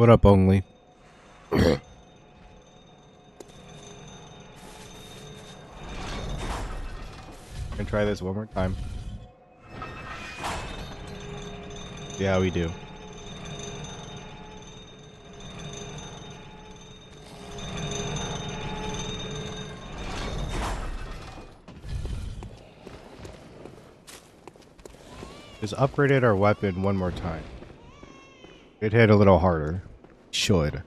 What up, only? Can try this one more time. Yeah, we do. Just upgraded our weapon one more time. It hit a little harder. Should.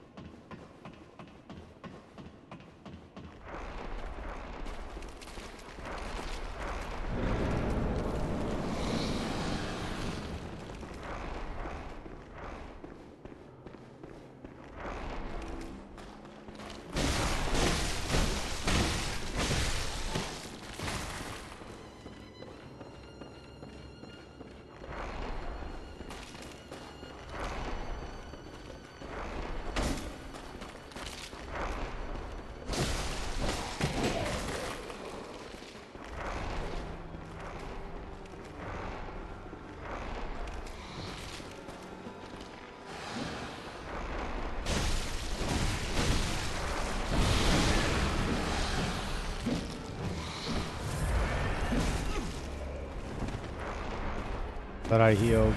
That I healed.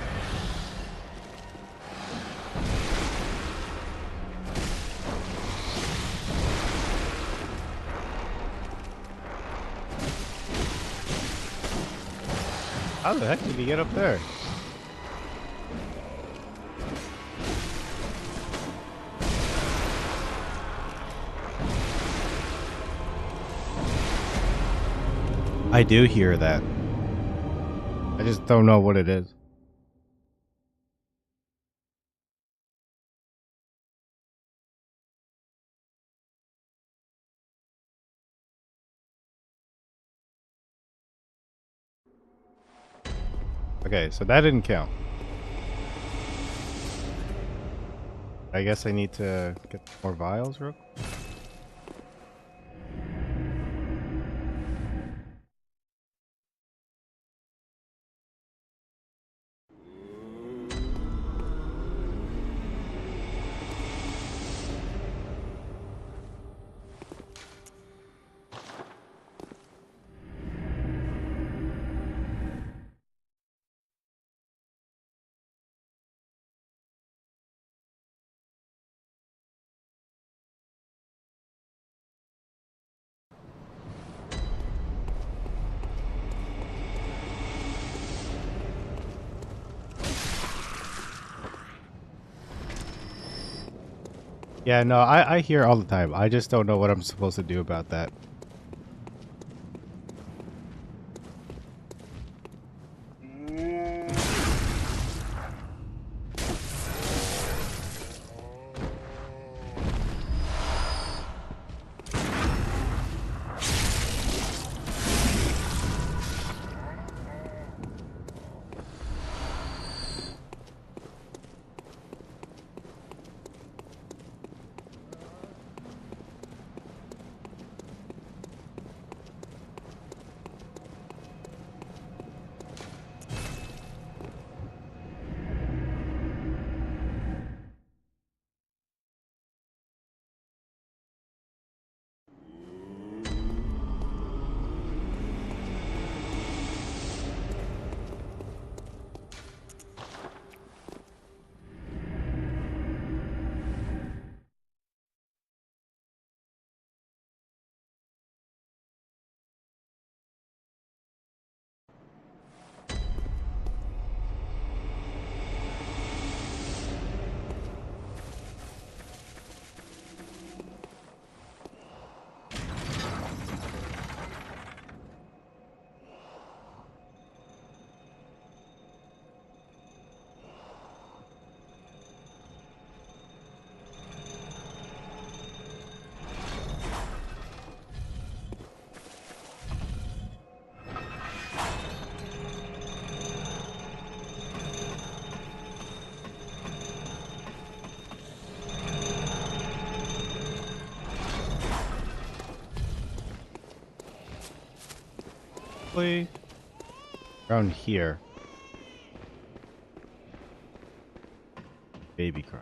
How the heck did he get up there? I do hear that. I just don't know what it is. Okay, so that didn't count. I guess I need to get more vials real quick. Yeah, no, I hear all the time. I just don't know what I'm supposed to do about that. Hopefully around here. Baby cry.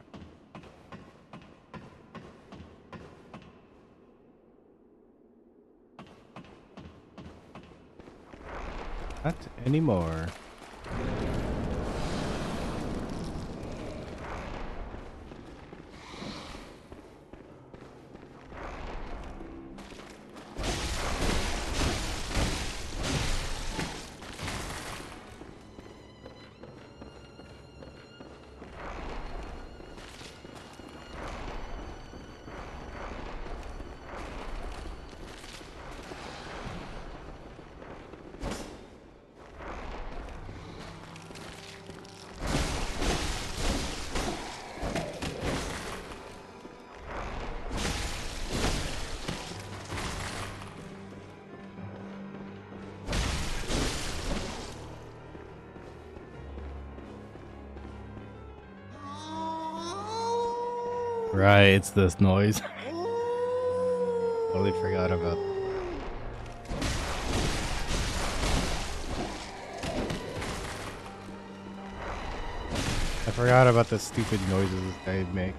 Not anymore. Right, it's this noise. Totally forgot about. I forgot about the stupid noises they make.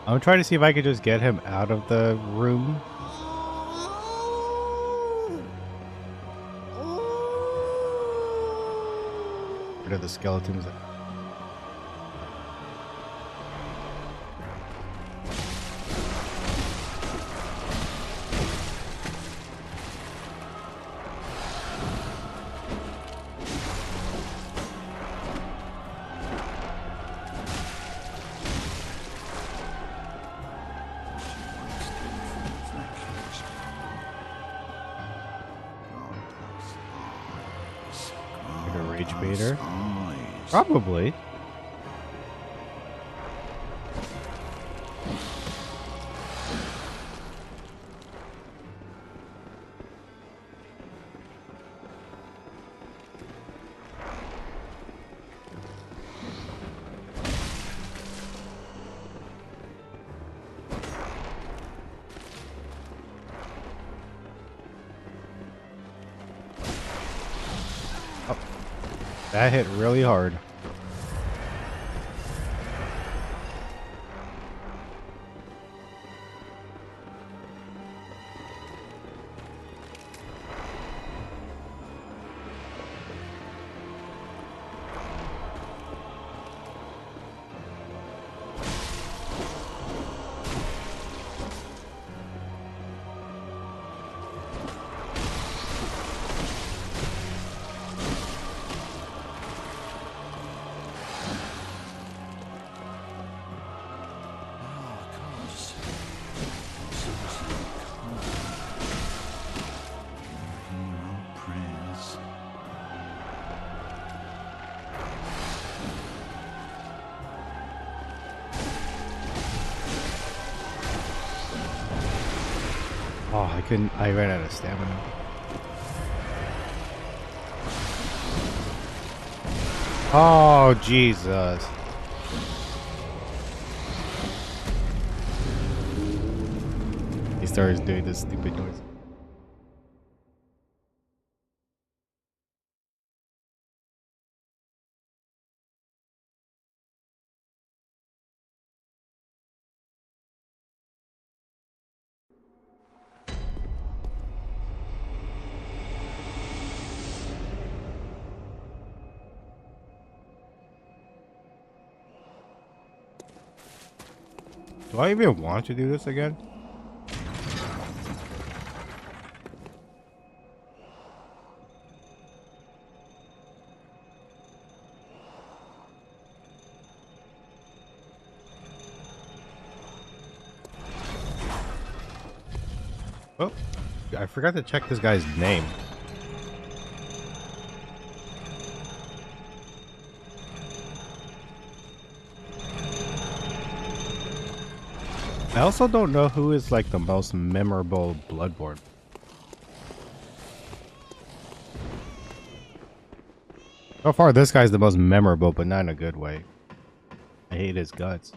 I'm trying to see if I could just get him out of the room. Rid of the skeletons. Like a rage baiter? Probably. Oh, that hit really hard. Oh, I couldn't. I ran out of stamina. Oh, Jesus. He starts doing this stupid noise. Do I even want to do this again? Oh, I forgot to check this guy's name. I also don't know who is like the most memorable Bloodborne. So far, this guy's the most memorable, but not in a good way. I hate his guts.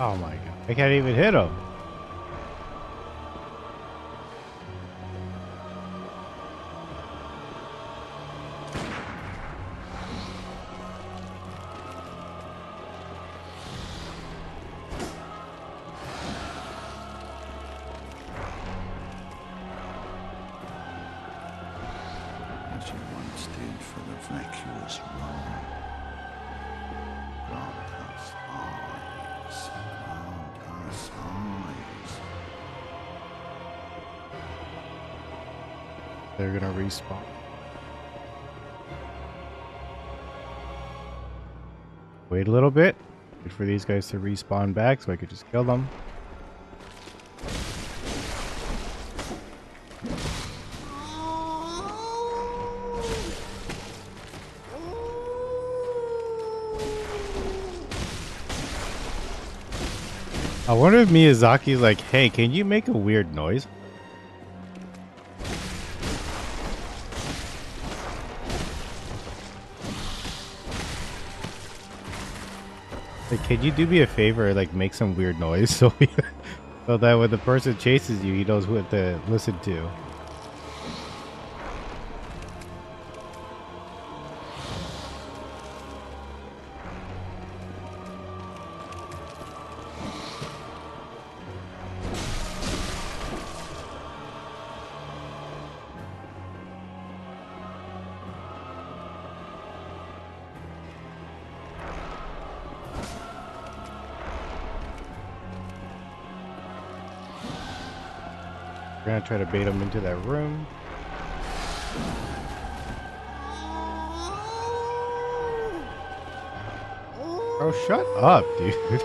Oh my god. I can't even hit him. As you once did for the vacuous one. Grant us eyes. Grant us eyes. They're gonna respawn. Wait a little bit. Wait for these guys to respawn back so I could just kill them. I wonder if Miyazaki's like, hey, can you make a weird noise? Like, can you do me a favor, like make some weird noise so so that when the person chases you, he knows what to listen to. We're gonna try to bait him into that room. Oh, shut up, dude.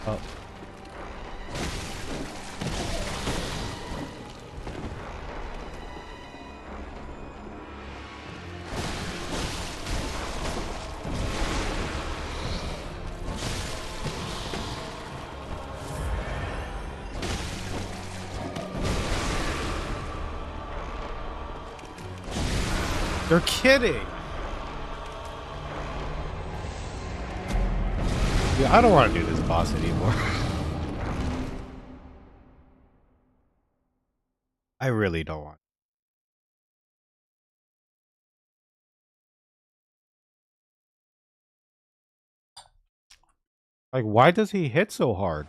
Oh. You're kidding. Yeah, I don't want to do this boss anymore. I really don't want. Like, why does he hit so hard?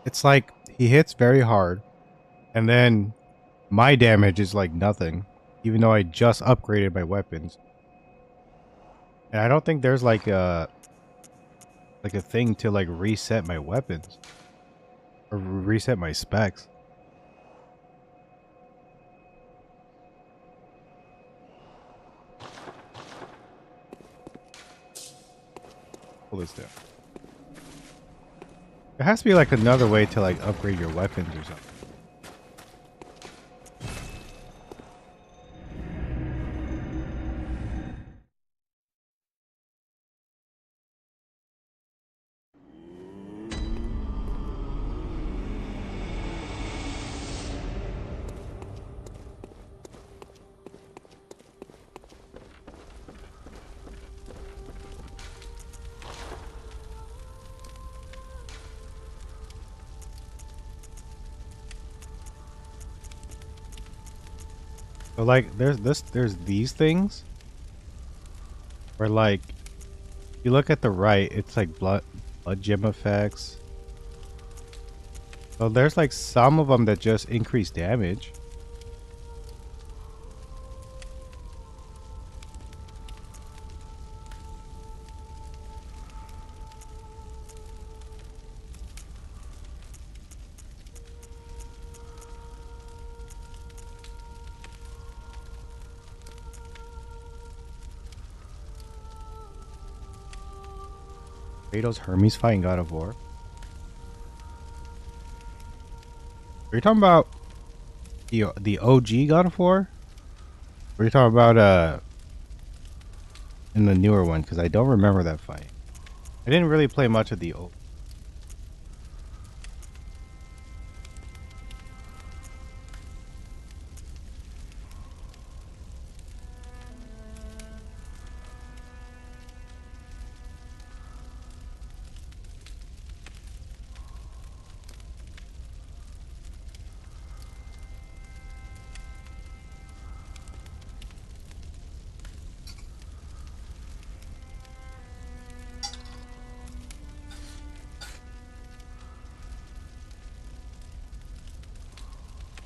It's like he hits very hard, and then my damage is like nothing, even though I just upgraded my weapons. And I don't think there's like a thing to like reset my weapons or reset my specs. Pull this down. There has to be like another way to like upgrade your weapons or something. So like there's these things where like you look at the right, it's like blood gem effects. So there's like some of them that just increase damage. Kratos Hermes fight in God of War. Are you talking about the OG God of War? Or are you talking about in the newer one? Because I don't remember that fight. I didn't really play much of the old.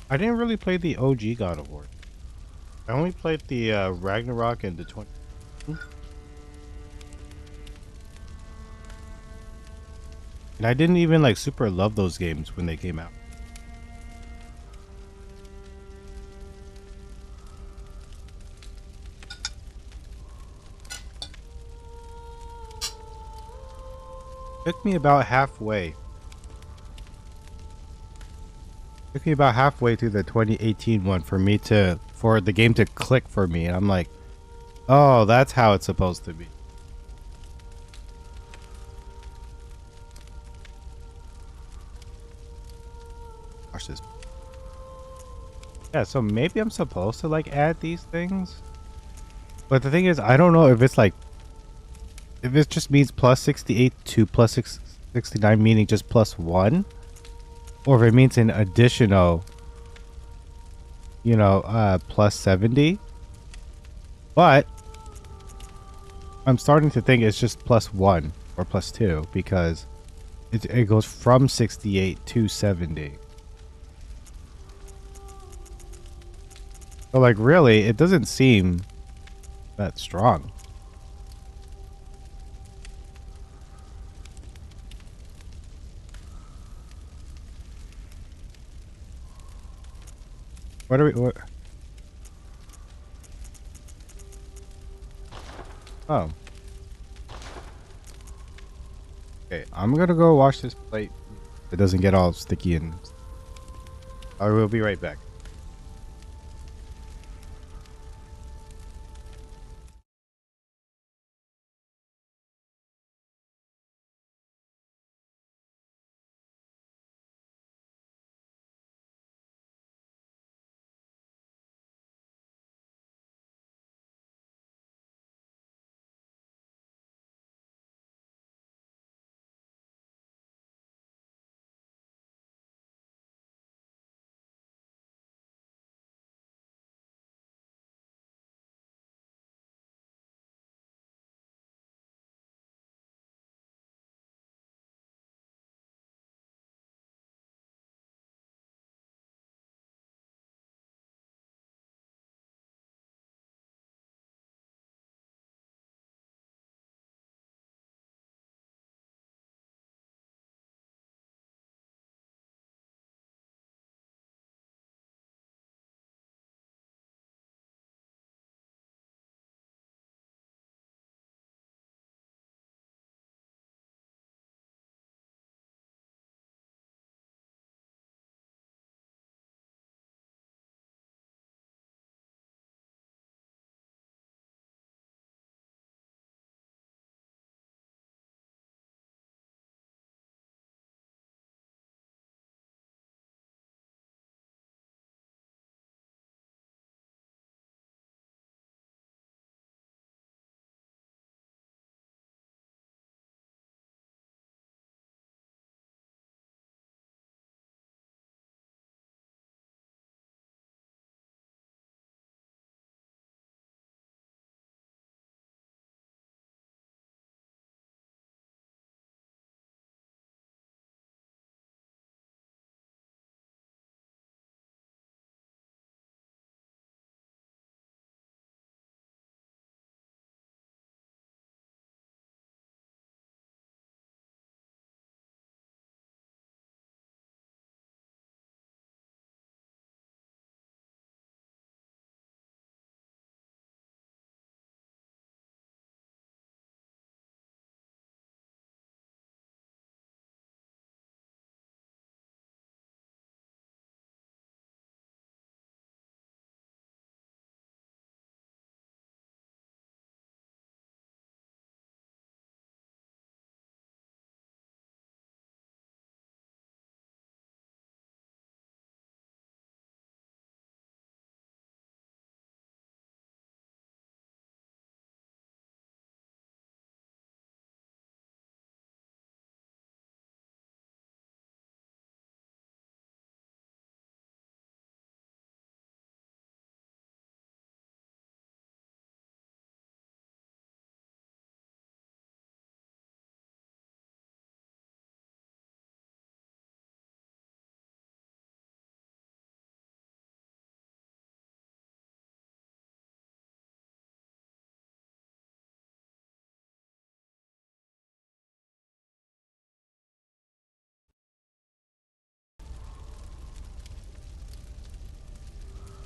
I didn't really play the OG God of War. I only played the Ragnarok and the 20. And I didn't even like super love those games when they came out. Took me about halfway. Took me about halfway through the 2018 one for the game to click for me, and I'm like, oh, that's how it's supposed to be. Watch this. Yeah, so maybe I'm supposed to like add these things, but the thing is, I don't know if it's like if it just means plus 68 to plus 69, meaning just plus one, or if it means an additional, plus 70. But I'm starting to think it's just plus one or plus two because it goes from 68 to 70. So like really, it doesn't seem that strong. What are we? What? Oh, okay. I'm gonna go wash this plate. It doesn't get all sticky and. I will be right back.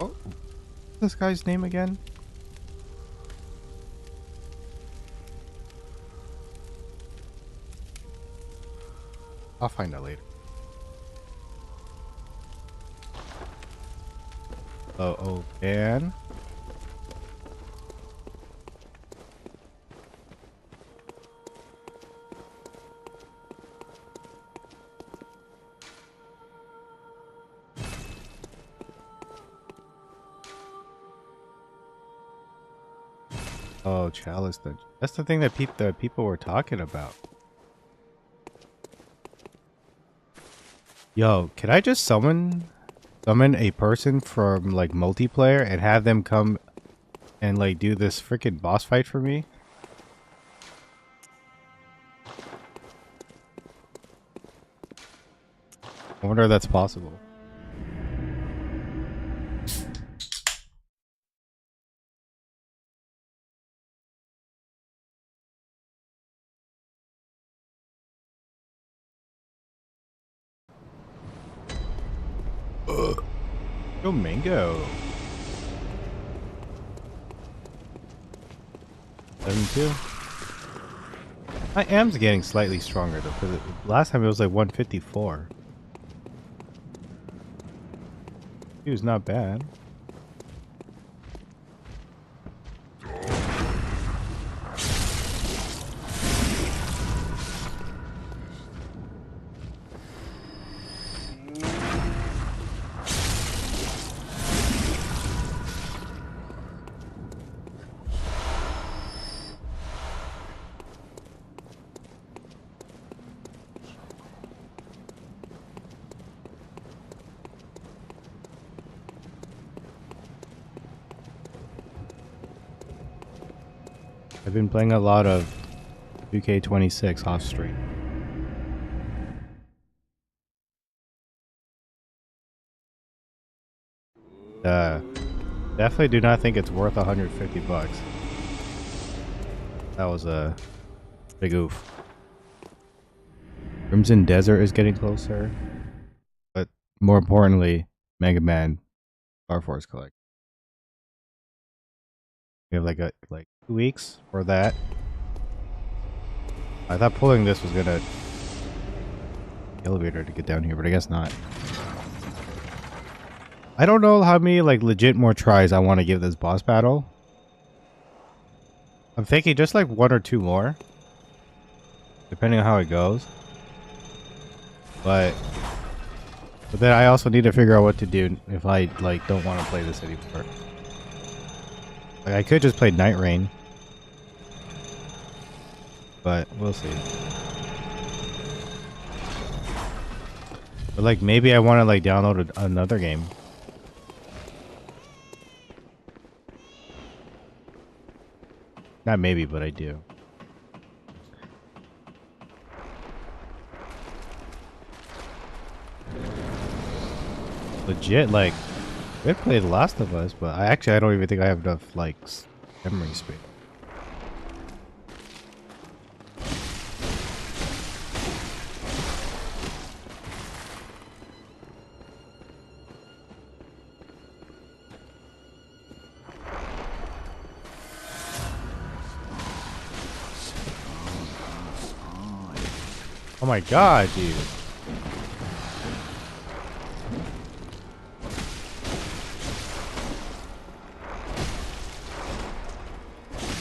Oh, what's this guy's name again? I'll find out later. Oh, and oh, Chalice Dungeon. That's the thing that the people were talking about. Yo, can I just summon a person from like multiplayer and have them come and like do this freaking boss fight for me? I wonder if that's possible. Yo, mango. 72. My am's getting slightly stronger though, because last time it was like 154. He was not bad. I've been playing a lot of 2K26 off stream. Definitely do not think it's worth 150 bucks. That was a big oof. Crimson Desert is getting closer, but more importantly, Mega Man Star Force Collect. We have like 2 weeks for that. I thought pulling this was gonna elevator to get down here, but I guess not. I don't know how many like legit more tries I want to give this boss battle. I'm thinking just like 1 or 2 more, depending on how it goes. But then I also need to figure out what to do if I like don't want to play this anymore. Like I could just play Night Rain, but we'll see. But like maybe I want to like download another game. Not maybe, but I do. Legit, like, I played The Last of Us, but I don't even think I have enough, like, memory space. Oh my god, dude.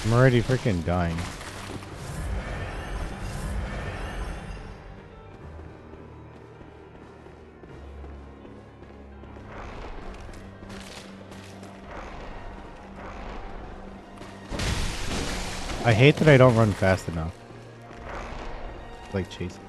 I'm already freaking dying. I hate that I don't run fast enough. Like chasing.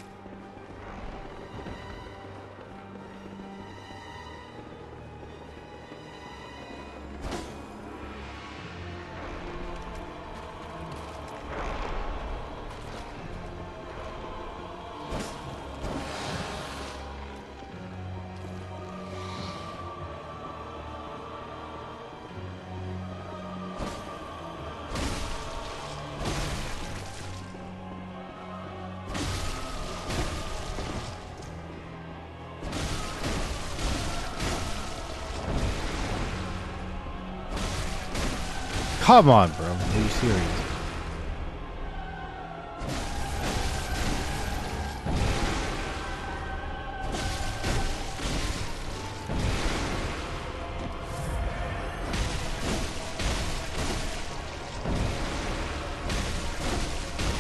Come on, bro. Are you serious?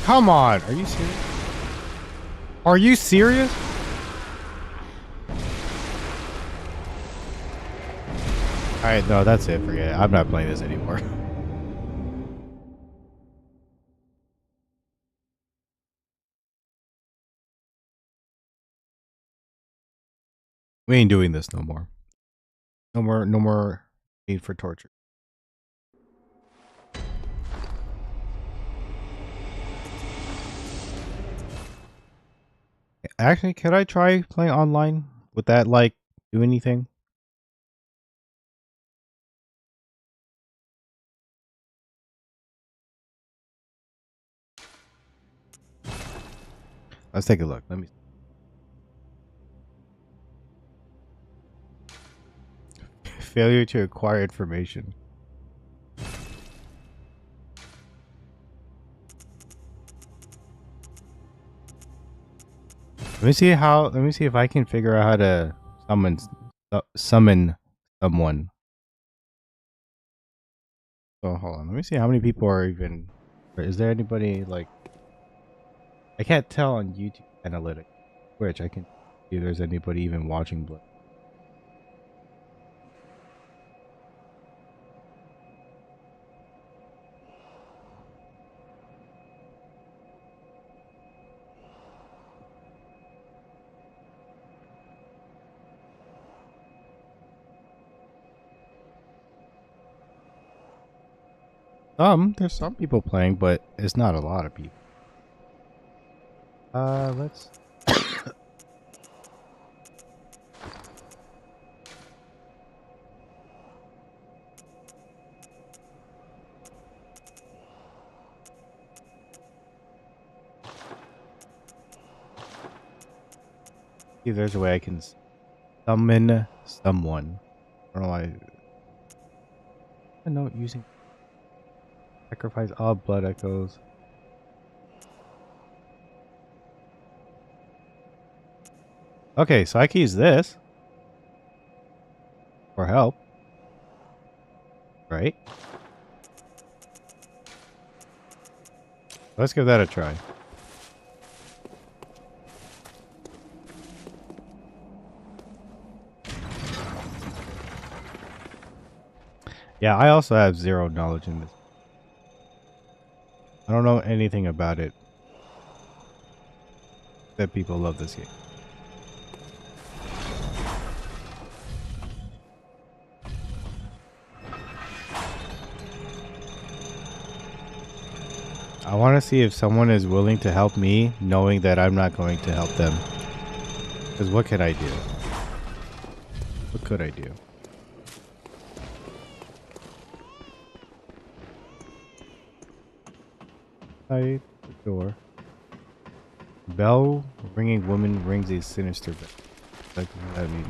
Come on. Are you serious? Are you serious? Alright, no, that's it. Forget it. I'm not playing this anymore. We ain't doing this no more. No more need for torture. Actually, could I try playing online? Would that, like, do anything? Let's take a look. Let me. Failure to acquire information. Let me see how. Let me see if I can figure out how to summon someone. So hold on. Let me see how many people are even. Or is there anybody like? I can't tell on YouTube Analytics. Which I can see if there's anybody even watching Blood. There's some people playing, but it's not a lot of people. Let's. See if there's a way I can summon someone. I don't know why. I know using sacrifice all blood echoes. Okay, so I can use this for help, right? Let's give that a try. Yeah, I also have zero knowledge in this. I don't know anything about it. That people love this game. I want to see if someone is willing to help me, knowing that I'm not going to help them. Because what can I do? What could I do? Outside the door. Bell ringing woman rings a sinister bell. What does that mean?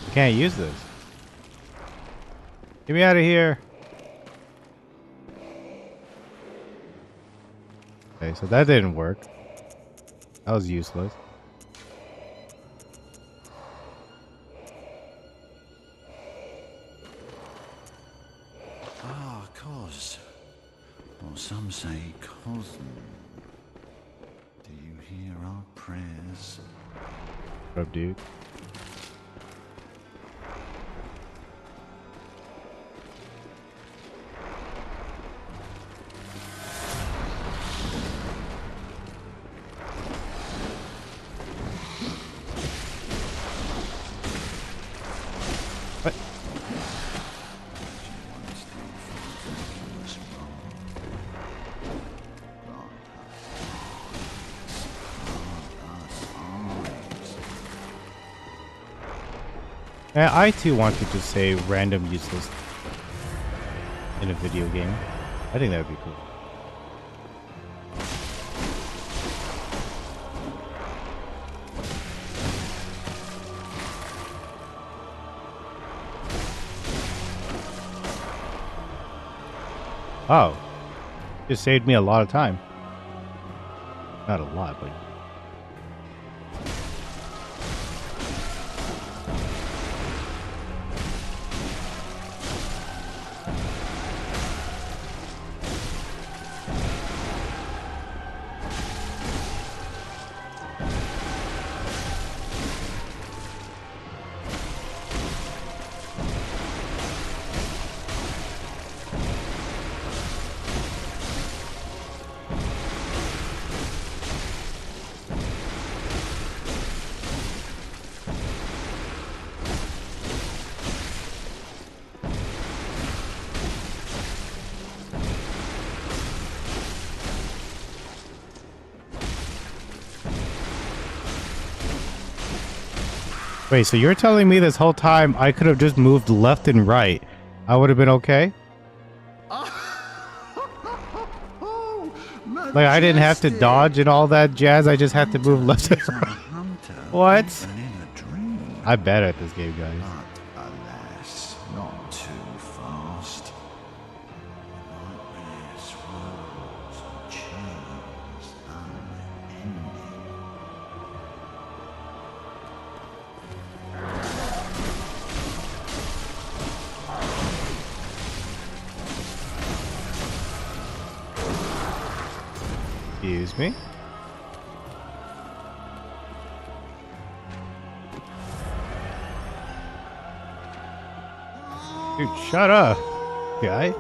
I can't use this. Get me out of here. Okay, so that didn't work. That was useless. Ah, cause. Or some say cousin. Do you hear our prayers? What up, dude? What? Yeah, I too want to just say random useless in a video game. I think that would be cool. Oh, just saved me a lot of time. Not a lot, but... Wait, so you're telling me this whole time I could have just moved left and right? I would have been okay? Like, I didn't have to dodge and all that jazz, I just had to move left and right. What? I'm bad at this game, guys. But alas, not too fast. Nightmare's walls and chairs unending. Excuse me? Dude, shut up, guy.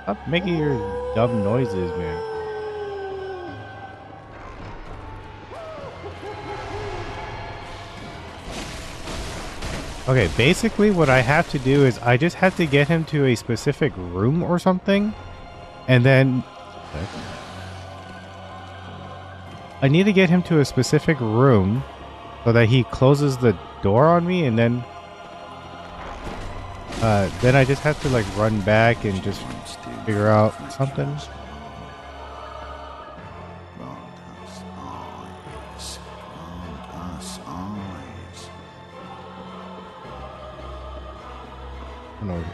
Stop making your dumb noises, man. Okay, basically what I have to do is I just have to get him to a specific room or something. And then... I need to get him to a specific room so that he closes the door on me, and then I just have to like run back and just figure out something.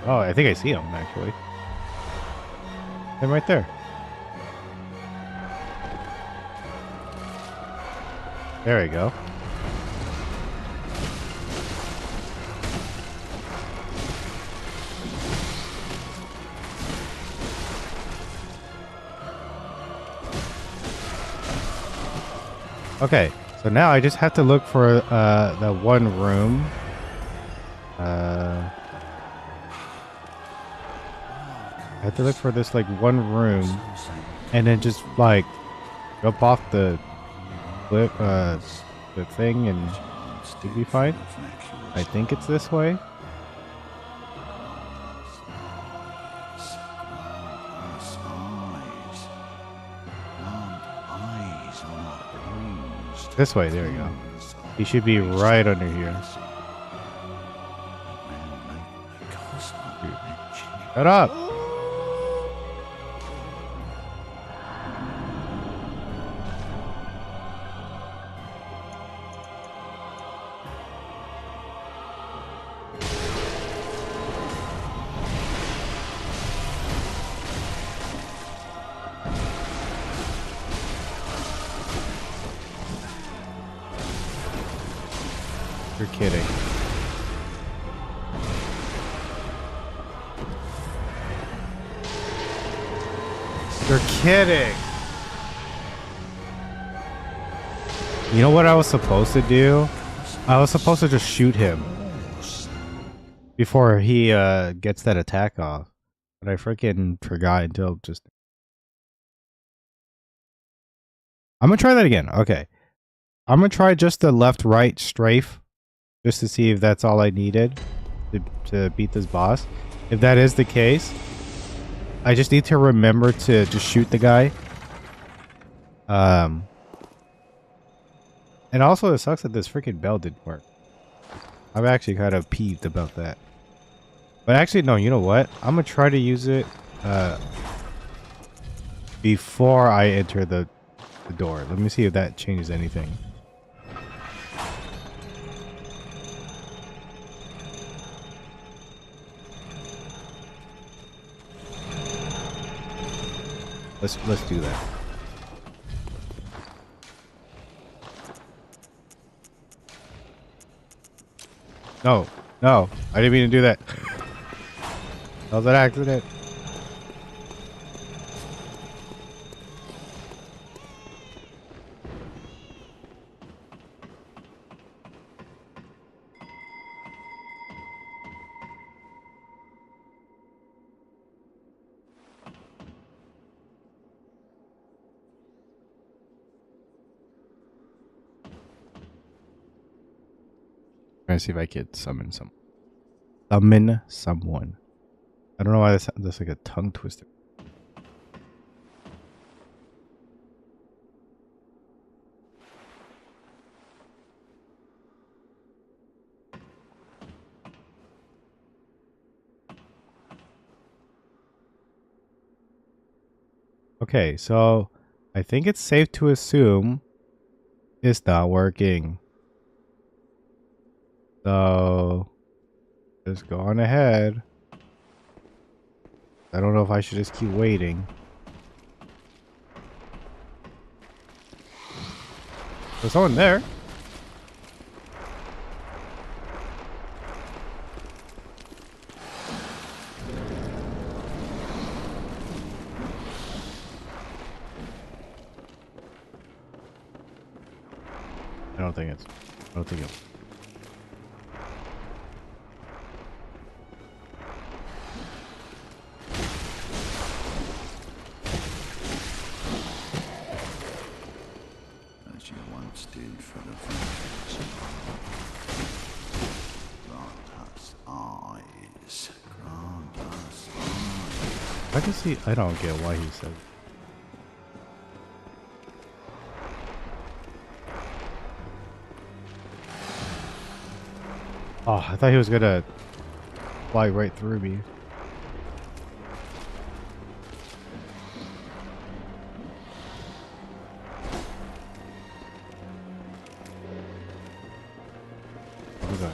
Oh, I think I see him actually. Him right there. There we go. Okay, so now I just have to look for the one room. I have to look for this like one room, and then just like jump off the cliff, the thing, and it'll be fine. I think it's this way. This way, there we go. He should be right under here. Shut up! You're kidding. You're kidding. You know what I was supposed to do? I was supposed to just shoot him before he gets that attack off. But I freaking forgot until just... I'm gonna try that again. Okay. I'm gonna try just the left-right strafe. Just to see if that's all I needed to beat this boss. If that is the case, I just need to remember to just shoot the guy. And also it sucks that this freaking bell didn't work. I'm actually kind of peeved about that. But actually, no, you know what? I'm gonna try to use it before I enter the door. Let me see if that changes anything. Let's do that. No, no, I didn't mean to do that. That was an accident. Trying to see if I could summon some. Summon someone. I don't know why that's like a tongue twister. Okay, so I think it's safe to assume it's not working. So just go on ahead. I don't know if I should just keep waiting. There's someone there. I don't think it's. I don't think it's. As you once did for the vanquished. Grant us eyes. Grant us eyes. I can see. I don't get why he said. Oh, I thought he was gonna fly right through me. What was that?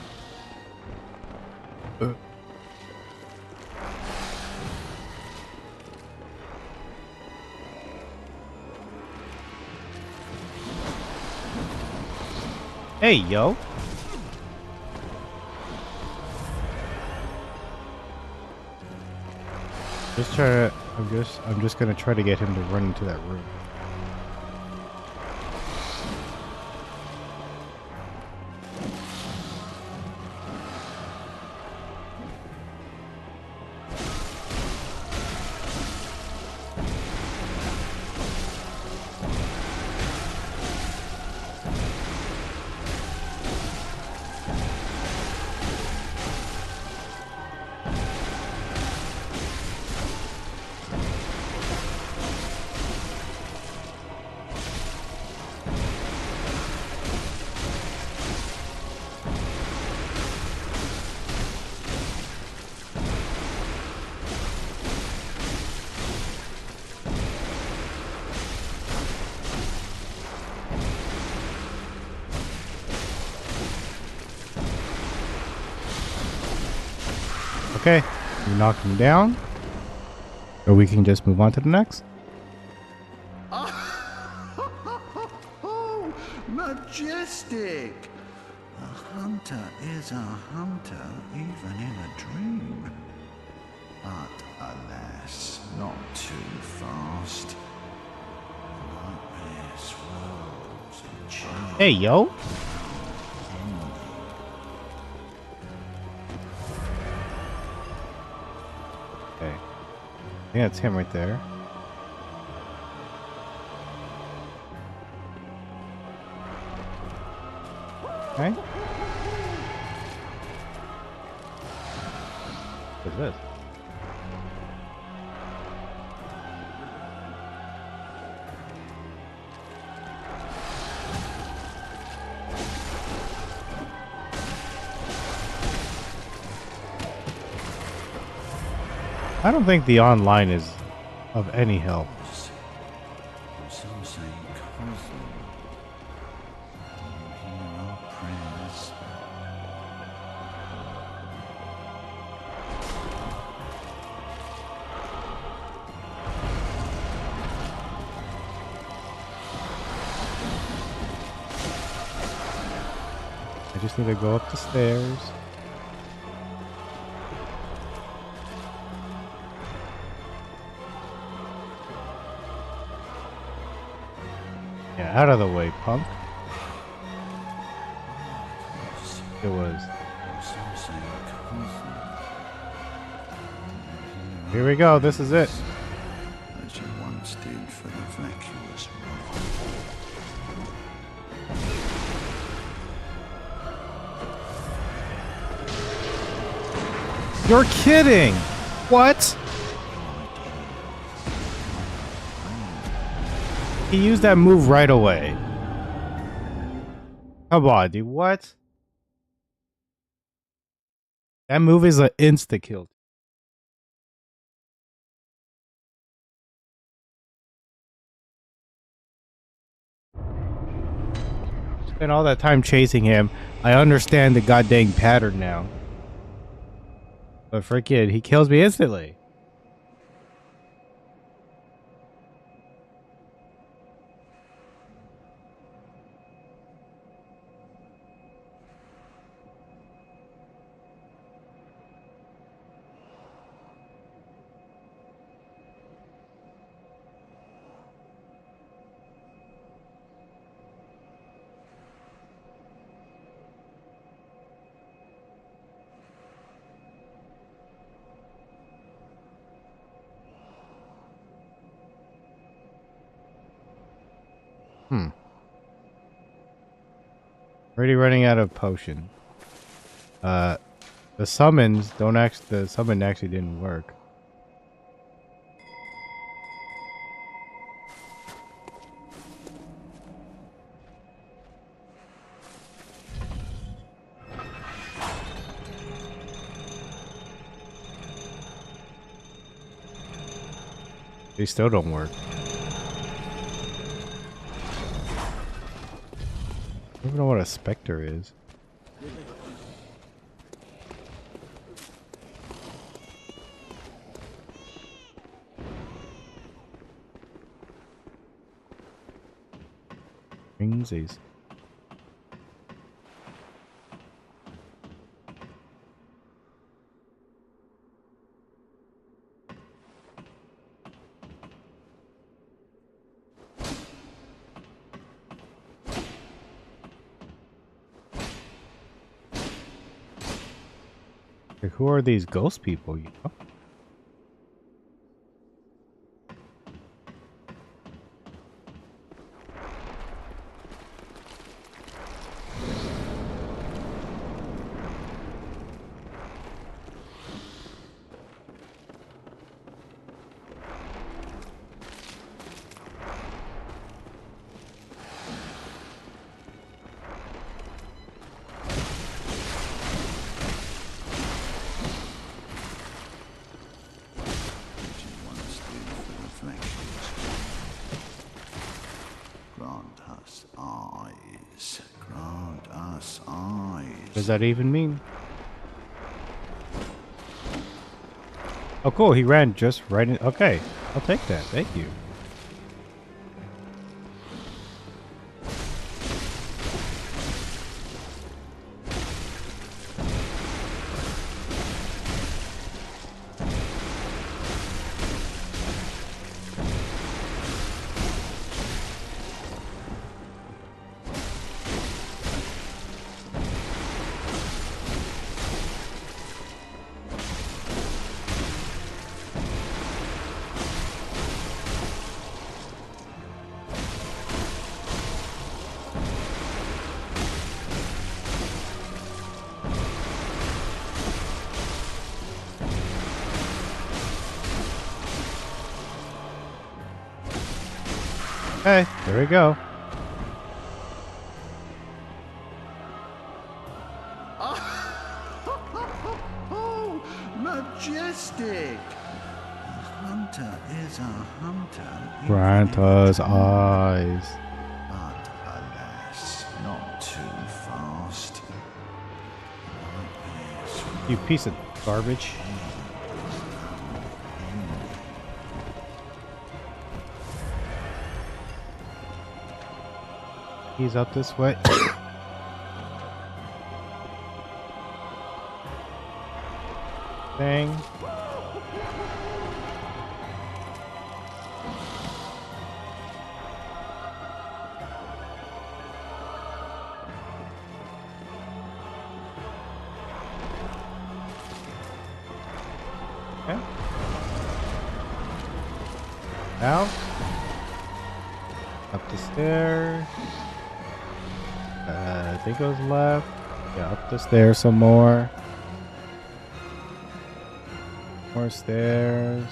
Hey, yo. Just try to. I'm just gonna try to get him to run into that room. Okay, we knock him down, or we can just move on to the next. Oh, majestic! A hunter is a hunter even in a dream. But alas, not too fast. Nightmare swirls and change. Hey, yo. Okay. I think that's him right there. Okay. What's this? I don't think the online is of any help. Some say cousin. You hear our prayers. just need to go up the stairs. Yeah, out of the way, punk. It was. Here we go. This is it. As you once did for the vacuous rock. You're kidding! What? He used that move right away. Come on, dude. What? That move is an insta-kill. Spent all that time chasing him. I understand the goddamn pattern now. But freaking, he kills me instantly. Already running out of potion. The summons don't the summon actually didn't work. They still don't work. I don't even know what a specter is. Ringsies. Like, who are these ghost people, you know? What does that even mean? Oh, cool. He ran just right in. Okay. I'll take that. Thank you. Okay, there we go. Oh, majestic! A hunter is a hunter. Grant us eyes. But alas, not too fast. You piece of garbage. He's up this way. thing. Okay. Down. Up the stairs. I think it was left. Yeah, up the stairs some more. More stairs.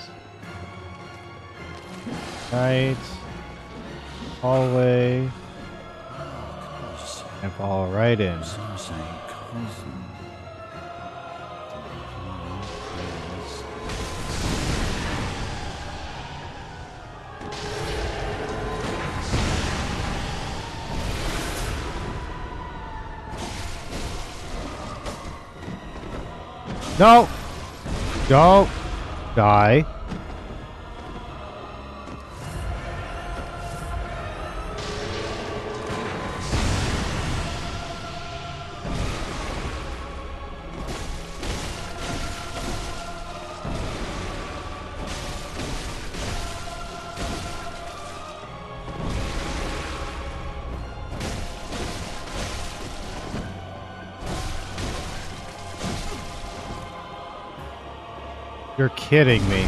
Right. Hallway. And fall right in. No! Don't die. You're kidding me.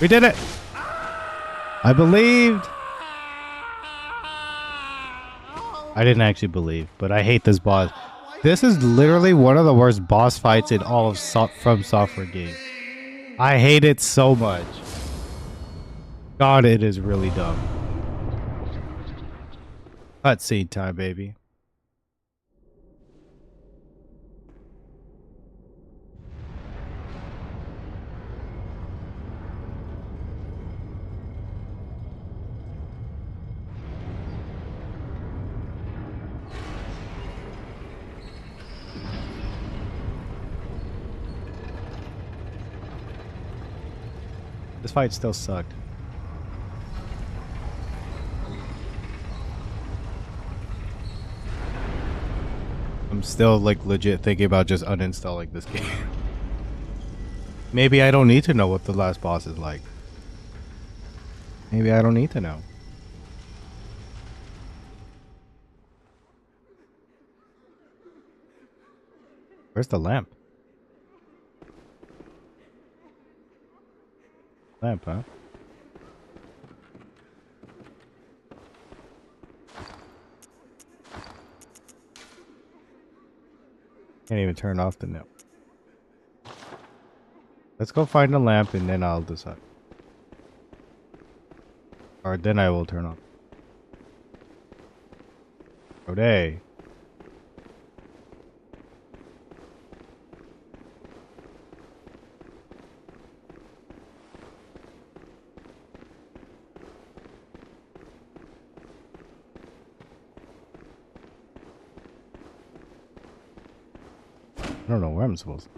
We did it! I believed! I didn't actually believe, but I hate this boss. This is literally one of the worst boss fights in all of From Software games. I hate it so much. God, it is really dumb. Cutscene time, baby. This fight still sucked. I'm still like legit thinking about just uninstalling this game. Maybe I don't need to know what the last boss is like. Maybe I don't need to know. Where's the lamp? Lamp, huh? Can't even turn off the lamp. Let's go find the lamp and then I'll decide. Or then I will turn off. Okay. I don't know where I'm supposed to.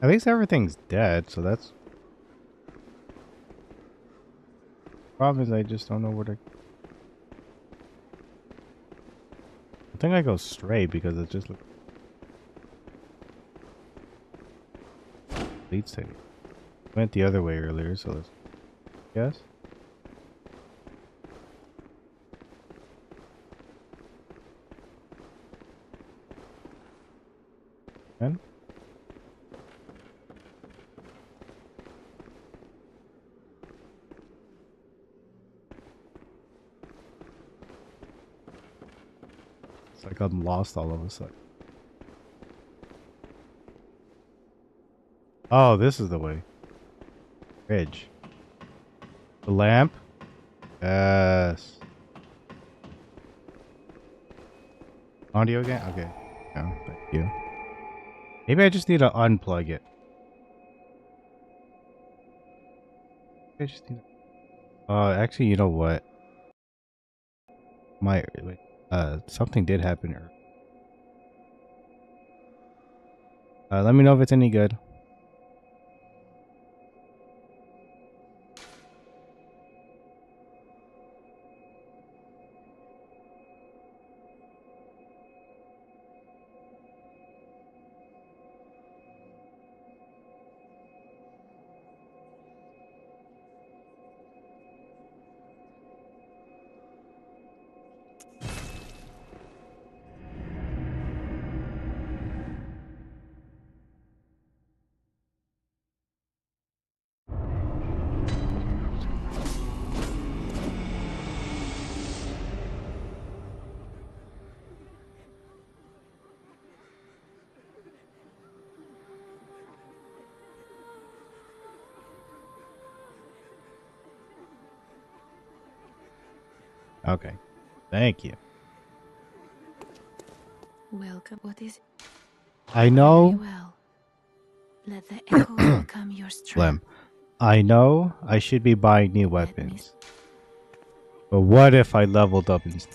At least everything's dead, so that's... Problem is I just don't know where to... I think I go straight because it just looks... Leads to... Went the other way earlier, so let's... Guess? Man. It's like I'm lost all of a sudden. Oh, this is the way. Bridge. The lamp? Yes. Audio again? Okay. No, thank you. Maybe I just need to unplug it. I just need to... actually, you know what? Wait, something did happen earlier. Let me know if it's any good. Okay. Thank you. Welcome. What is it? I know. Very well. Let the echoes become your strength. Lem. I know I should be buying new weapons. But what if I leveled up instead?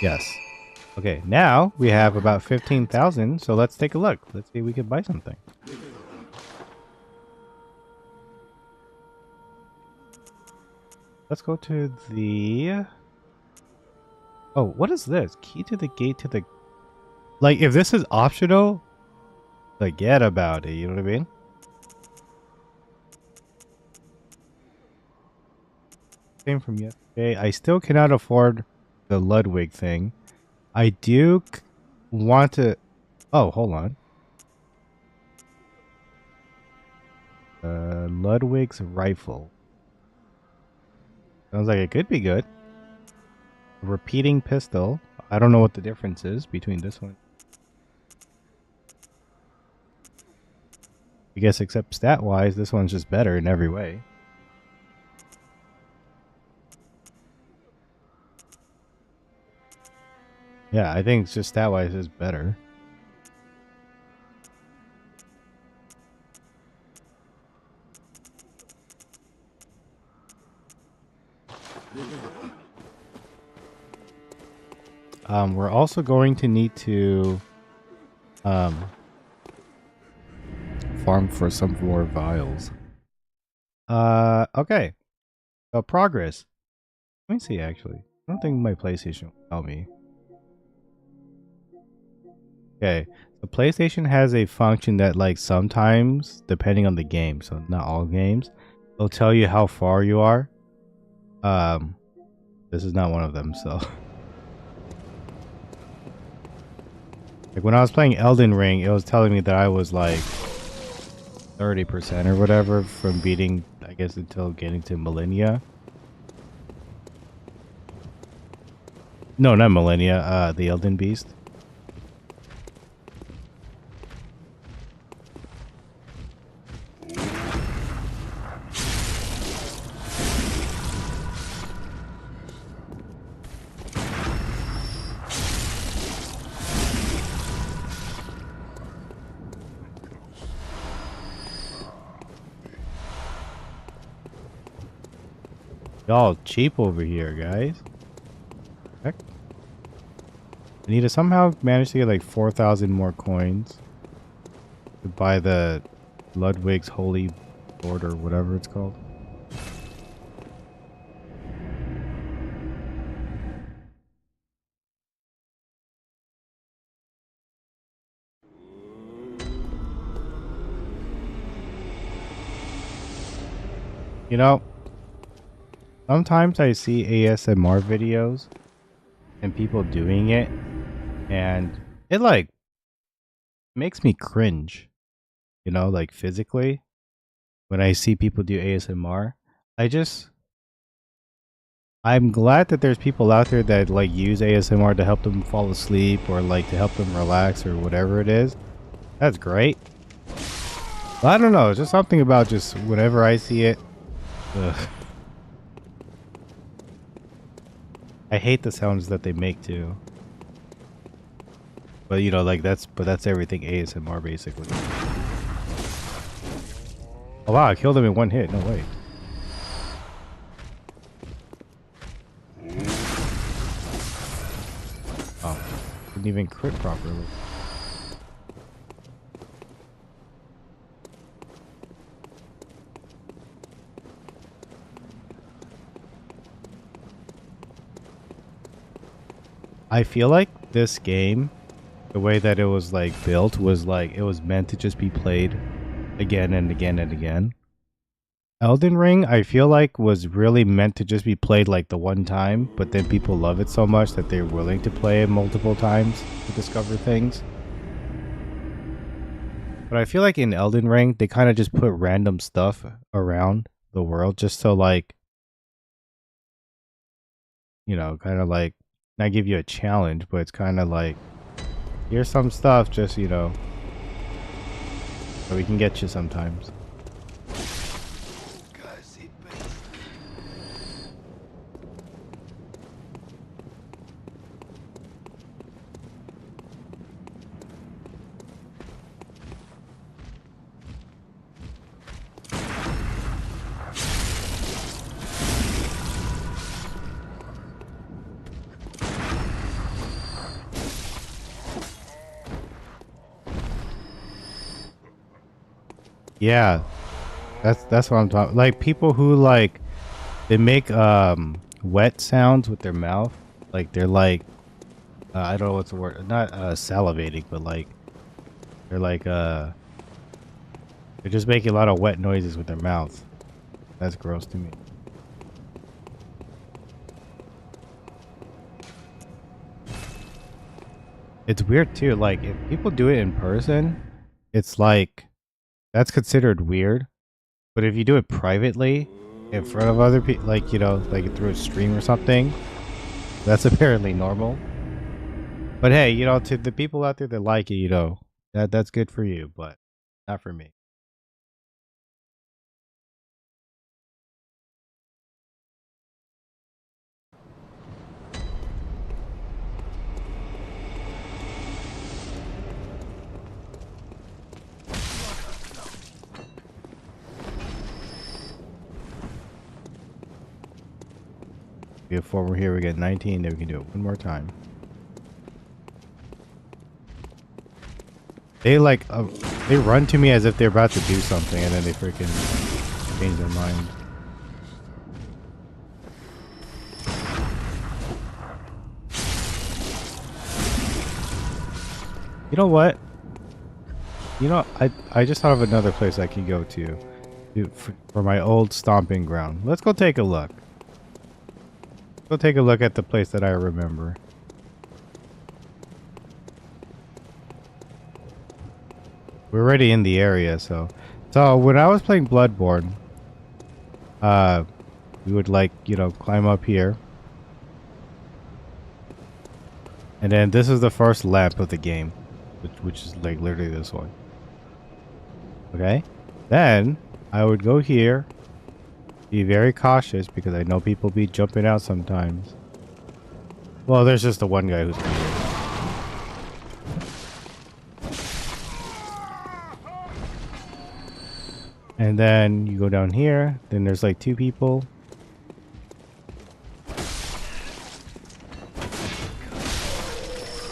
Yes. Okay, now we have about 15,000, so let's take a look. Let's see if we can buy something. Let's go to the... Oh, what is this? Key to the gate to the... Like, if this is optional, forget about it, you know what I mean? Came from yesterday. I still cannot afford the Ludwig thing. I do want to... Oh, hold on. Ludwig's rifle. Sounds like it could be good. Repeating pistol. I don't know what the difference is between this one. I guess except stat-wise, this one's just better in every way. Yeah, I think it's just stat-wise is better. We're also going to need to farm for some more vials. Okay. So progress. Let me see actually. I don't think my PlayStation will tell me. Okay. The PlayStation has a function that like sometimes, depending on the game, so not all games, it'll tell you how far you are. This is not one of them, so like when I was playing Elden Ring, it was telling me that I was like 30% or whatever from beating, I guess, until getting to Millennia. No, not Millennia, the Elden Beast. Y'all cheap over here, guys. Heck. I need to somehow manage to get like 4,000 more coins to buy the Ludwig's Holy Sword or whatever it's called. You know, sometimes I see ASMR videos and people doing it, and it like makes me cringe, you know, like physically when I see people do ASMR. I just I'm glad that there's people out there that like use ASMR to help them fall asleep or like to help them relax or whatever it is. That's great. But I don't know, it's just something about just whenever I see it. Ugh. I hate the sounds that they make too. But you know, like that's everything ASMR basically. Oh wow, I killed him in one hit. No way. Oh, didn't even crit properly. I feel like this game, the way that it was like built was like it was meant to just be played again and again and again. Elden Ring, I feel like was really meant to just be played like the one time, but then people love it so much that they're willing to play it multiple times to discover things. But I feel like in Elden Ring, they kind of just put random stuff around the world just so like, you know, kind of like not give you a challenge, but it's kind of like here's some stuff just, you know, so we can get you sometimes. Yeah, that's what I'm talking. Like people who like they make wet sounds with their mouth, like they're like I don't know what's the word, not salivating, but like they're like they're just making a lot of wet noises with their mouth. That's gross to me. It's weird too. Like if people do it in person, it's like that's considered weird. But if you do it privately in front of other people, like, you know, like through a stream or something, that's apparently normal. But hey, you know, to the people out there that like it, you know, that's good for you, but not for me. Before we're here, we get 19, then we can do it one more time. They like, they run to me as if they're about to do something, and then they freaking change their mind. You know what? You know, I just thought of another place I can go to for my old stomping ground. Let's go take a look. Go take a look at the place that I remember. We're already in the area, so when I was playing Bloodborne, we would like, you know, climb up here. And then this is the first lamp of the game, which is like literally this one. Okay? Then I would go here. Be very cautious because I know people be jumping out sometimes. Well, there's just the one guy who's here. And then you go down here. Then there's like two people.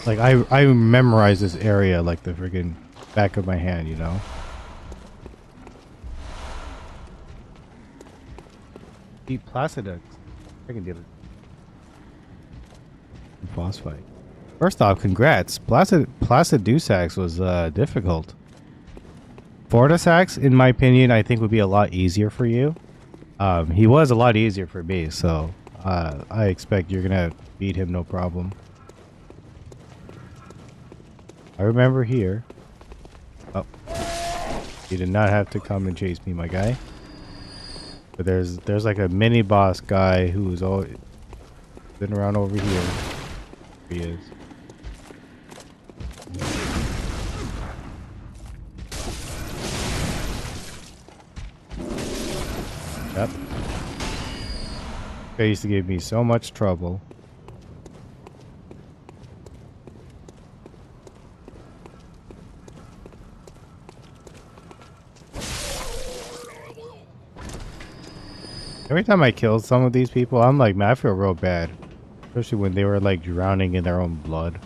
Like I memorize this area like the freaking back of my hand, you know? Beat Placidux. I can deal it. Boss fight. First off, congrats. Placidusax was difficult. Fortisax, in my opinion, I think would be a lot easier for you. He was a lot easier for me, so I expect you're gonna beat him no problem. I remember here. Oh, you did not have to come and chase me, my guy. But there's like a mini boss guy who's always been around over here. Here he is. Yep. They used to give me so much trouble. Every time I kill some of these people, I'm like, man, I feel real bad. Especially when they were like drowning in their own blood.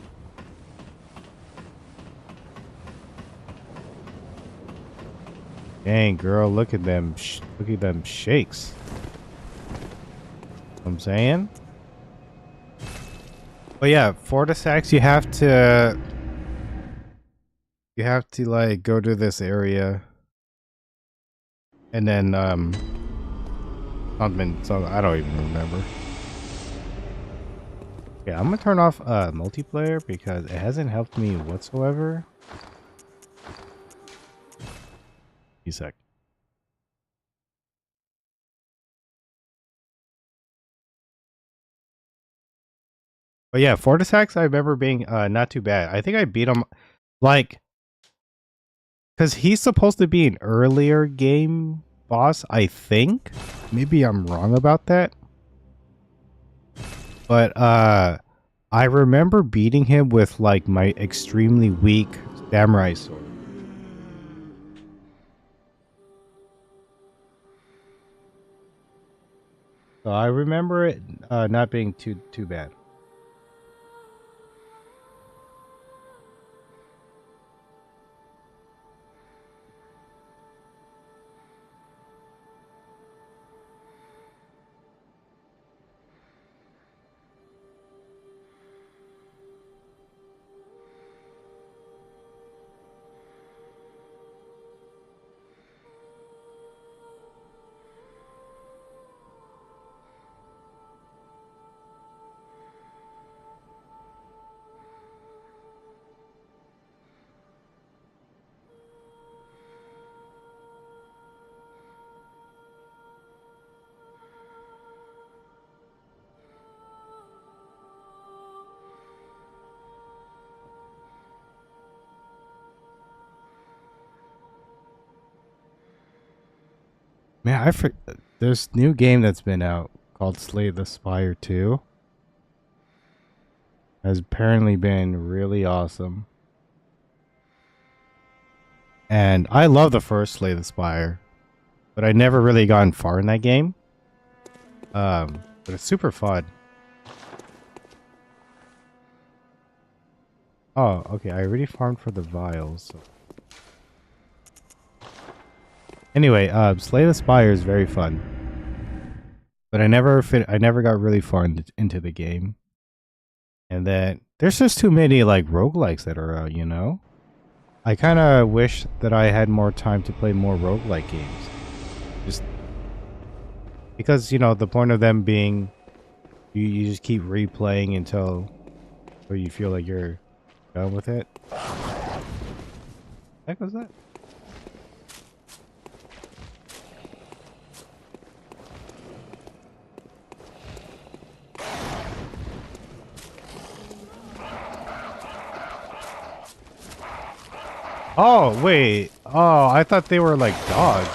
Dang, girl, look at them. Look at them shakes. I'm saying. But yeah, for the sacks, you have to like go to this area. And then, something, so I don't even remember. Yeah, I'm gonna turn off multiplayer because it hasn't helped me whatsoever. A sec. But yeah, Fortisax I remember being not too bad. I think I beat him like because he's supposed to be an earlier game boss, I think. Maybe I'm wrong about that. But I remember beating him with like my extremely weak samurai sword. So I remember it not being too bad. Man, there's new game that's been out called Slay the Spire 2. Has apparently been really awesome. And I love the first Slay the Spire, but I never really gotten far in that game. But it's super fun. Oh, okay. I already farmed for the vials. So. Anyway, Slay the Spire is very fun, but I never got really far into the game. And then there's just too many like roguelikes that are out, you know? I kind of wish that I had more time to play more roguelike games. Just because, you know, the point of them being you just keep replaying until where you feel like you're done with it. What the heck was that? Oh, wait. Oh, I thought they were like dogs.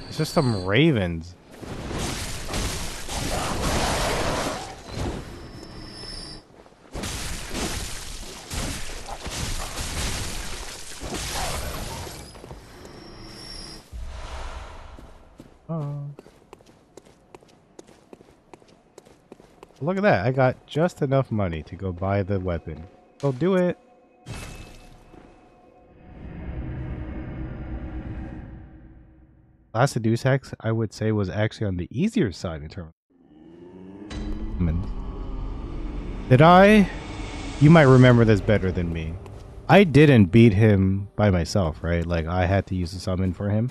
It's just some ravens. Oh. Look at that. I got just enough money to go buy the weapon. So do it. Last Seduce Hex, I would say, was actually on the easier side in terms of... Did I? You might remember this better than me. I didn't beat him by myself, right? Like, I had to use a summon for him.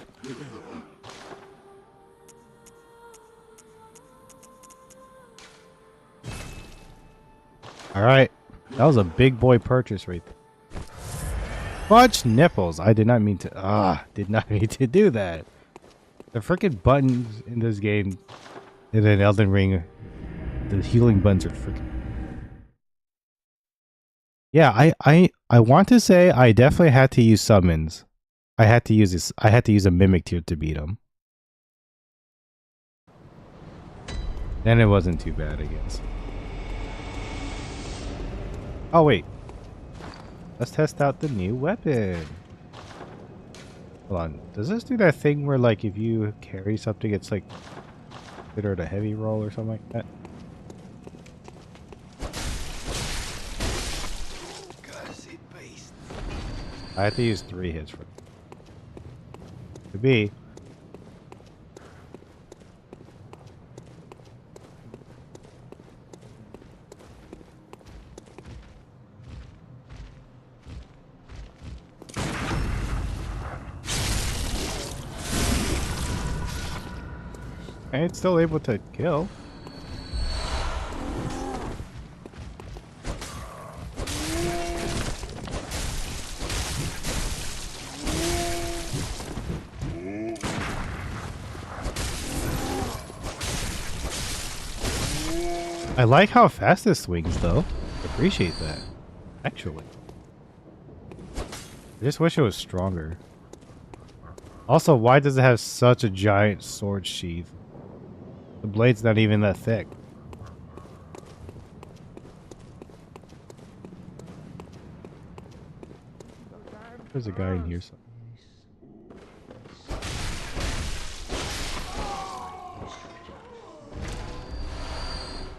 Alright. That was a big boy purchase right there. Fudge nipples. I did not mean to. Did not mean to do that. The freaking buttons in this game, and then Elden Ring, the healing buttons are freaking. Yeah, I want to say I definitely had to use summons. I had to use this. I had to use a mimic tier to beat him. Then it wasn't too bad, I guess. Oh wait, let's test out the new weapon. Hold on, does this do that thing where like if you carry something, it's like considered a heavy roll or something like that? I have to use 3 hits for it. To be. And it's still able to kill. I like how fast this swings, though. Appreciate that. Actually. I just wish it was stronger. Also, why does it have such a giant sword sheath? The blade's not even that thick. There's a guy in here.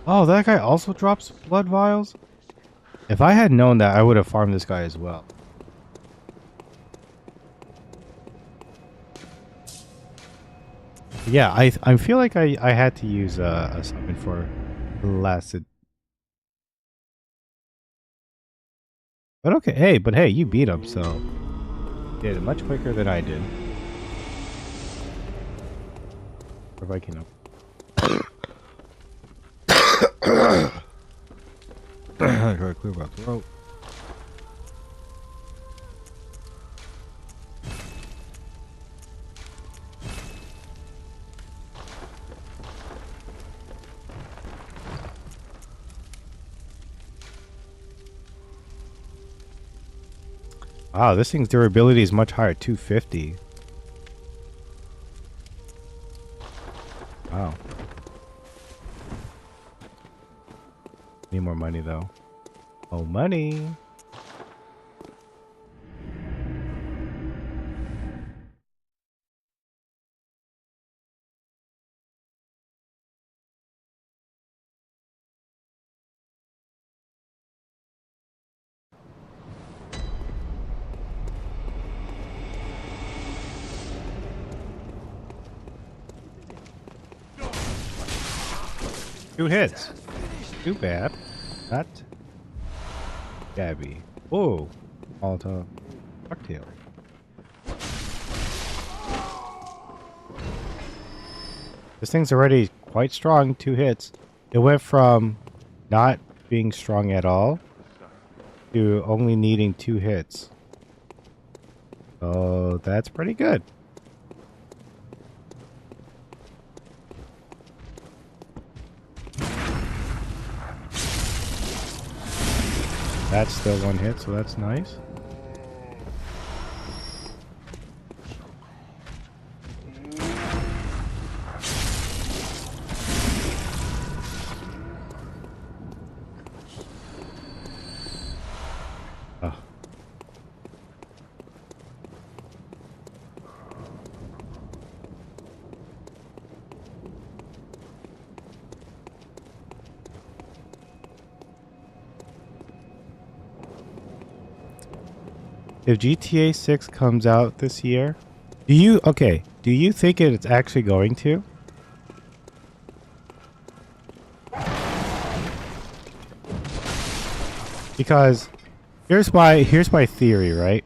Oh, that guy also drops blood vials? If I had known that, I would have farmed this guy as well. Yeah, I feel like I had to use a summon for Placid. But okay, hey, you beat him, so you did it much quicker than I did. Or if I can try to clear my throat. Wow, this thing's durability is much higher, 250. Wow. Need more money though. Oh, money. Two hits. Too bad. Not Gabby. Whoa. Molotov cocktail. This thing's already quite strong, 2 hits. It went from not being strong at all to only needing 2 hits. So that's pretty good. That's still 1 hit, so that's nice. Oh. If GTA 6 comes out this year, do you think it's actually going to? Because here's my theory, right?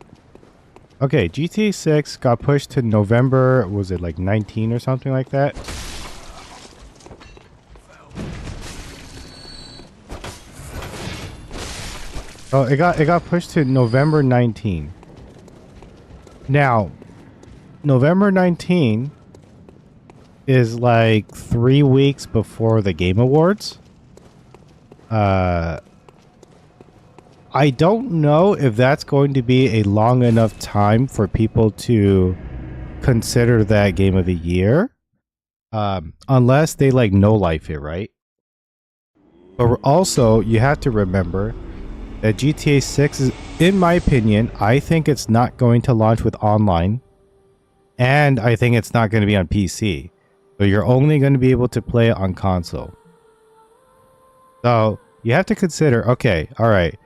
Okay, GTA 6 got pushed to November, was it like 19 or something like that? Oh, it got pushed to November 19. Now, November 19 is like 3 weeks before the Game Awards. I don't know if that's going to be a long enough time for people to consider that game of the year. Unless they like no life it, right? But also, you have to remember that GTA 6 is, in my opinion, I think it's not going to launch with online. And I think it's not going to be on PC. So you're only going to be able to play it on console. So you have to consider, okay, all right,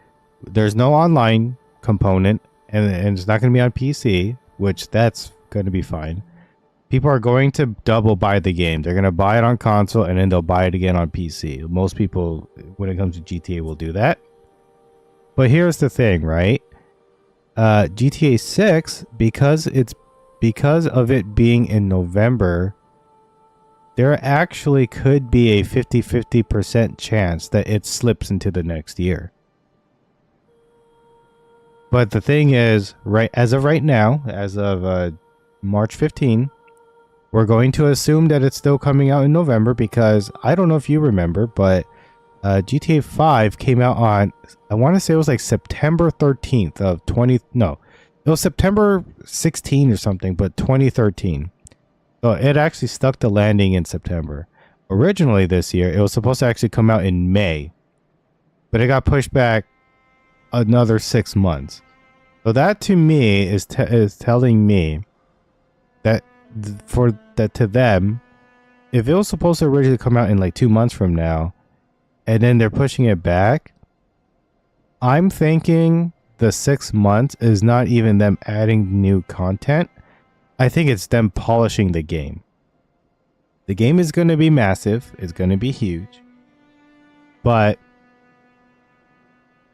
there's no online component and it's not going to be on PC, which that's going to be fine. People are going to double buy the game. They're going to buy it on console and then they'll buy it again on PC. Most people, when it comes to GTA, will do that. But here's the thing, right? GTA 6, because of it being in November, there actually could be a 50-50% chance that it slips into the next year. But the thing is, right as of right now, as of March 15, we're going to assume that it's still coming out in November because I don't know if you remember, but GTA 5 came out on, I want to say it was like September 13th of 20, no, it was September 16 or something, but 2013. So it actually stuck the landing in September. Originally this year, it was supposed to actually come out in May, but it got pushed back another 6 months. So that to me is telling me that to them, if it was supposed to originally come out in like 2 months from now, and then they're pushing it back, I'm thinking the 6 months is not even them adding new content. I think it's them polishing the game. The game is going to be massive. It's going to be huge. But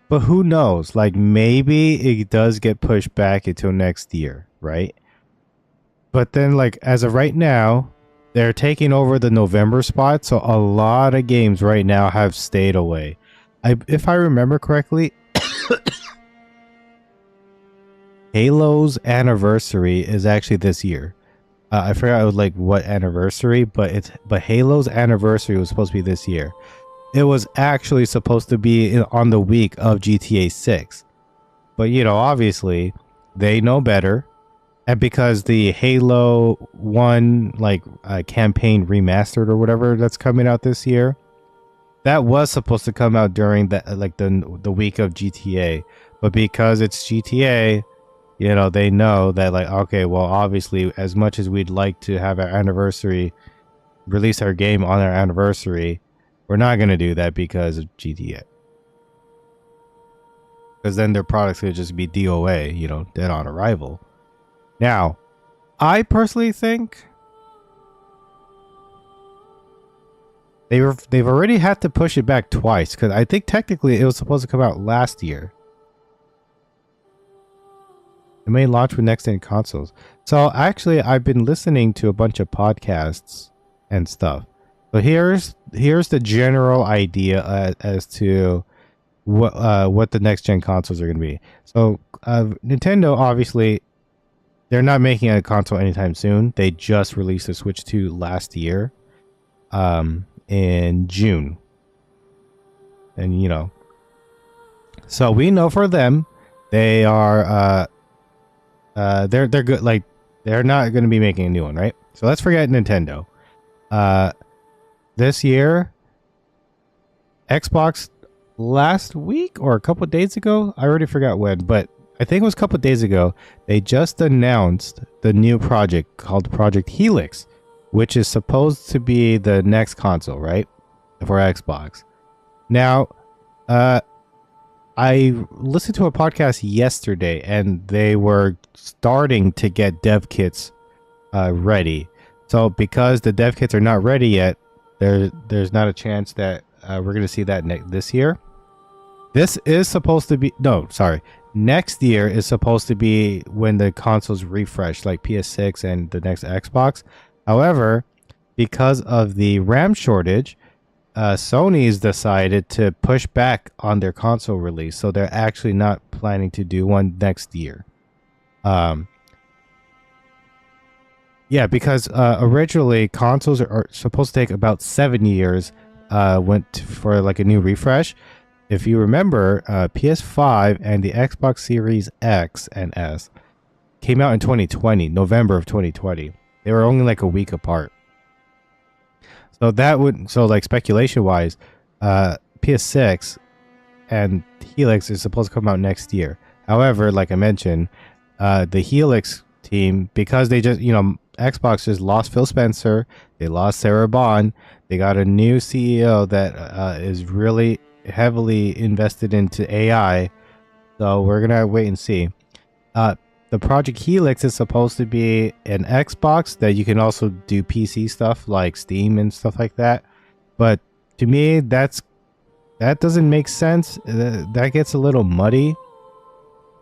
who knows? Like maybe it does get pushed back until next year, right? But then like as of right now, they're taking over the November spot, so a lot of games right now have stayed away. If I remember correctly, Halo's anniversary is actually this year. I forgot like what anniversary, but Halo's anniversary was supposed to be this year. It was actually supposed to be on the week of GTA 6. But you know, obviously, they know better. And because the Halo 1 like campaign remastered or whatever that's coming out this year, that was supposed to come out during the week of GTA. But because it's GTA, you know, they know that like, okay, well, obviously, as much as we'd like to have our anniversary, release our game on our anniversary, we're not going to do that because of GTA. Because then their products could just be DOA, you know, dead on arrival. Now, I personally think they've already had to push it back twice, because I think technically it was supposed to come out last year. It may launch with next-gen consoles. So actually, I've been listening to a bunch of podcasts and stuff. So here's the general idea as to what the next-gen consoles are going to be. So Nintendo, obviously, they're not making a console anytime soon. They just released the Switch 2 last year, in June. And you know, so we know for them, they are they're good. Like they're not going to be making a new one, right? So let's forget Nintendo. This year, Xbox last week or a couple of days ago, I already forgot when, but I think it was a couple of days ago, they just announced the new project called Project Helix, which is supposed to be the next console, right? For Xbox. Now, I listened to a podcast yesterday and they were starting to get dev kits ready. So because the dev kits are not ready yet, there's not a chance that we're going to see that this year. This is supposed to be, no, sorry. Next year is supposed to be when the consoles refresh, like PS6 and the next Xbox. However, because of the RAM shortage, Sony's decided to push back on their console release, so they're actually not planning to do one next year. Yeah, because originally consoles are supposed to take about 7 years. For like a new refresh. If you remember, PS5 and the Xbox Series X and S came out in 2020, November of 2020. They were only like a week apart. So like speculation wise, PS6 and Helix is supposed to come out next year. However, like I mentioned, the Helix team, because they just, Xbox just lost Phil Spencer, they lost Sarah Bond, they got a new CEO that is really heavily invested into AI. So we're gonna wait and see. The Project Helix is supposed to be an Xbox that you can also do PC stuff like Steam and stuff like that. But to me, that doesn't make sense. That gets a little muddy.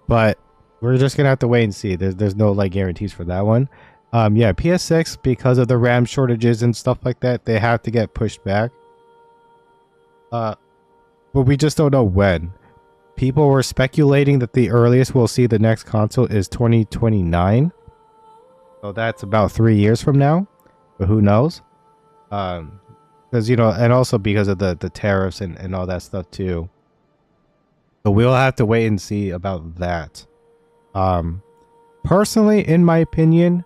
But we're just gonna have to wait and see. There's no like guarantees for that one. Yeah, PS6, because of the RAM shortages and stuff like that, they have to get pushed back. But we just don't know when. People were speculating that the earliest we'll see the next console is 2029. So that's about 3 years from now. But who knows? Because, and also because of the tariffs and all that stuff too. So we'll have to wait and see about that. Personally, in my opinion,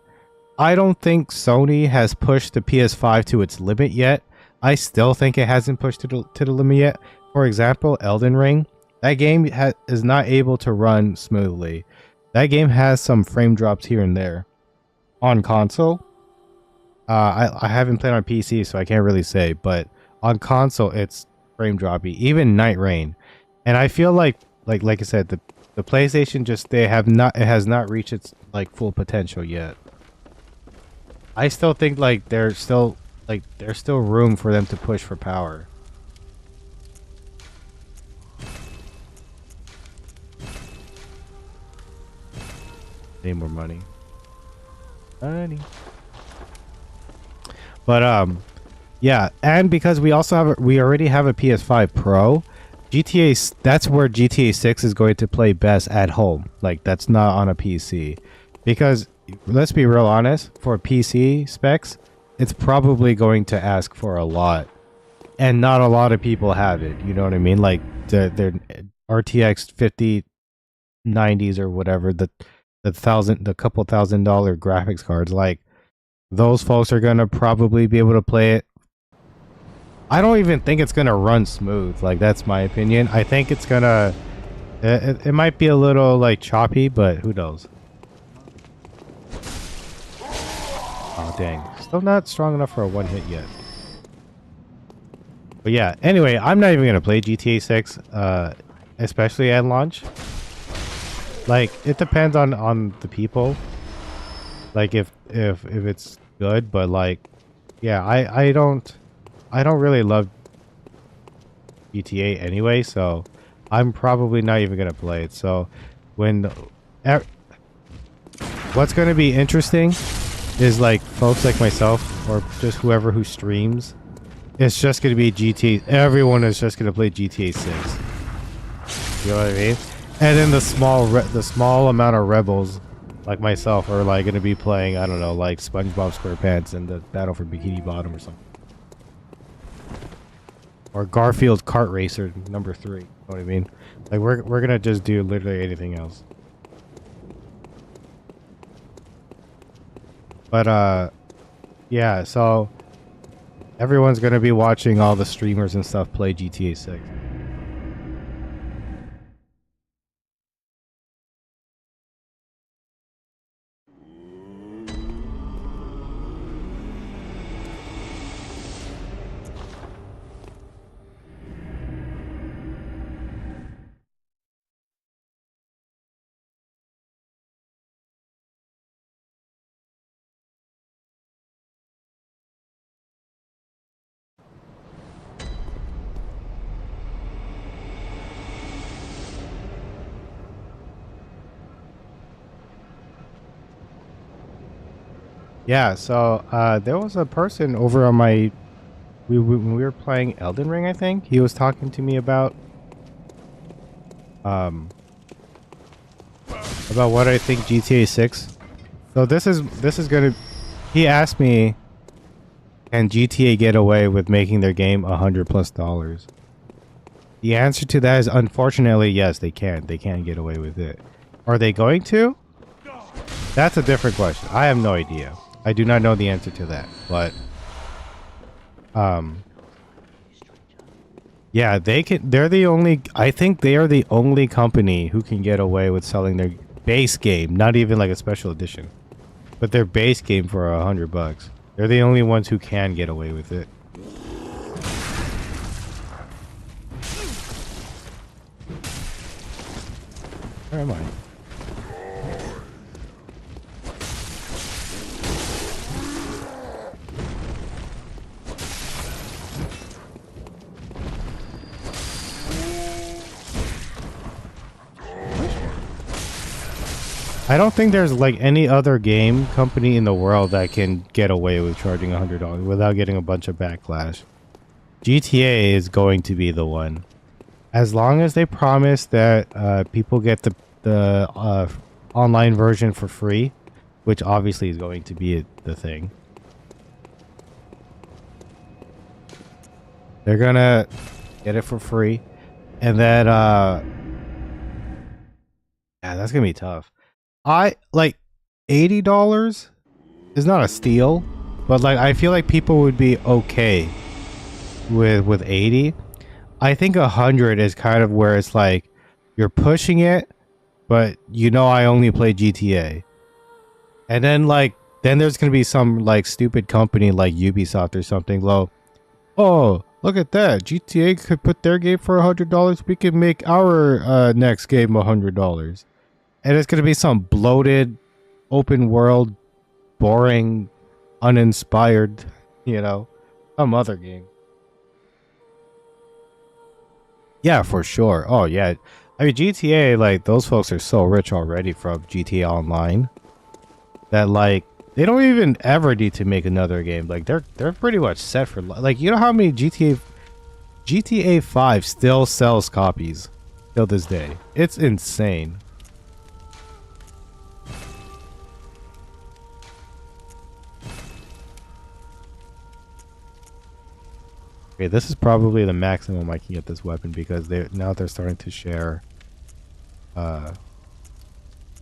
I don't think Sony has pushed the PS5 to its limit yet. I still think it hasn't pushed it to the limit yet. For example, Elden Ring. That game is not able to run smoothly. That game has some frame drops here and there. On console, I haven't played on PC, so I can't really say. But on console, it's frame droppy. Even Night Rain, and I feel like I said, the PlayStation it has not reached its like full potential yet. I still think like there's still room for them to push for power. Need more money. But yeah, and because we already have a PS5 Pro, that's where GTA 6 is going to play best at home. Like that's not on a PC. Because let's be real honest, for PC specs, it's probably going to ask for a lot. And not a lot of people have it. You know what I mean? Like the RTX 5090s or whatever, the couple $1,000 graphics cards, like those folks are gonna probably be able to play it. I don't even think it's gonna run smooth. Like that's my opinion. I think it's gonna it might be a little like choppy, but who knows. Oh dang, still not strong enough for a one hit yet. But yeah, anyway, I'm not even gonna play GTA 6 especially at launch. Like it depends on the people, like if it's good, but like yeah, I don't really love GTA anyway, so I'm probably not even gonna play it. So what's gonna be interesting is like folks like myself or just whoever who streams, it's just gonna be GTA. Everyone is just gonna play GTA 6. You know what I mean? And then the small amount of rebels like myself are like going to be playing, I don't know, like SpongeBob SquarePants and the Battle for Bikini Bottom or something. Or Garfield Kart Racer number 3. You know what I mean? Like we're going to just do literally anything else. But yeah, so everyone's going to be watching all the streamers and stuff play GTA 6. Yeah, so there was a person over on my when we were playing Elden Ring, I think he was talking to me um about what I think GTA 6. So this is gonna. He asked me, can GTA get away with making their game $100+? The answer to that is unfortunately yes, they can. They can get away with it. Are they going to? That's a different question. I have no idea. I do not know the answer to that. But yeah, they can. They're the only. I think they are the only company who can get away with selling their base game, not even like a special edition, but their base game for $100. They're the only ones who can get away with it. Where am I? I don't think there's like any other game company in the world that can get away with charging $100 without getting a bunch of backlash. GTA is going to be the one. As long as they promise that people get the online version for free, which obviously is going to be the thing. They're gonna get it for free. And then yeah, that's gonna be tough. I like $80 is not a steal, but like I feel like people would be okay with 80. I think 100 is kind of where it's like you're pushing it, but you know I only play GTA. And then like then there's gonna be some like stupid company like Ubisoft or something low. Oh, look at that. GTA could put their game for $100. We could make our next game $100. And it's going to be some bloated, open world, boring, uninspired, some other game. Yeah, for sure. Oh, yeah. I mean, GTA, like, those folks are so rich already from GTA Online that, like, they don't even ever need to make another game. Like, they're pretty much set for, like, you know how many GTA 5 still sells copies till this day. It's insane. Okay, this is probably the maximum I can get this weapon because they're starting to share. Oh,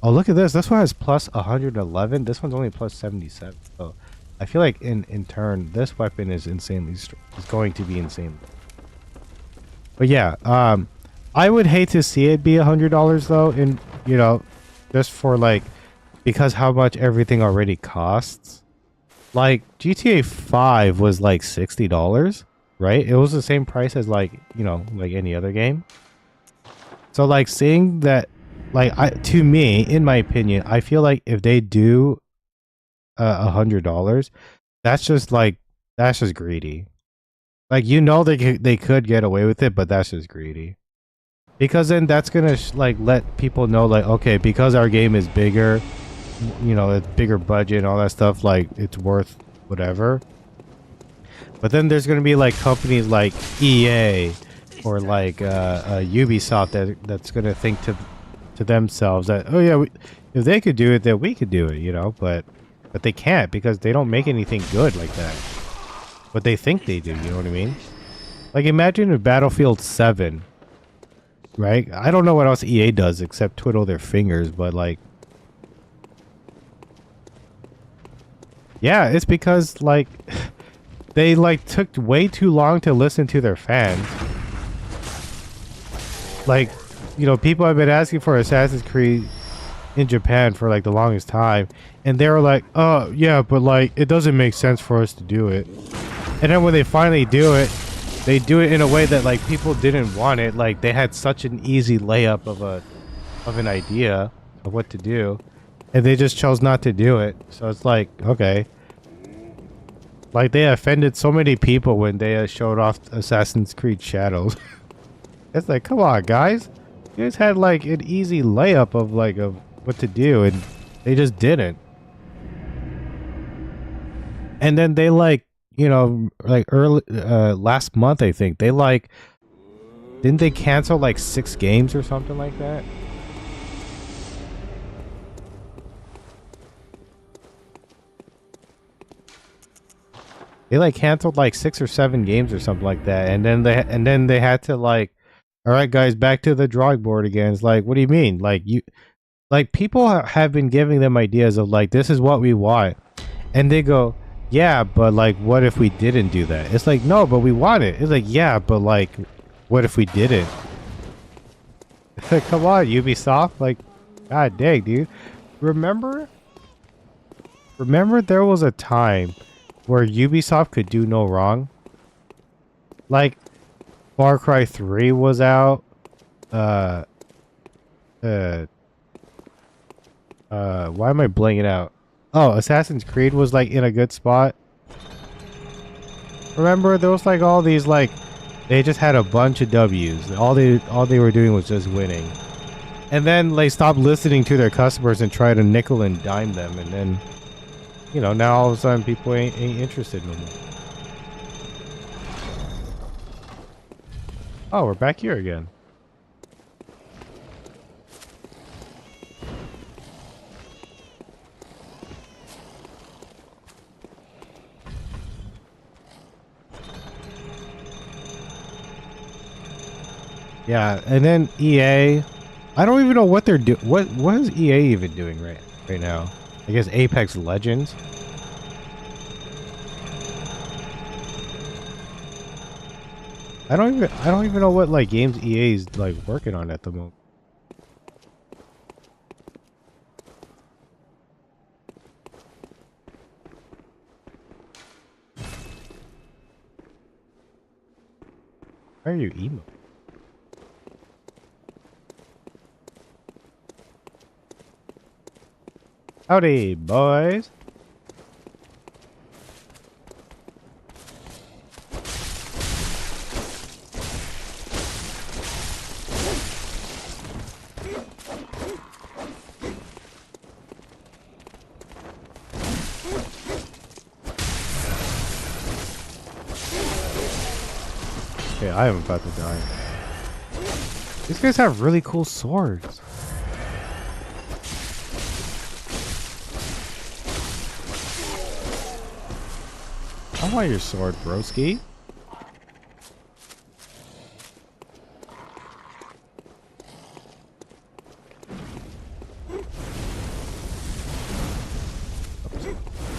look at this. This one has plus 111. This one's only plus 77. So I feel like in turn, this weapon is insanely is going to be insane. But yeah, I would hate to see it be $100 though, in just for like because how much everything already costs. Like GTA 5 was like $60. Right? It was the same price as like, like any other game. So like seeing that, like to me, in my opinion, I feel like if they do $100, that's just greedy. Like, they could get away with it, but that's just greedy. Because then that's gonna like let people know like, okay, because our game is bigger, it's bigger budget and all that stuff, like it's worth whatever. But then there's gonna be like companies like EA or like Ubisoft that's gonna think to themselves that, oh yeah, if they could do it, then we could do it, but they can't because they don't make anything good like that. But they think they do, you know what I mean? Like imagine if Battlefield 7, right? I don't know what else EA does except twiddle their fingers, but like, yeah, it's because like. They like took way too long to listen to their fans. Like, people have been asking for Assassin's Creed in Japan for like the longest time, and they were like, "Oh, yeah, but like it doesn't make sense for us to do it." And then when they finally do it, they do it in a way that like people didn't want it. Like they had such an easy layup of an idea of what to do, and they just chose not to do it. So it's like, okay. Like, they offended so many people when they showed off Assassin's Creed Shadows. It's like, come on, guys. You guys had, like, an easy layup of what to do, and they just didn't. And then they, like, you know, like early last month, I think they like didn't they cancel like 6 games or something like that? They like canceled like 6 or 7 games or something like that, and then they had to like, all right, guys, back to the drawing board again. It's like, what do you mean? Like you, like people have been giving them ideas of like this is what we want, and they go, yeah, but like, what if we didn't do that? It's like, no, but we want it. It's like, yeah, but like, what if we didn't? Come on, Ubisoft. Like, god dang, dude. Remember, remember there was a time where Ubisoft could do no wrong. Like Far Cry 3 was out. Uh, uh, why am I blanking out? Oh, Assassin's Creed was like in a good spot. Remember, there was like all these like, they just had a bunch of W's. All they were doing was just winning. And then they stopped listening to their customers and tried to nickel and dime them. And then, you know, now all of a sudden people ain't interested no more. Oh, we're back here again. Yeah, and then EA, I don't even know what they're doing. What is EA even doing right now? I guess Apex Legends. I don't even know what like games EA is like working on at the moment. Why are you emo? Howdy, boys. Okay, I am about to die. These guys have really cool swords. I want your sword, broski.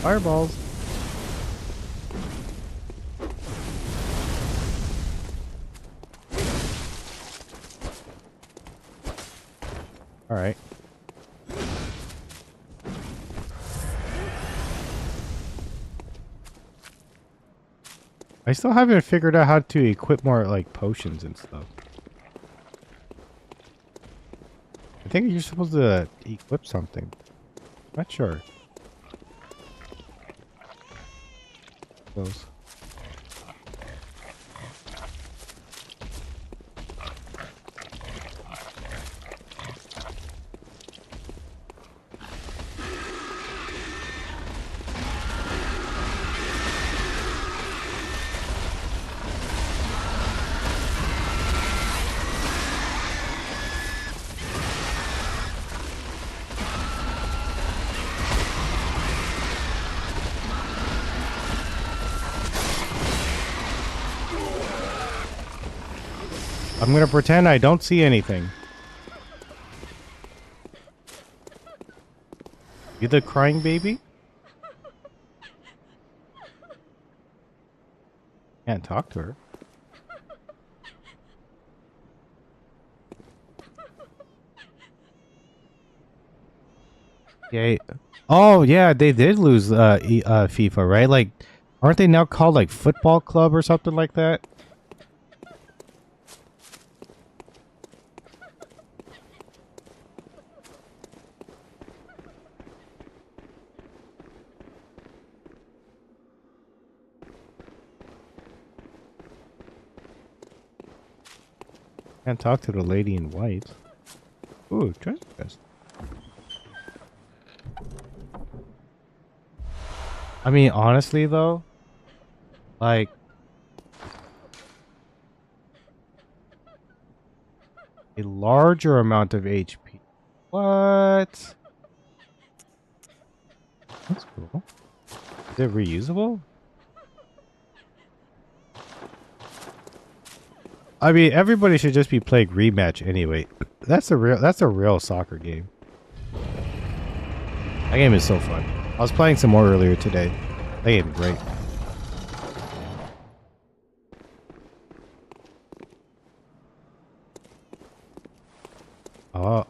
Fireballs. All right. I still haven't figured out how to equip more like potions and stuff. I think you're supposed to equip something. Not sure. Close. I'm gonna pretend I don't see anything. You the crying baby? Can't talk to her. Yeah. Oh yeah, they did lose FIFA, right? Like, aren't they now called like Football Club or something like that? Can't talk to the lady in white. Ooh, treasure chest. I mean, honestly though, Like, a larger amount of HP. What? That's cool. Is it reusable? I mean, everybody should just be playing rematch anyway. That's a real soccer game. That game is so fun. I was playing some more earlier today. That game is great.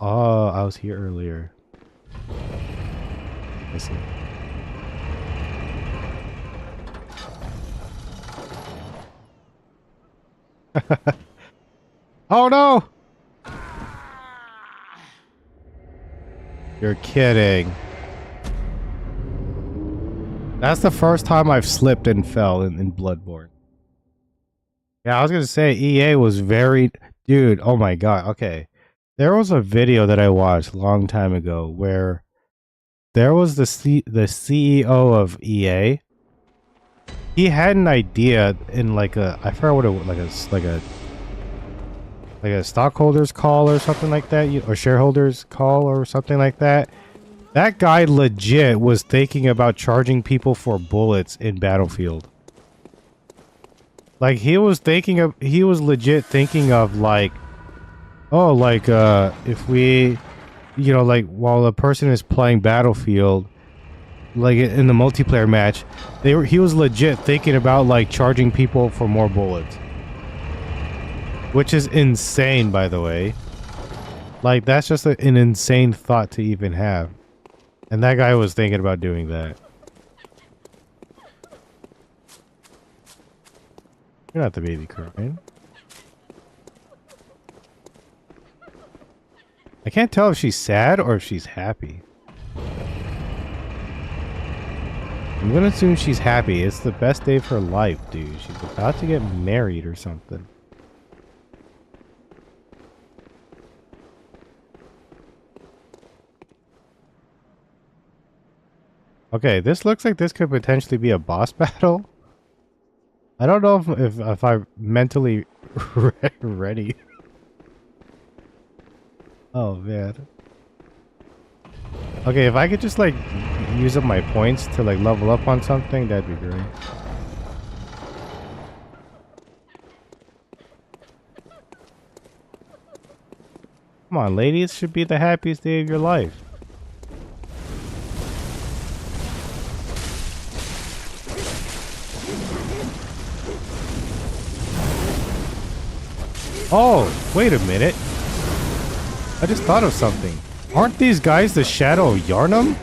Oh, I was here earlier. I see. Oh no! You're kidding. That's the first time I've slipped and fell in Bloodborne. Yeah, I was gonna say EA was very... Dude, oh my god, okay. There was a video that I watched a long time ago where there was the CEO of EA. He had an idea in like a... I forgot what it was, like a stockholders call or something like that, or shareholders call or something like that. That guy legit was thinking about charging people for bullets in Battlefield. Like he was legit thinking of like, oh, like if we, like while a person is playing Battlefield, like in the multiplayer match, he was legit thinking about like charging people for more bullets. Which is insane, by the way. Like, that's just an insane thought to even have. And that guy was thinking about doing that. You're not the baby crying. I can't tell if she's sad or if she's happy. I'm gonna assume she's happy. It's the best day of her life, dude. She's about to get married or something. Okay, this looks like this could potentially be a boss battle. I don't know if I'm mentally ready. Oh man. Okay, if I could just like use up my points to like level up on something, that'd be great. Come on, ladies, should be the happiest day of your life. Oh, wait a minute. I just thought of something. Aren't these guys the Shadow of Yharnam?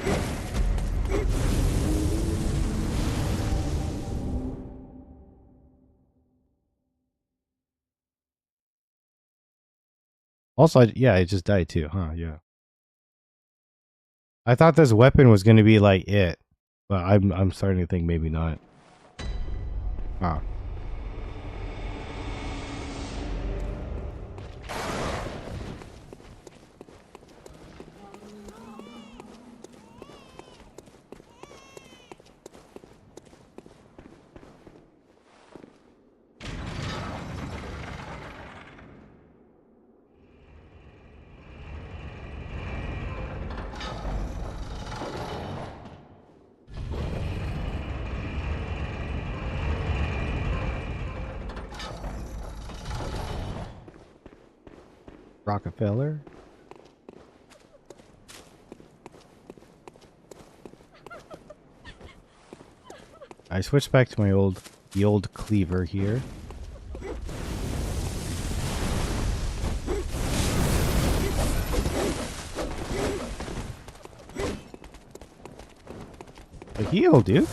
Also, yeah, it just died too, huh? Yeah. I thought this weapon was gonna be like it, but I'm starting to think maybe not. Ah. Rockefeller. I switched back to the old cleaver here. A heal, dude.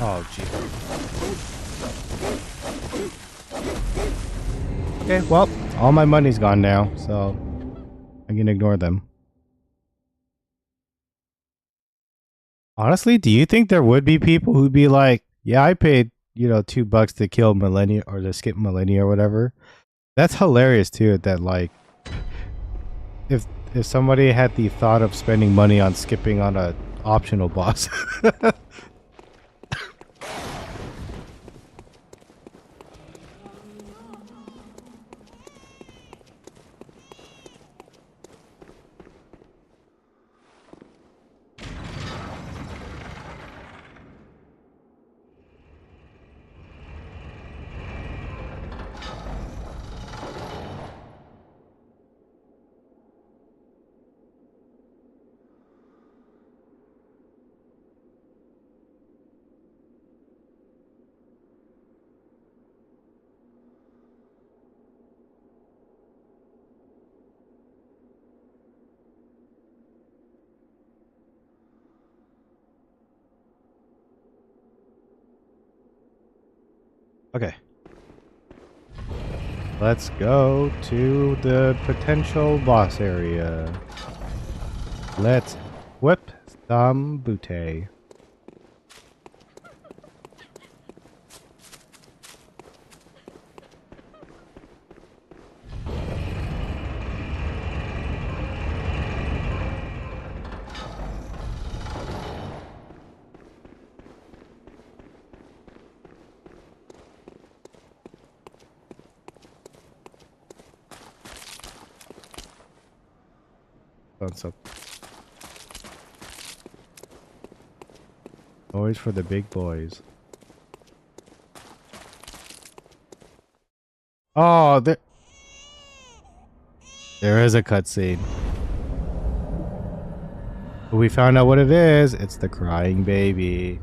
Oh, gee. Okay, well, all my money's gone now, so I can ignore them. Honestly, do you think there would be people who'd be like, yeah, I paid, $2 to kill Millennia or to skip Millennia or whatever? That's hilarious too, that like if somebody had the thought of spending money on skipping on a optional boss. Okay. Let's go to the potential boss area. Let's whip some booty. Thumbs up. Noise for the big boys. Oh, there is a cutscene. We found out what it is. It's the crying baby.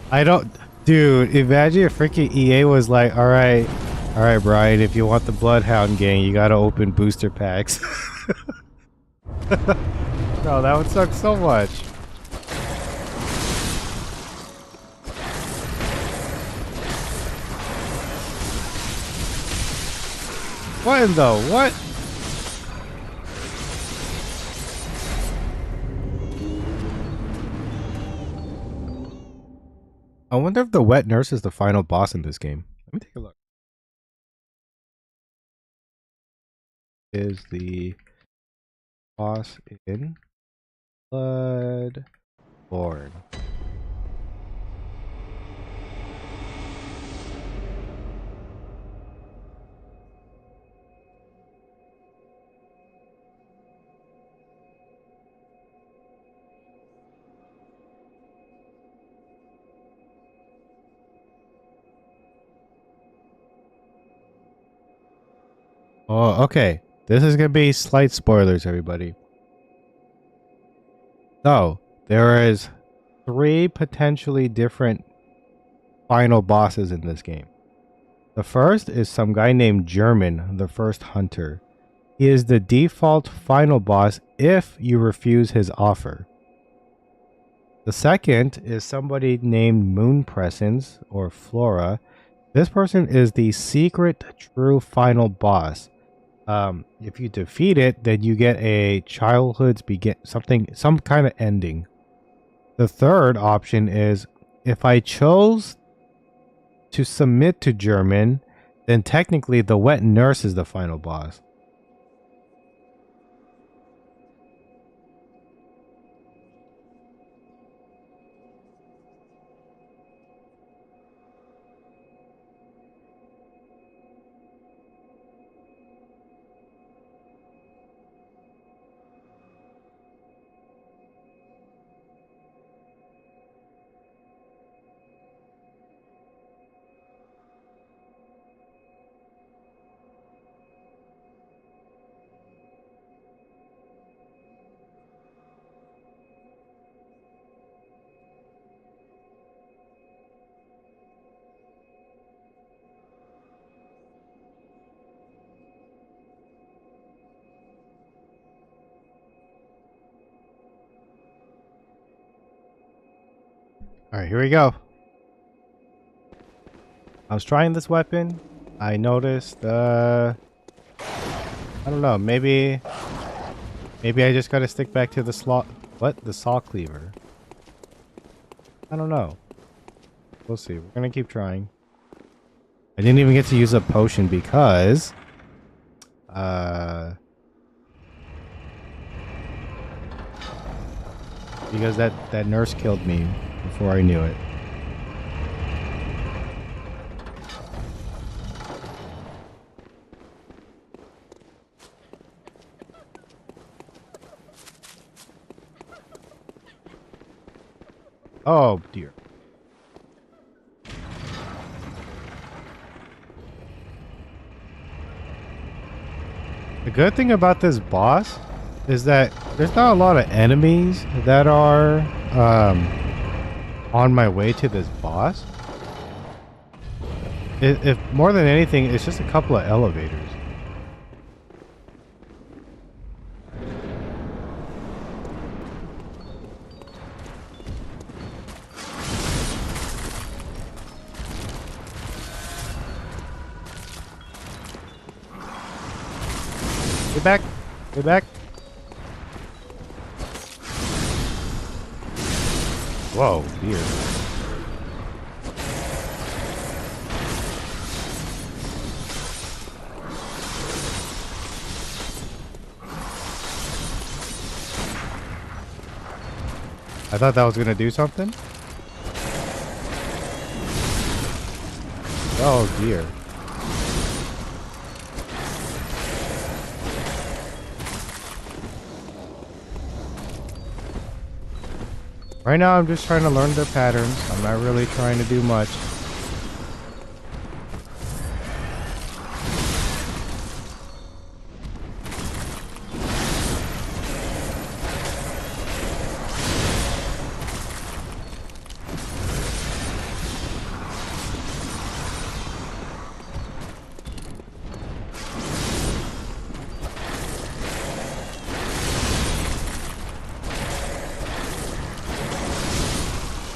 I don't... Dude, imagine if freaking EA was like, alright, Brian, if you want the Bloodhound gang, you gotta open booster packs. No, that would suck so much. What in the... What? I wonder if the wet nurse is the final boss in this game. Let me take a look. Is the boss in Bloodborne? Oh, okay. This is gonna be slight spoilers, everybody. So, there is 3 potentially different final bosses in this game. The first is some guy named German, the first hunter. He is the default final boss if you refuse his offer. The second is somebody named Moon Presence, or Flora. This person is the secret true final boss. If you defeat it, then you get a childhood's some kind of ending. The third option is if I chose to submit to German, then technically the wet nurse is the final boss. Alright, here we go. I was trying this weapon. I noticed, I don't know, maybe I just gotta stick back to the the saw cleaver. I don't know. We'll see. We're gonna keep trying. I didn't even get to use a potion because Because that nurse killed me before I knew it. Oh dear. The good thing about this boss is that there's not a lot of enemies that are on my way to this boss. If more than anything, it's just a couple of elevators. Get back! Get back! Whoa, dear. I thought that was gonna do something. Oh dear. Right now I'm just trying to learn their patterns. I'm not really trying to do much.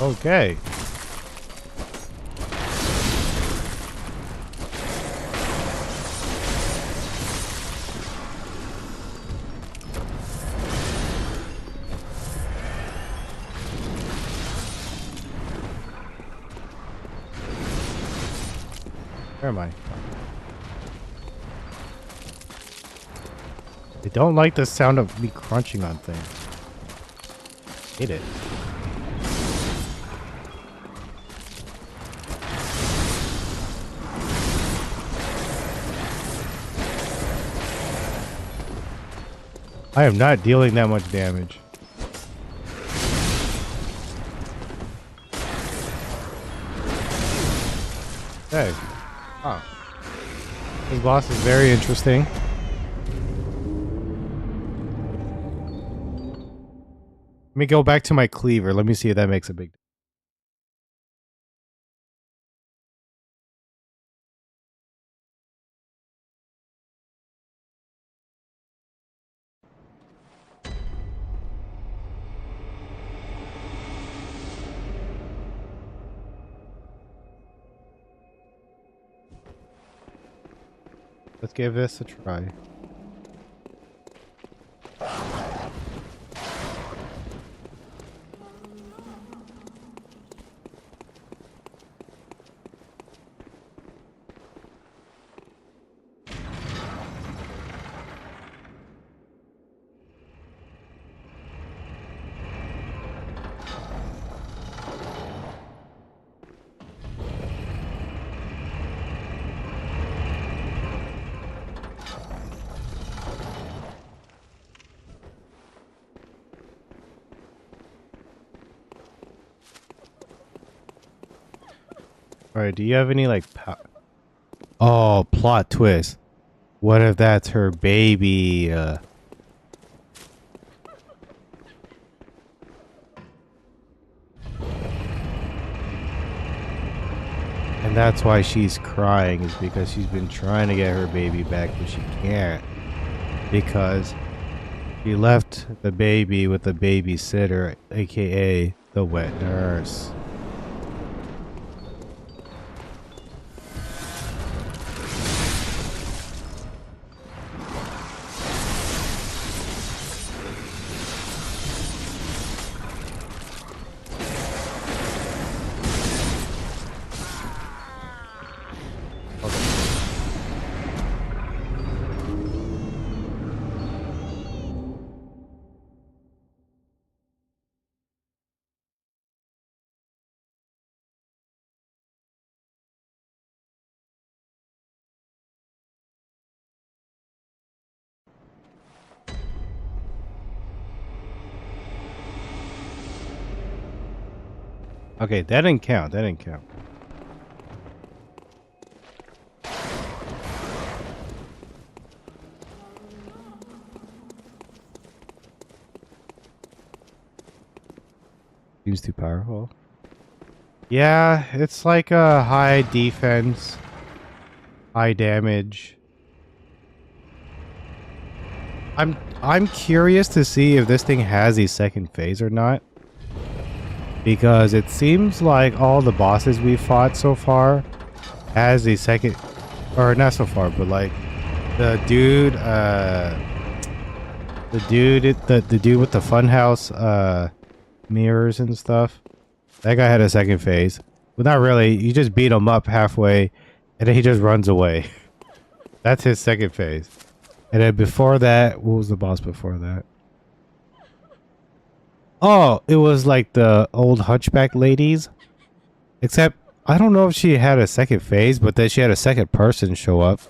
Okay. Where am I? I don't like the sound of me crunching on things. Hate it. I am not dealing that much damage. Okay. Oh. This boss is very interesting. Let me go back to my cleaver. Let me see if that makes a big difference. Let's give this a try. Alright, do you have any like Oh, plot twist. What if that's her baby? And that's why she's crying, is because she's been trying to get her baby back, but she can't. Because she left the baby with the babysitter, aka the wet nurse. Okay, that didn't count. That didn't count. Seems too powerful. Yeah, it's like a high defense, high damage. I'm curious to see if this thing has a second phase or not. Because it seems like all the bosses we fought so far has a second, or not so far, but like the dude with the funhouse mirrors and stuff. That guy had a second phase. Well, not really. You just beat him up halfway, and then he just runs away. That's his second phase. And then before that, what was the boss before that? Oh, it was like the old hunchback ladies. Except, I don't know if she had a second phase, but then she had a second person show up.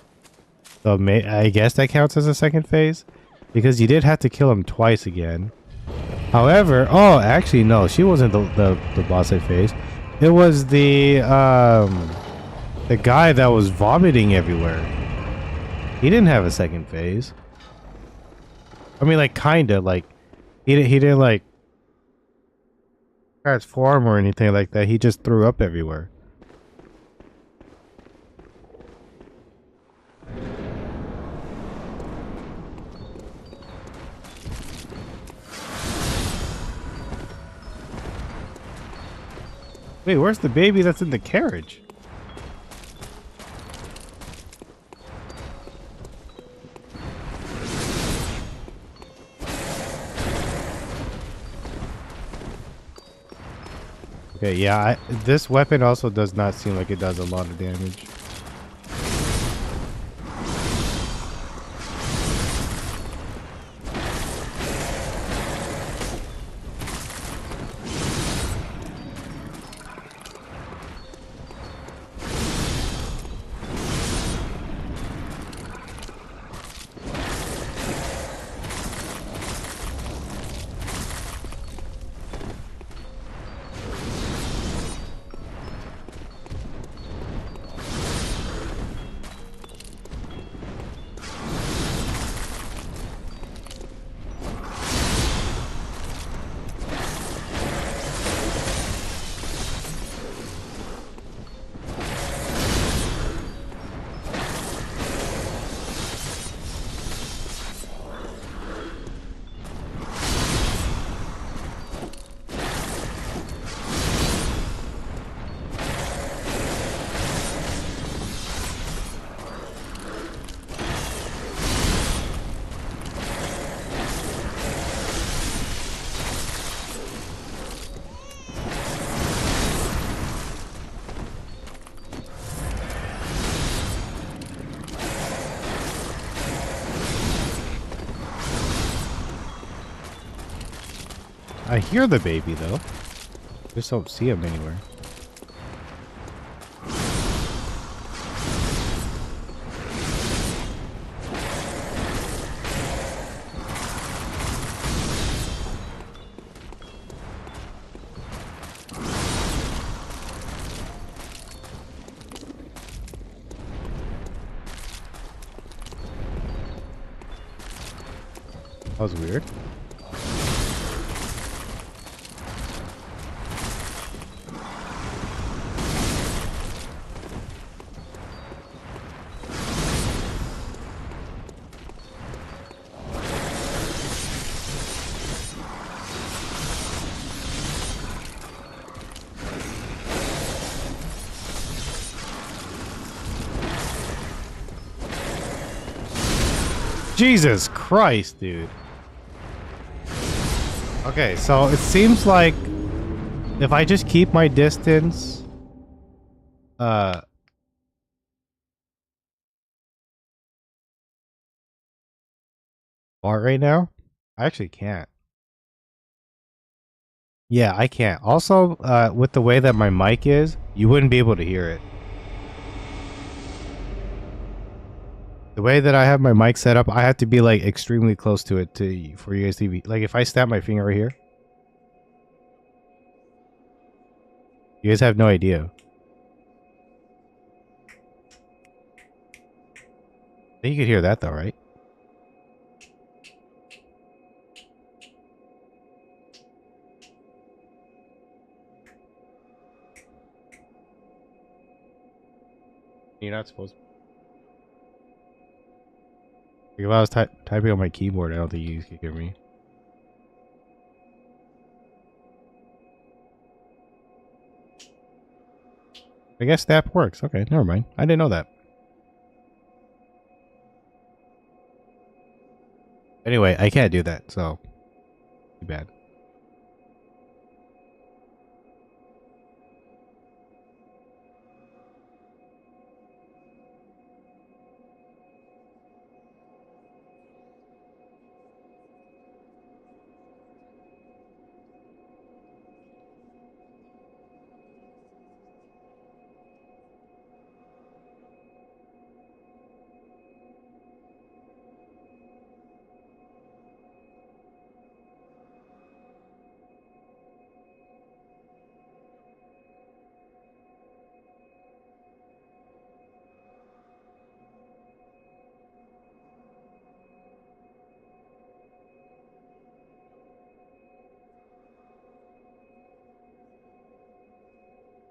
So I guess that counts as a second phase. Because you did have to kill him twice again. However, oh, actually, no. She wasn't the boss I faced. It was the guy that was vomiting everywhere. He didn't have a second phase. I mean, like, kinda, like, he didn't, like, transform or anything like that. He just threw up everywhere. Wait, where's the baby that's in the carriage? Okay, yeah, this weapon also does not seem like it does a lot of damage. I hear the baby, though. Just don't see him anywhere. That was weird. Jesus Christ, dude. Okay, so it seems like if I just keep my distance, far right now, I actually can't. Yeah, I can't. Also, with the way that my mic is, you wouldn't be able to hear it. The way that I have my mic set up, I have to be like extremely close to it for you guys to be like if I snap my finger right here. You guys have no idea. I think you could hear that though, right? You're not supposed to. If I was typing on my keyboard, I don't think you guys could hear me. I guess the app works. Okay, never mind. I didn't know that. Anyway, I can't do that, so too bad.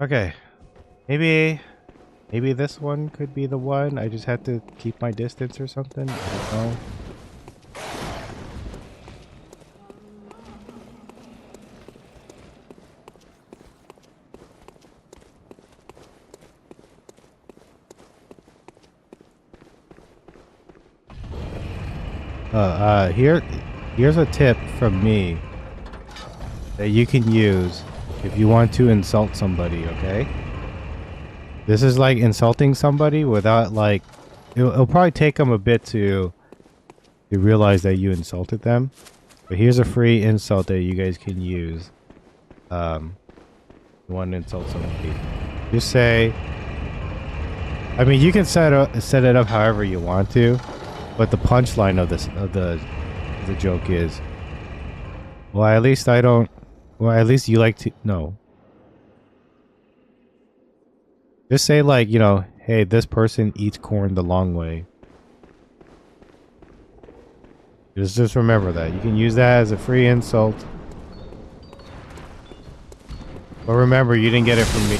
Okay, maybe this one could be the one. I just had to keep my distance or something. I don't know. Here's a tip from me that you can use if you want to insult somebody, okay? This is like insulting somebody without like... It'll probably take them a bit to realize that you insulted them. But here's a free insult that you guys can use. You want to insult somebody. Just say... I mean, you can set it up however you want to. But the punchline of the joke is... Well, at least I don't... Well, at least you like to... No. Just say like, you know, hey, this person eats corn the long way. Just remember that. You can use that as a free insult. But remember, you didn't get it from me.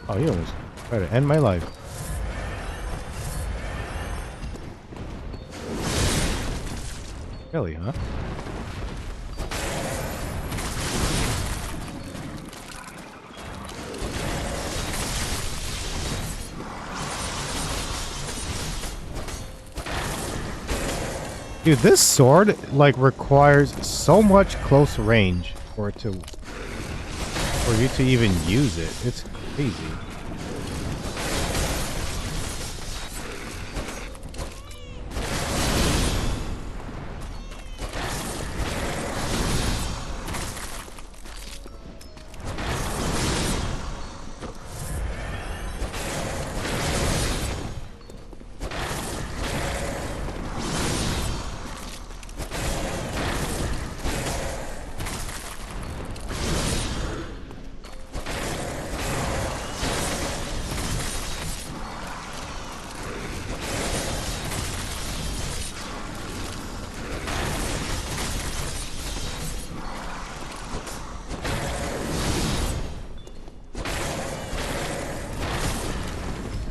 Oh, you almost tried to end my life. Really, huh? Dude, this sword, like, requires so much close range for you to even use it. It's crazy.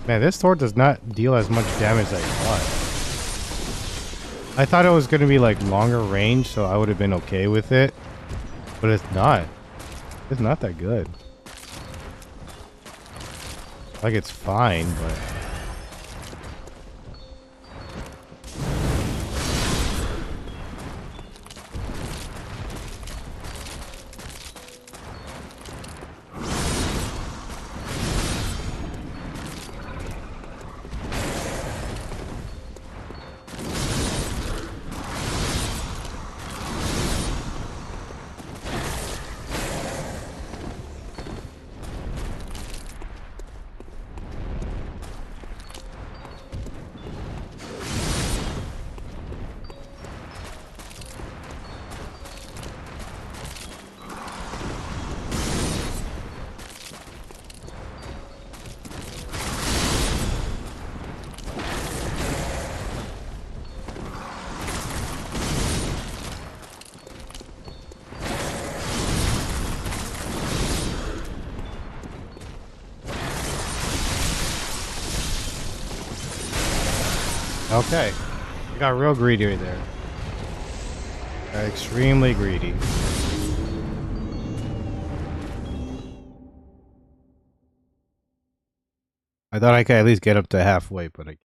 Man, this sword does not deal as much damage as I thought. I thought it was going to be like longer range, so I would have been okay with it. But it's not. It's not that good. Like, it's fine, but... Okay. I got real greedy right there. Got extremely greedy. I thought I could at least get up to halfway, but I...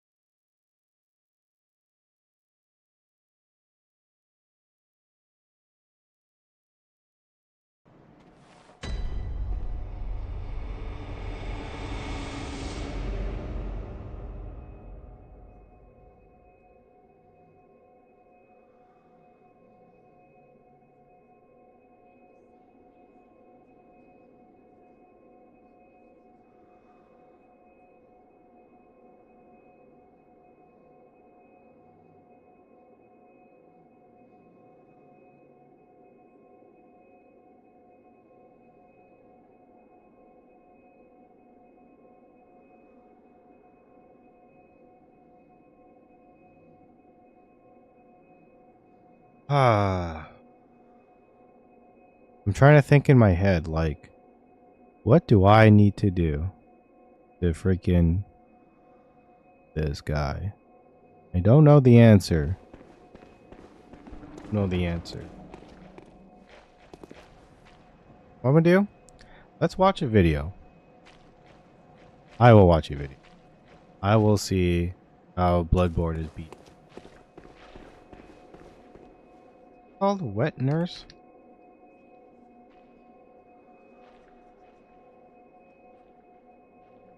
Ah. I'm trying to think in my head, like, what do I need to do to freaking this guy? I don't know the answer. Know the answer. What I'm gonna do? Let's watch a video. I will watch a video. I will see how Bloodborne is beat. Called Wet Nurse?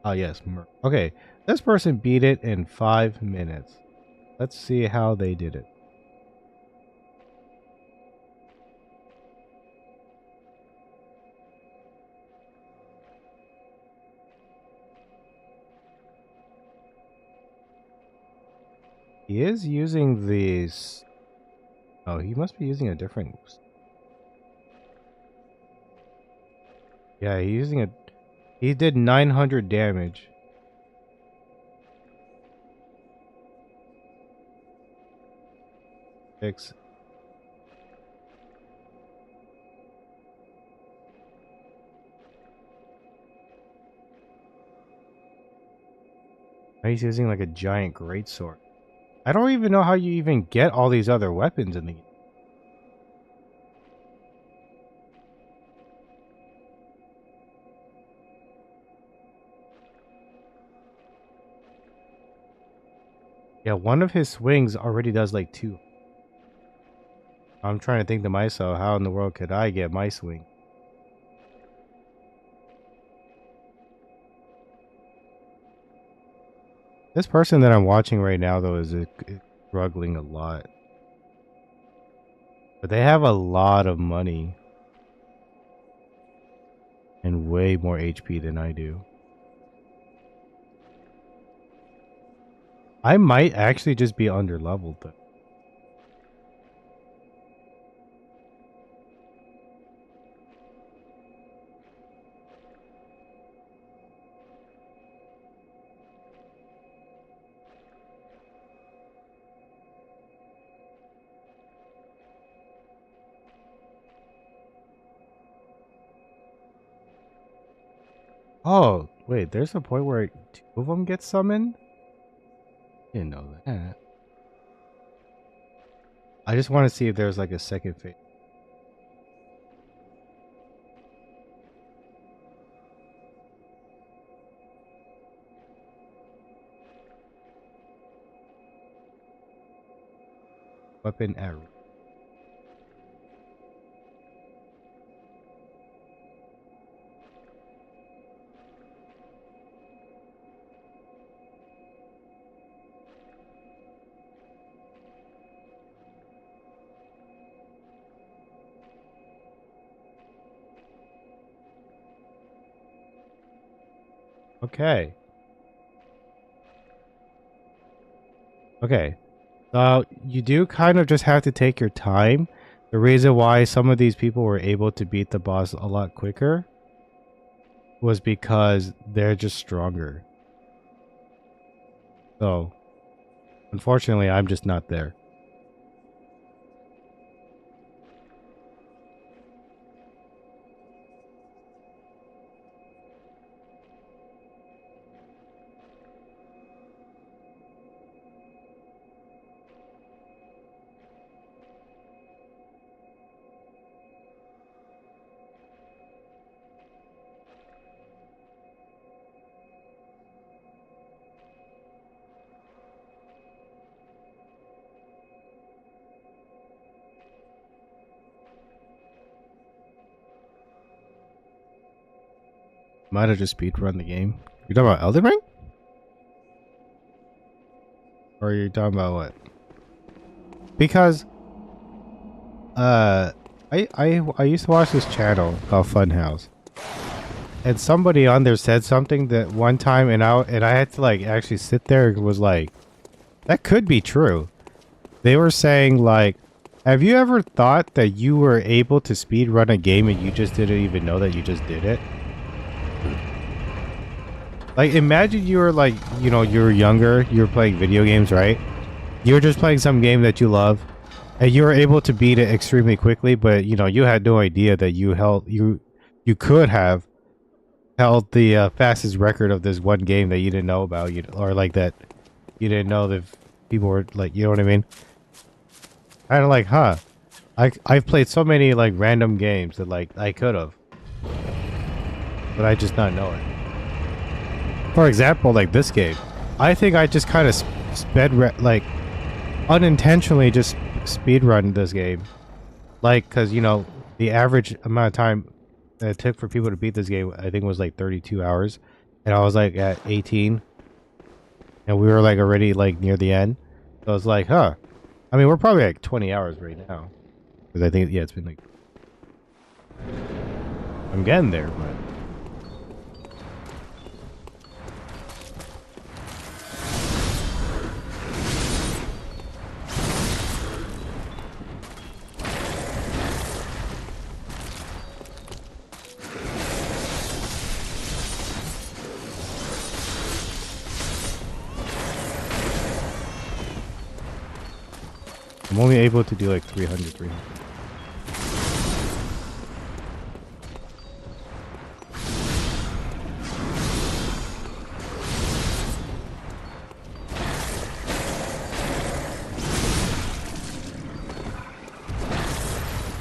Oh yes, okay. This person beat it in 5 minutes. Let's see how they did it. He is using these. Oh, he must be using a different. Yeah, he's using a. He did 900 damage. Six. He's using like a giant greatsword. I don't even know how you even get all these other weapons in the game. Yeah, one of his swings already does like 2. I'm trying to think to myself, how in the world could I get my swing? This person that I'm watching right now, though, is struggling a lot. But they have a lot of money. And way more HP than I do. I might actually just be under leveled, though. Oh, wait, there's a point where 2 of them get summoned? Didn't know that. I just want to see if there's like a second phase. Weapon arrow. Okay. Okay. You do kind of just have to take your time. The reason why some of these people were able to beat the boss a lot quicker was because they're just stronger. So, unfortunately, I'm just not there. Might have just speedrun the game. You talking about Elden Ring? Or are you talking about what? Because I used to watch this channel called Funhouse. And somebody on there said something that one time and I had to like actually sit there and was like, that could be true. They were saying like, have you ever thought that you were able to speedrun a game and you just didn't even know that you just did it? Like imagine you were like, you know, you were younger, you were playing video games, right? You were just playing some game that you love and you were able to beat it extremely quickly, but you know, you had no idea that you could have held the fastest record of this one game that you didn't know about, or like that you didn't know that people were like, you know what I mean? Kind of like, huh? I've played so many like random games that like I could have, but I just not know it. For example, like this game, I think I just kind of like unintentionally just speedrun this game, like because you know the average amount of time that it took for people to beat this game, I think was like 32 hours, and I was like at 18, and we were like already like near the end. So I was like, huh. I mean, we're probably like 20 hours right now. Because I think, yeah, it's been like... I'm getting there, but... I'm only able to do like 300.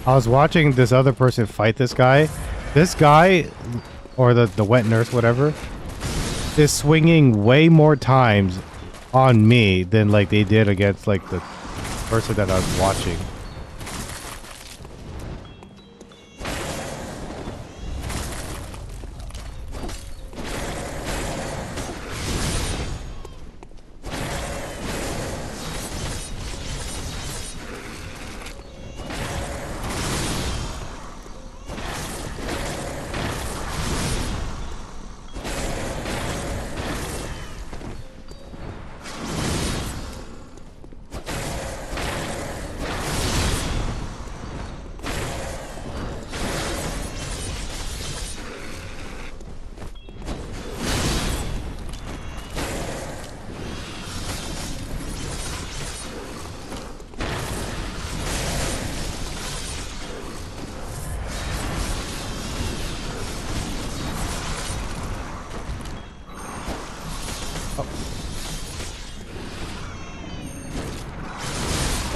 I was watching this other person fight this guy. This guy, or the wet nurse, whatever, is swinging way more times on me than like they did against like the person that I was watching.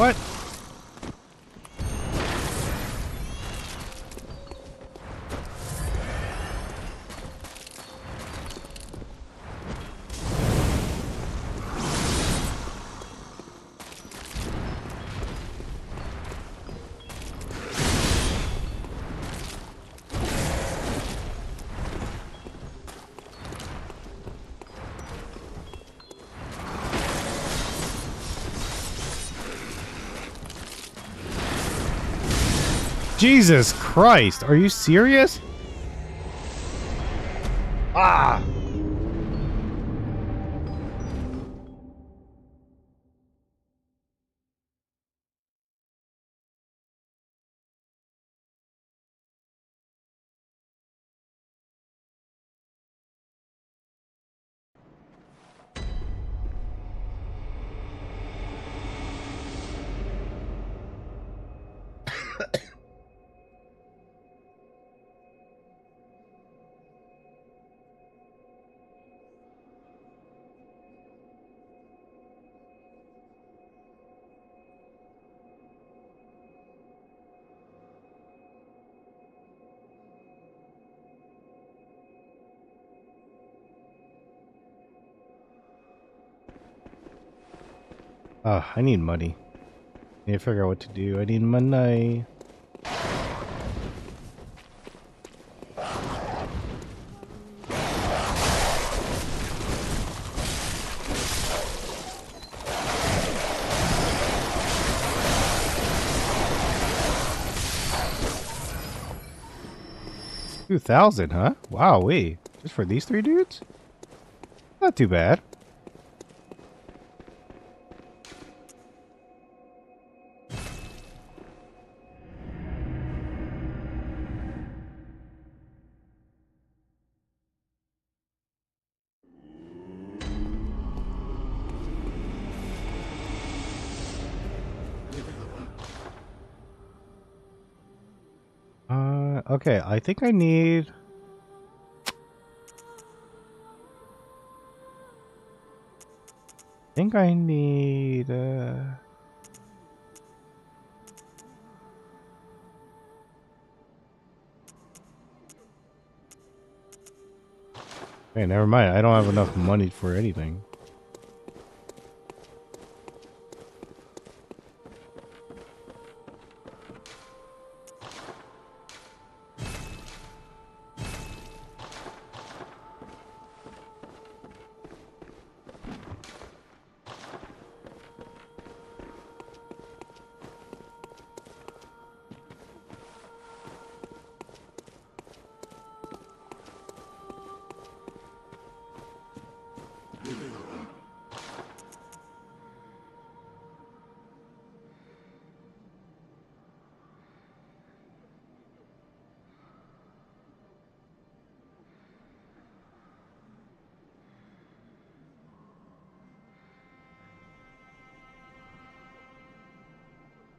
What? Jesus Christ, are you serious? Ah! I need money. I need to figure out what to do. I need money. 2,000, huh? Wow, wait. Just for these 3 dudes? Not too bad. Okay, I think I need... Hey, never mind. I don't have enough money for anything.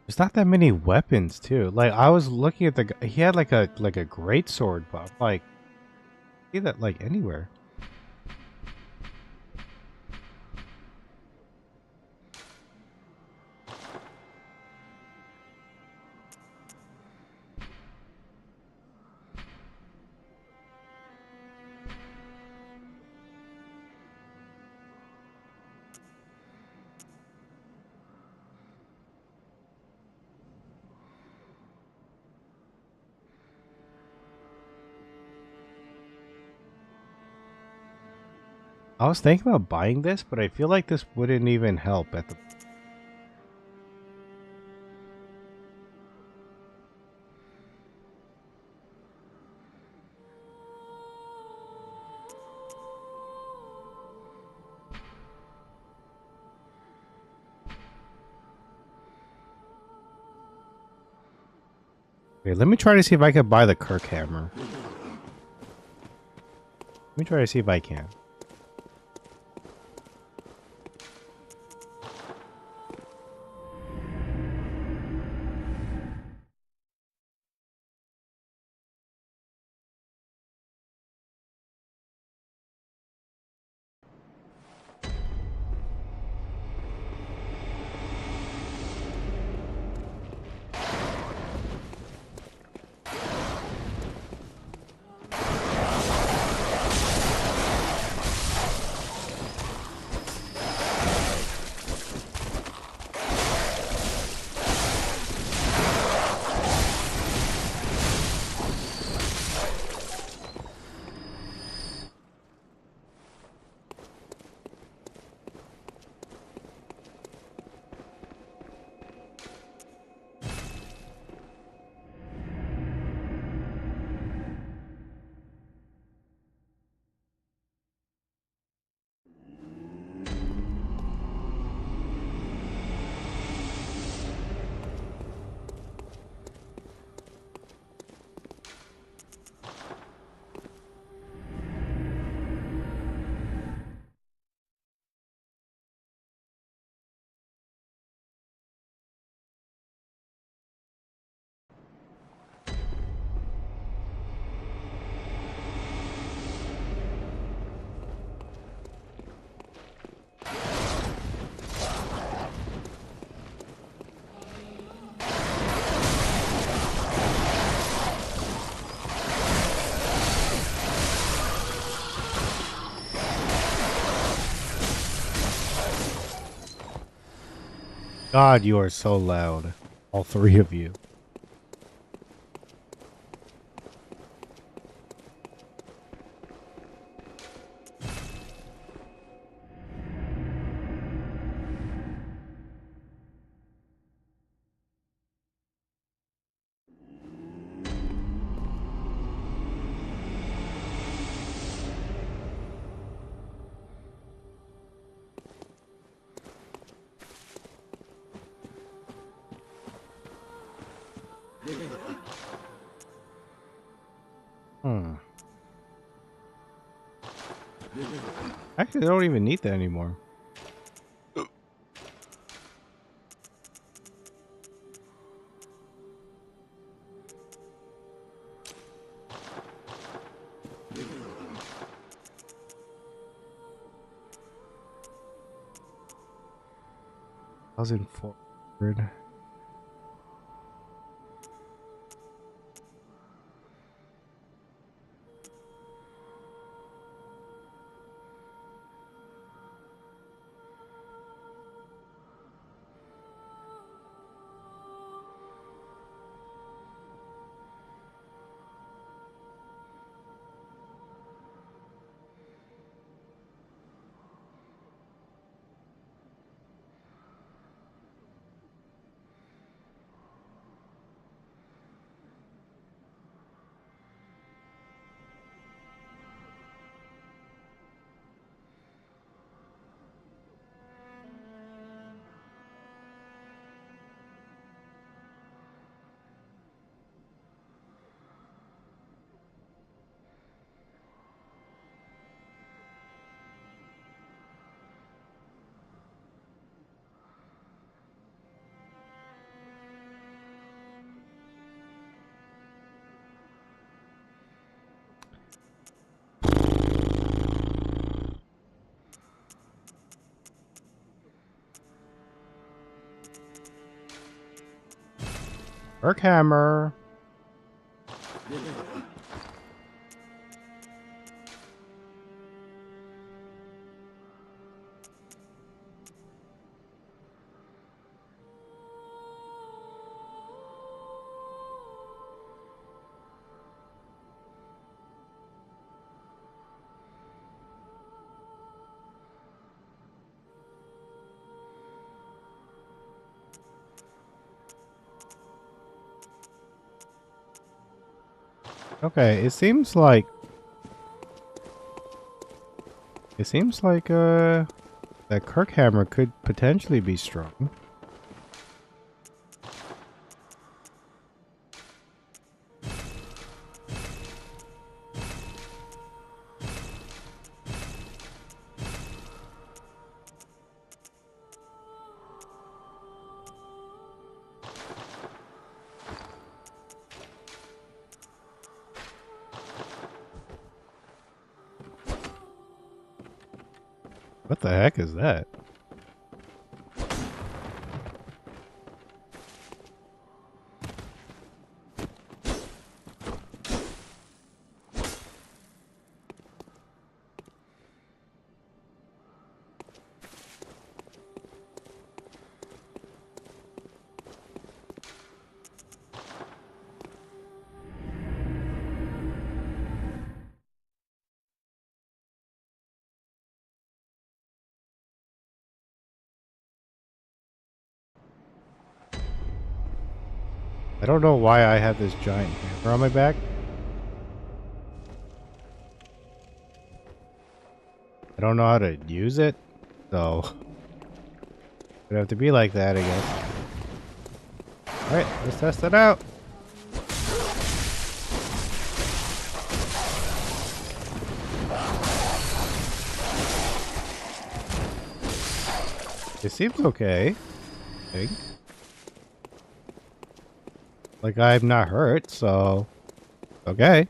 There's not that many weapons, too. Like, I was looking at the guy. He had like a great sword, but I'm like, see that like anywhere. I was thinking about buying this, but I feel like this wouldn't even help at the... Okay, let me try to see if I can buy the Kirk hammer. Let me try to see if I can. God, you are so loud. All 3 of you. Actually, I don't even need that anymore. I was in forward. Urkhammer. Okay, it seems like that Kirkhammer could potentially be strong. What the heck is that? I don't know why I have this giant hammer on my back. I don't know how to use it, so it'd have to be like that, I guess. Alright, let's test it out. It seems okay, I think. Like, I'm not hurt, so okay.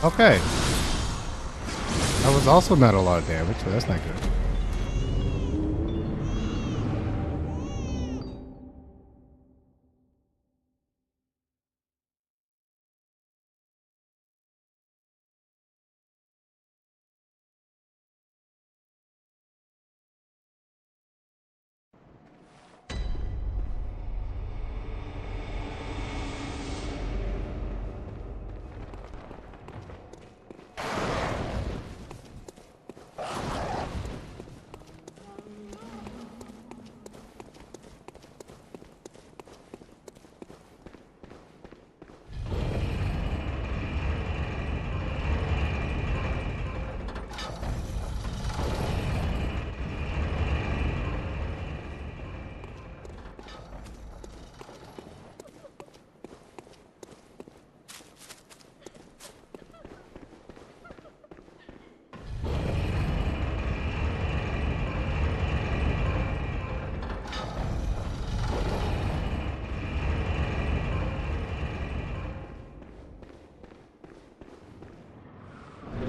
Okay. That was also not a lot of damage, so that's not good.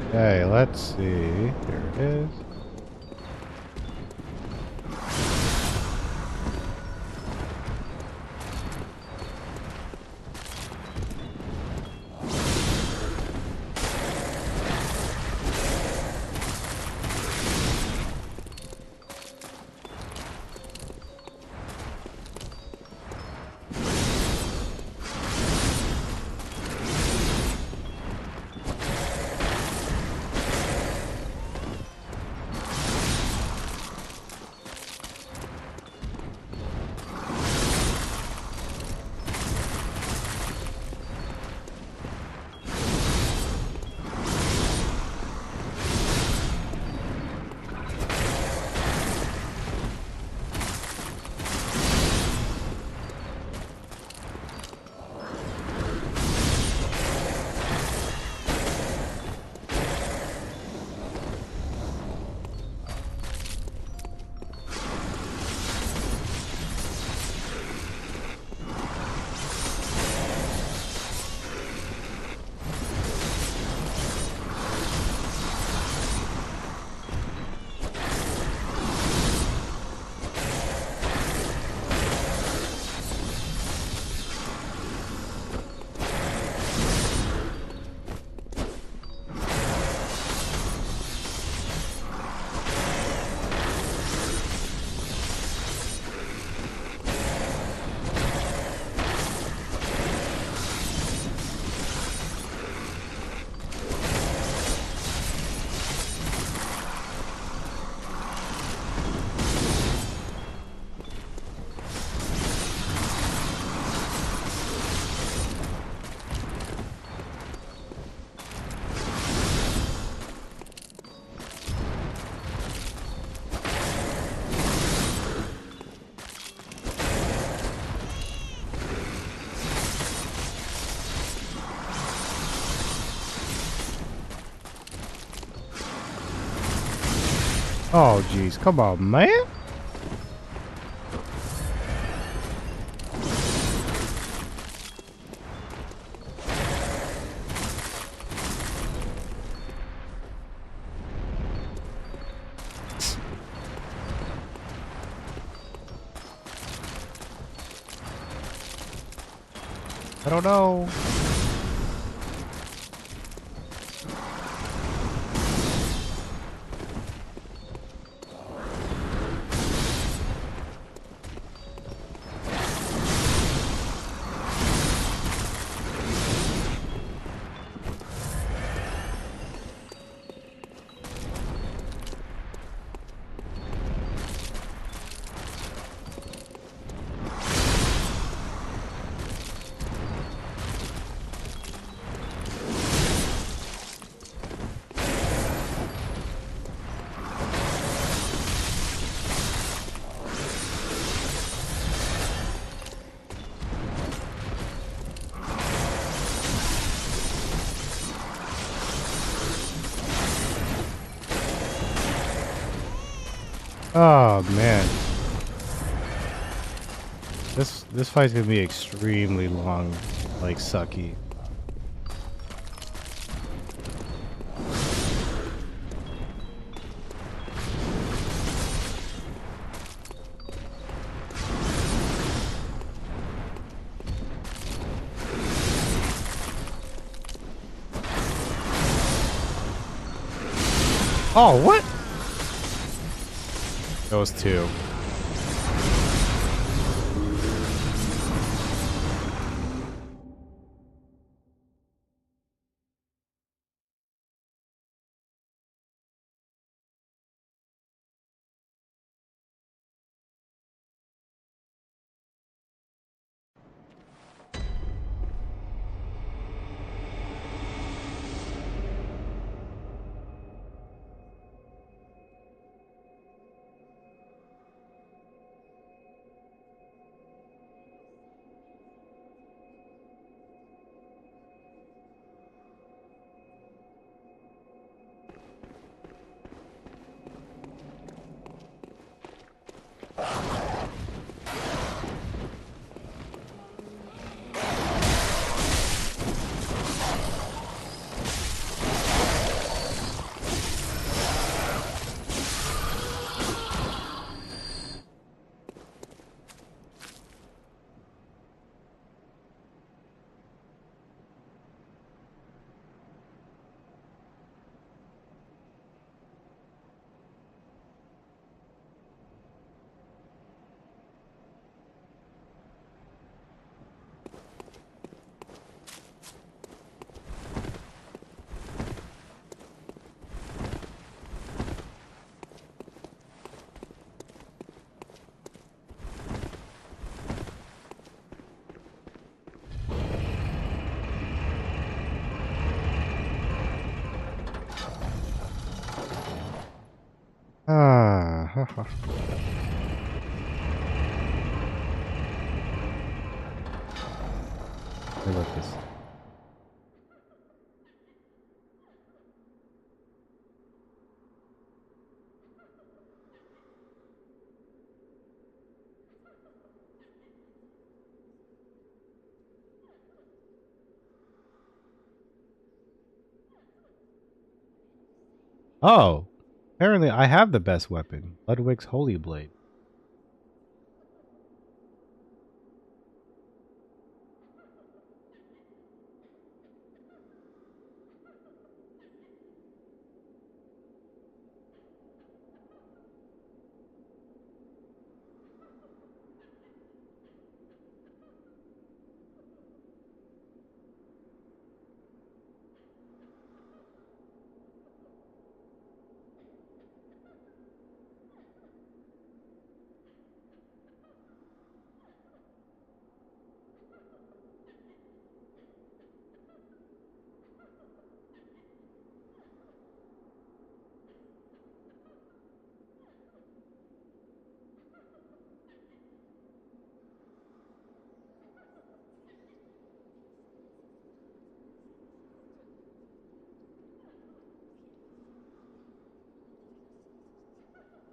Okay, let's see. Here it is. Oh, jeez. Come on, man. I don't know. Oh man, this fight's gonna be extremely long, like sucky. Oh, what? Those two. Ah, haha. I love this. Oh, apparently I have the best weapon, Ludwig's Holy Blade.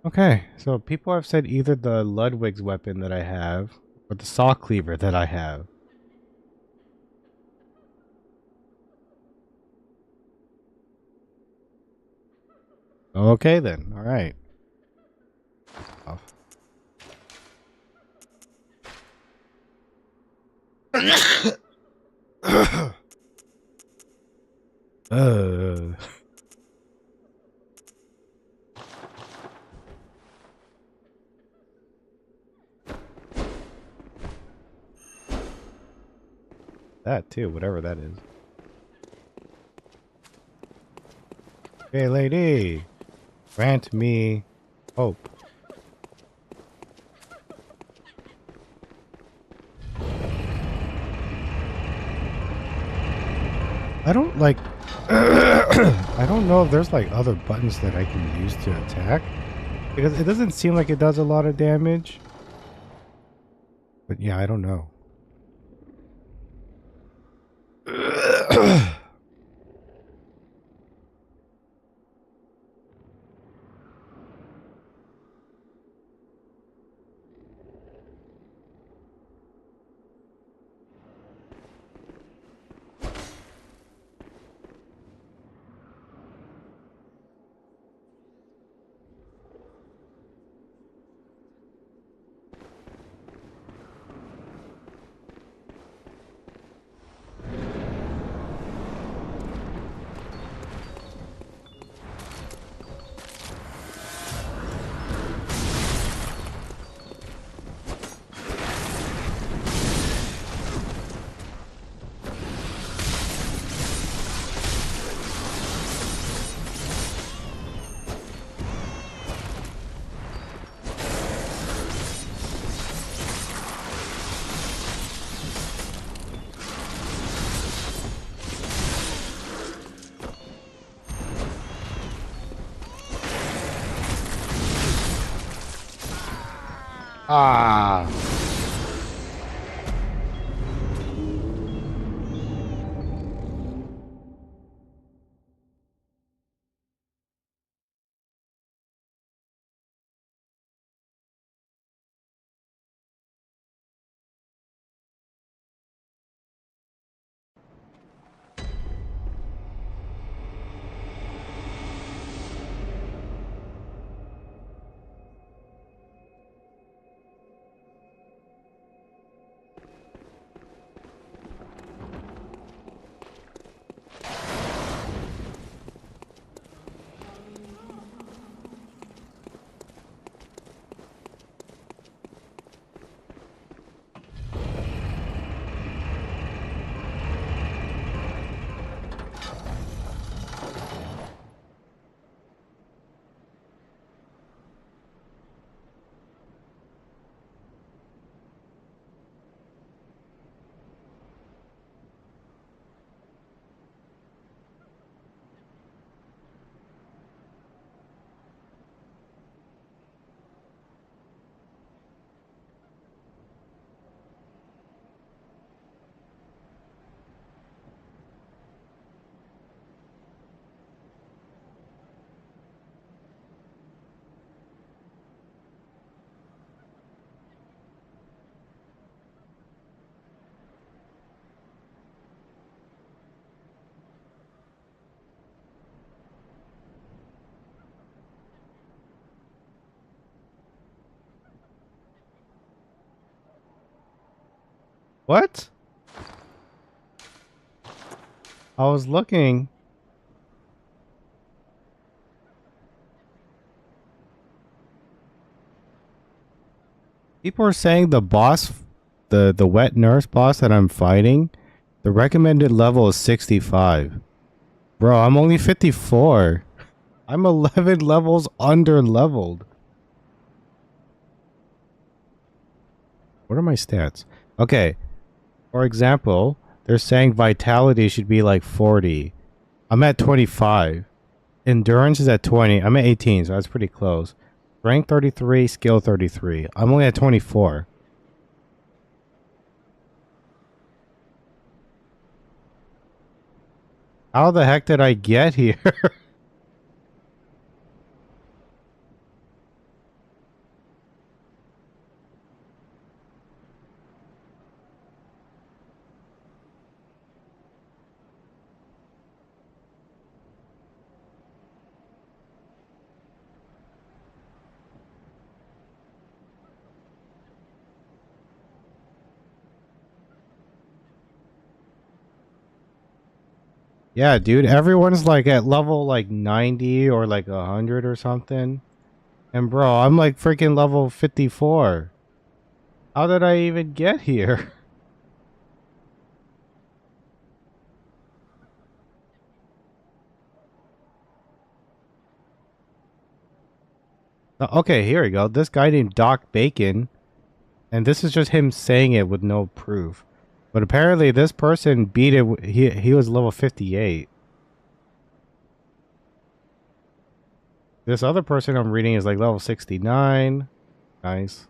Okay, so people have said either the Ludwig's weapon that I have or the saw cleaver that I have. Okay then, all right. Off. uh, that too, whatever that is. Hey, lady, grant me hope. I don't like. I don't know if there's like other buttons that I can use to attack because it doesn't seem like it does a lot of damage. But yeah, I don't know. Ah. What? I was looking. People are saying the boss, the wet nurse boss that I'm fighting, the recommended level is 65. Bro, I'm only 54. I'm 11 levels under leveled. What are my stats? Okay, for example, they're saying vitality should be like 40. I'm at 25. Endurance is at 20. I'm at 18, so that's pretty close. Strength 33, skill 33. I'm only at 24. How the heck did I get here? Yeah, dude, everyone's like at level like 90 or like 100 or something. And bro, I'm like freaking level 54. How did I even get here? Okay, here we go. This guy named Doc Bacon. And this is just him saying it with no proof. But apparently this person beat it. He was level 58. This other person I'm reading is like level 69. Nice.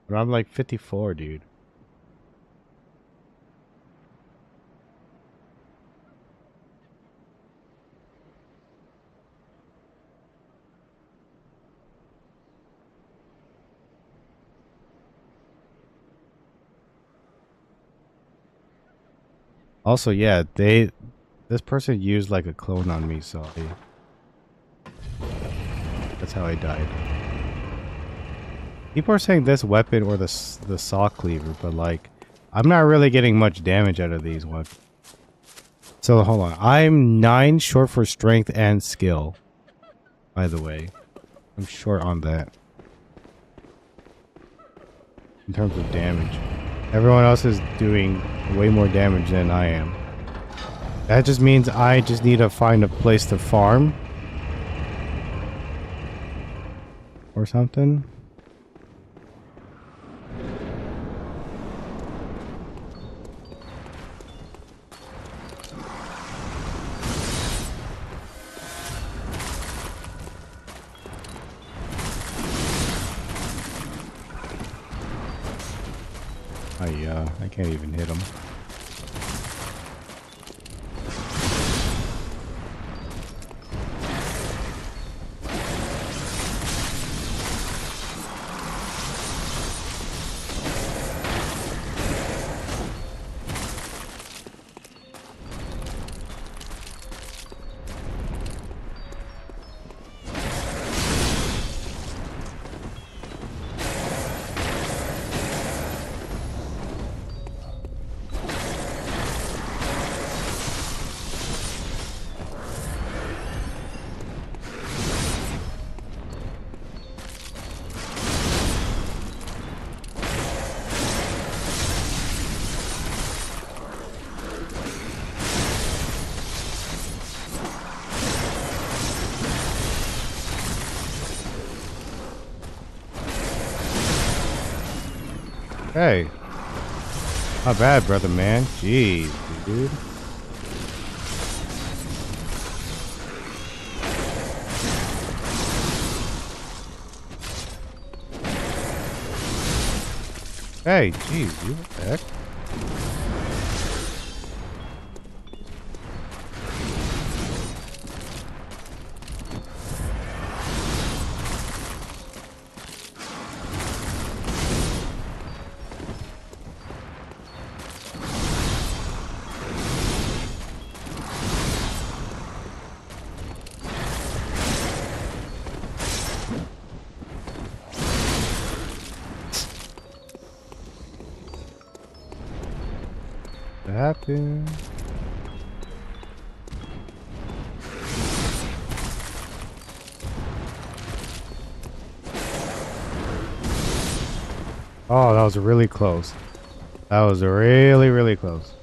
But I'm like 54, dude. Also, yeah, this person used like a clone on me, so that's how I died. People are saying this weapon or the saw cleaver, but like, I'm not really getting much damage out of these ones. So hold on, I'm 9 short for strength and skill. By the way, I'm short on that in terms of damage. Everyone else is doing way more damage than I am. That just means I just need to find a place to farm or something. I can't even hit him. Hey. Not bad, brother, man. Jeez, dude. Hey, jeez, you what the heck? What happened? Oh, that was really close. That was really, really close.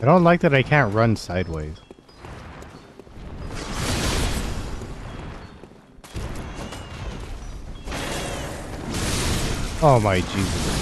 I don't like that I can't run sideways. Oh my Jesus.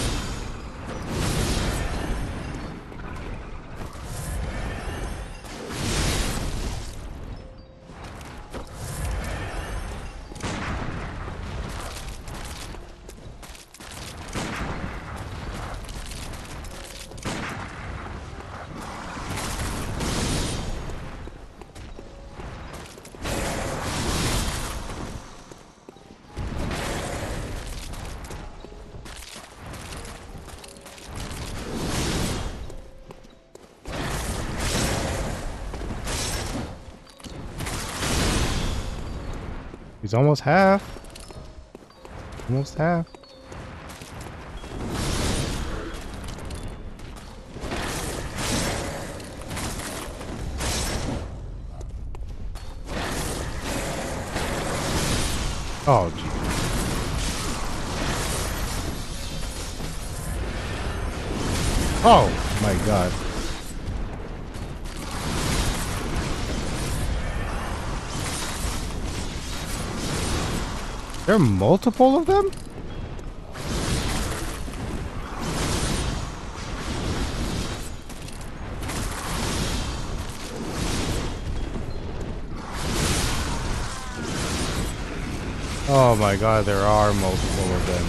He's almost half. Almost half. Oh, gee. Oh, my God. There are multiple of them? Oh my God, there are multiple of them.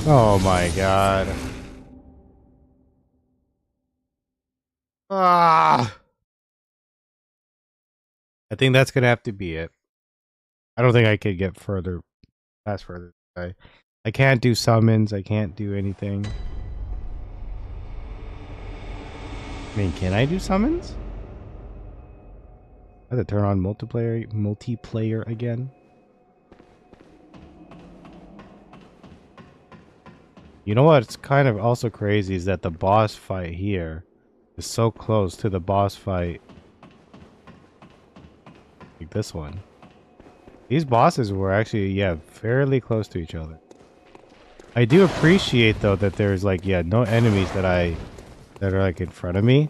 Oh my God. Ah! I think that's gonna have to be it. I don't think I could get further, past further. I can't do summons. I can't do anything. I mean, can I do summons? I have to turn on multiplayer again. You know what's kind of also crazy is that the boss fight here is so close to the boss fight like this one. These bosses were actually, yeah, fairly close to each other. I do appreciate though that there's like, yeah, no enemies that are like in front of me.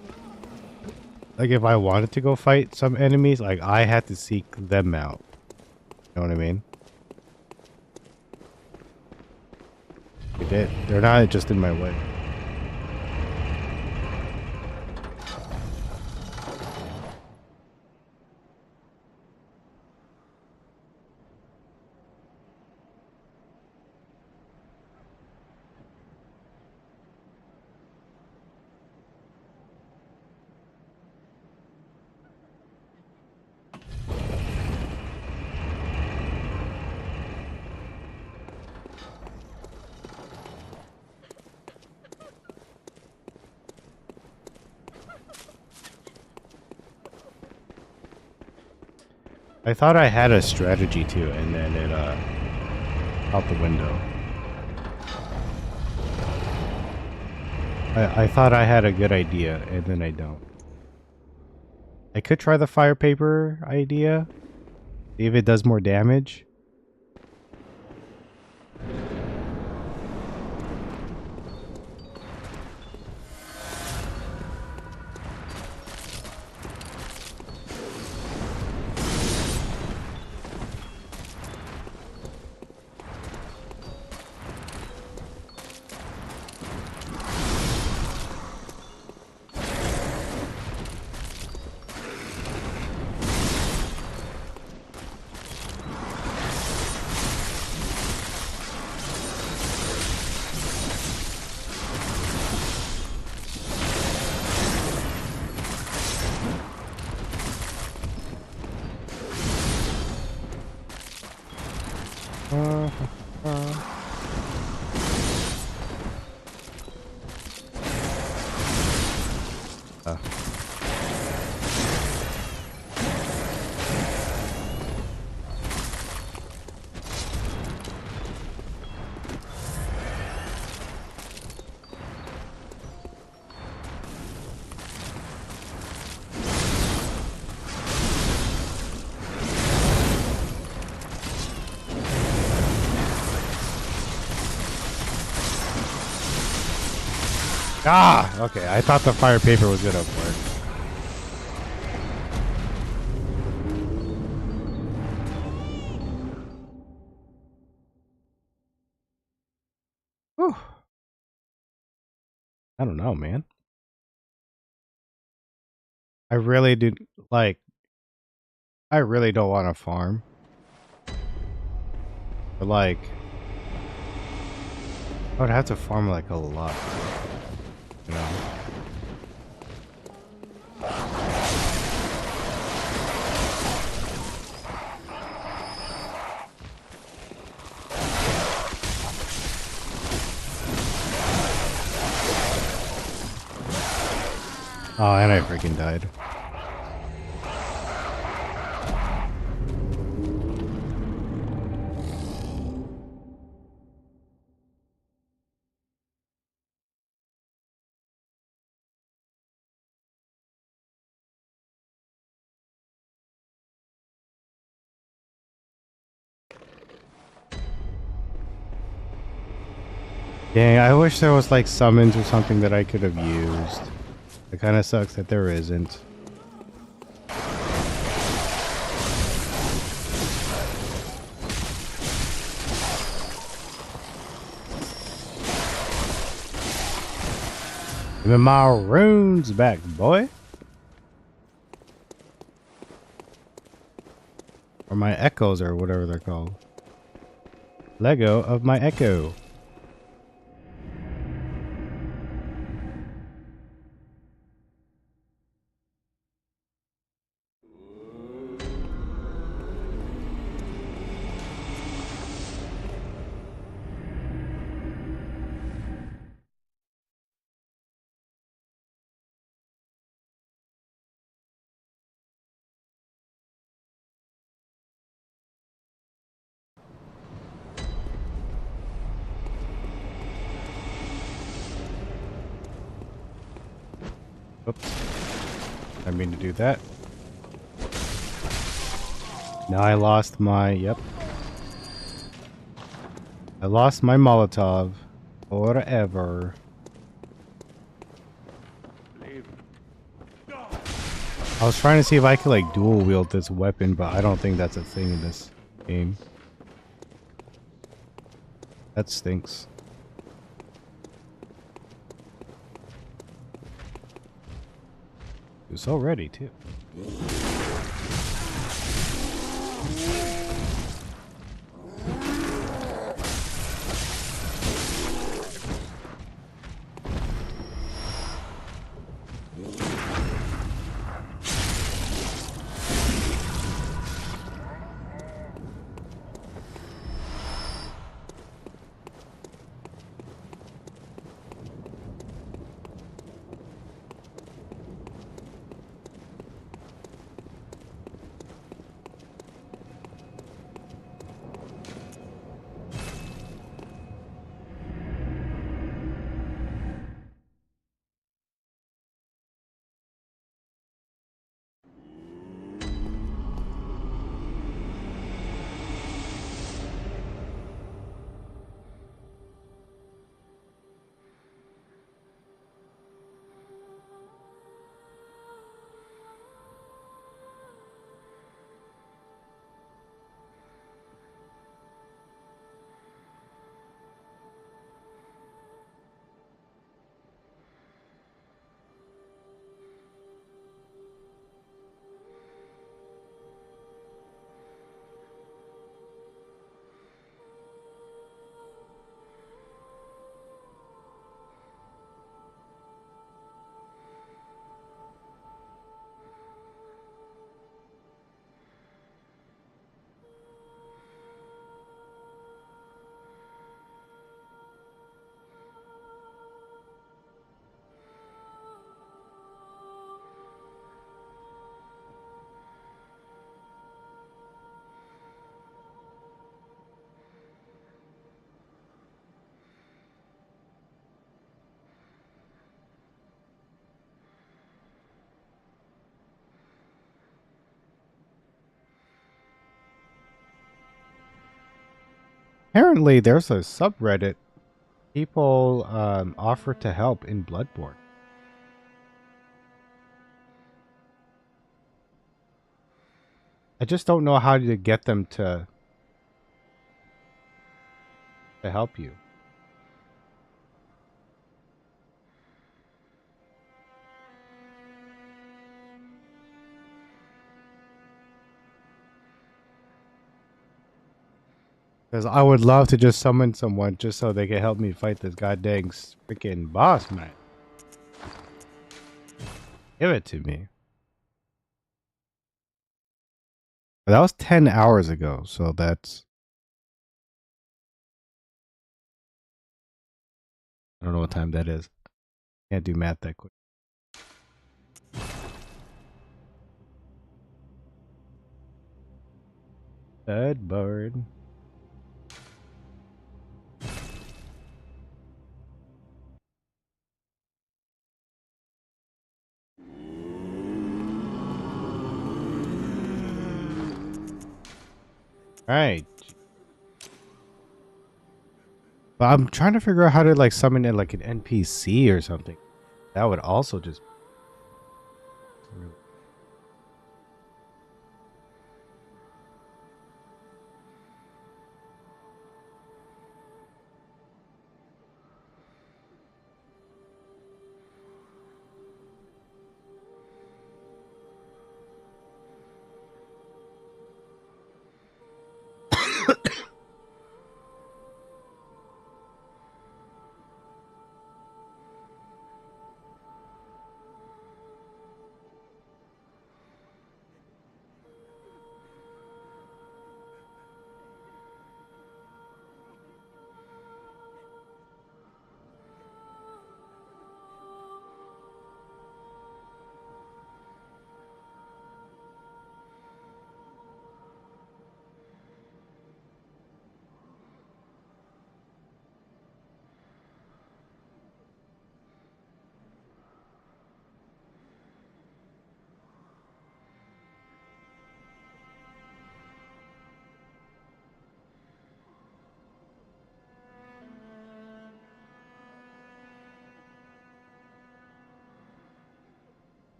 Like if I wanted to go fight some enemies, like I had to seek them out. You know what I mean? They're not just in my way. I thought I had a strategy too, and then it out the window. I thought I had a good idea, and then I don't. I could try the fire paper idea. See if it does more damage. Uh, uh. Uh. Ah! Okay, I thought the fire paper was gonna work. Whew. I don't know, man. I really do, like, I really don't want to farm. But, like, I would have to farm, like, a lot. You know? Oh, and I freaking died. Dang, I wish there was like summons or something that I could have used. It kind of sucks that there isn't. Give me my runes back, boy. Or my echoes or whatever they're called. Lego of my echo. Oops. I mean to do that. Now I lost my, yep. I lost my Molotov. Forever. I was trying to see if I could like dual wield this weapon, but I don't think that's a thing in this game. That stinks. It was so ready too. Apparently, there's a subreddit. People offer to help in Bloodborne. I just don't know how to get them to help you. Because I would love to just summon someone just so they can help me fight this goddamn freaking boss, man. Give it to me. That was 10 hours ago, so that's... I don't know what time that is. Can't do math that quick. Bloodborne. Alright. But I'm trying to figure out how to like summon in like an NPC or something. That would also just...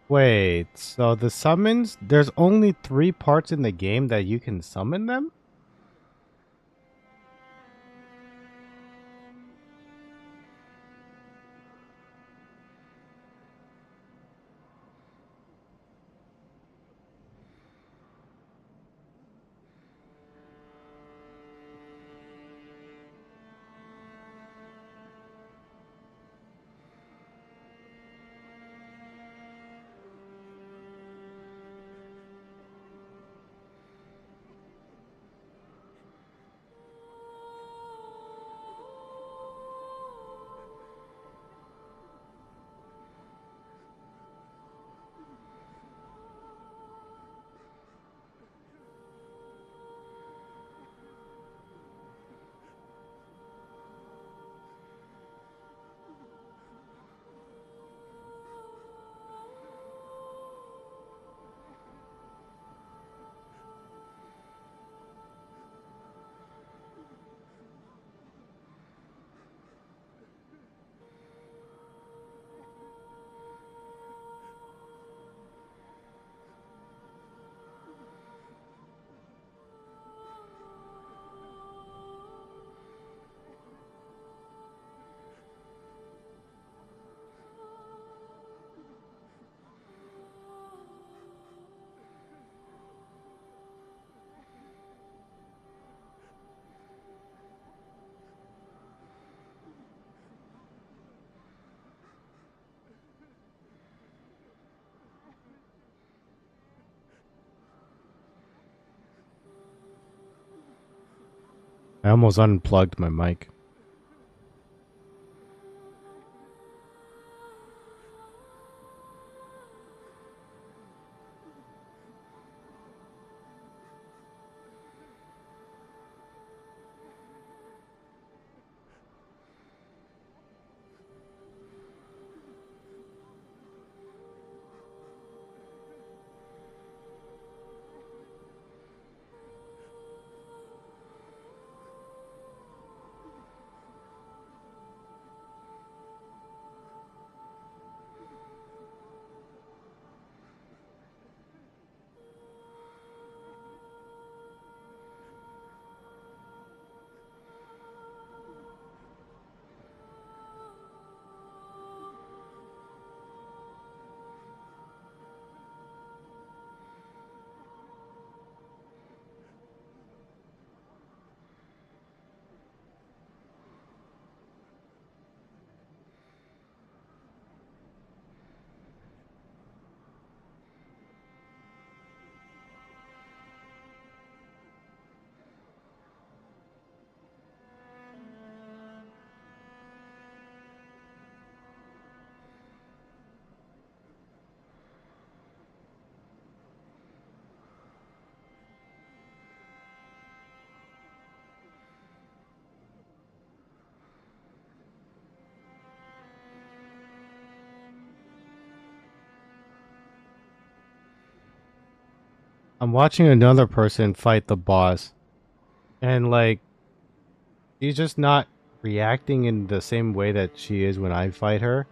Wait, so the summons, there's only 3 parts in the game that you can summon them? I almost unplugged my mic. I'm watching another person fight the boss, and like, she's just not reacting in the same way that she is when I fight her.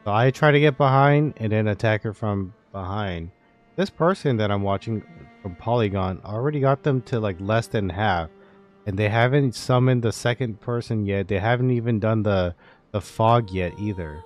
So I try to get behind and then attack her from behind. This person that I'm watching from Polygon already got them to like less than half, and they haven't summoned the second person yet. They haven't even done the fog yet either.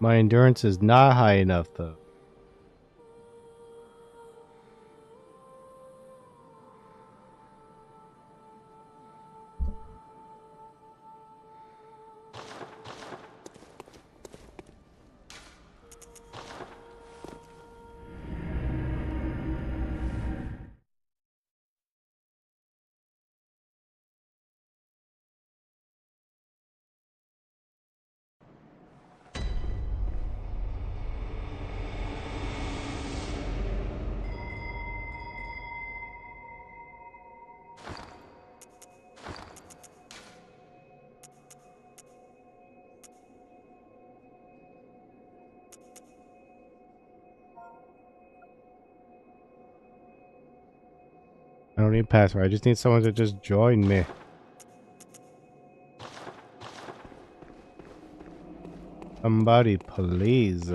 My endurance is not high enough though. I don't need password. I just need someone to just join me. Somebody, please.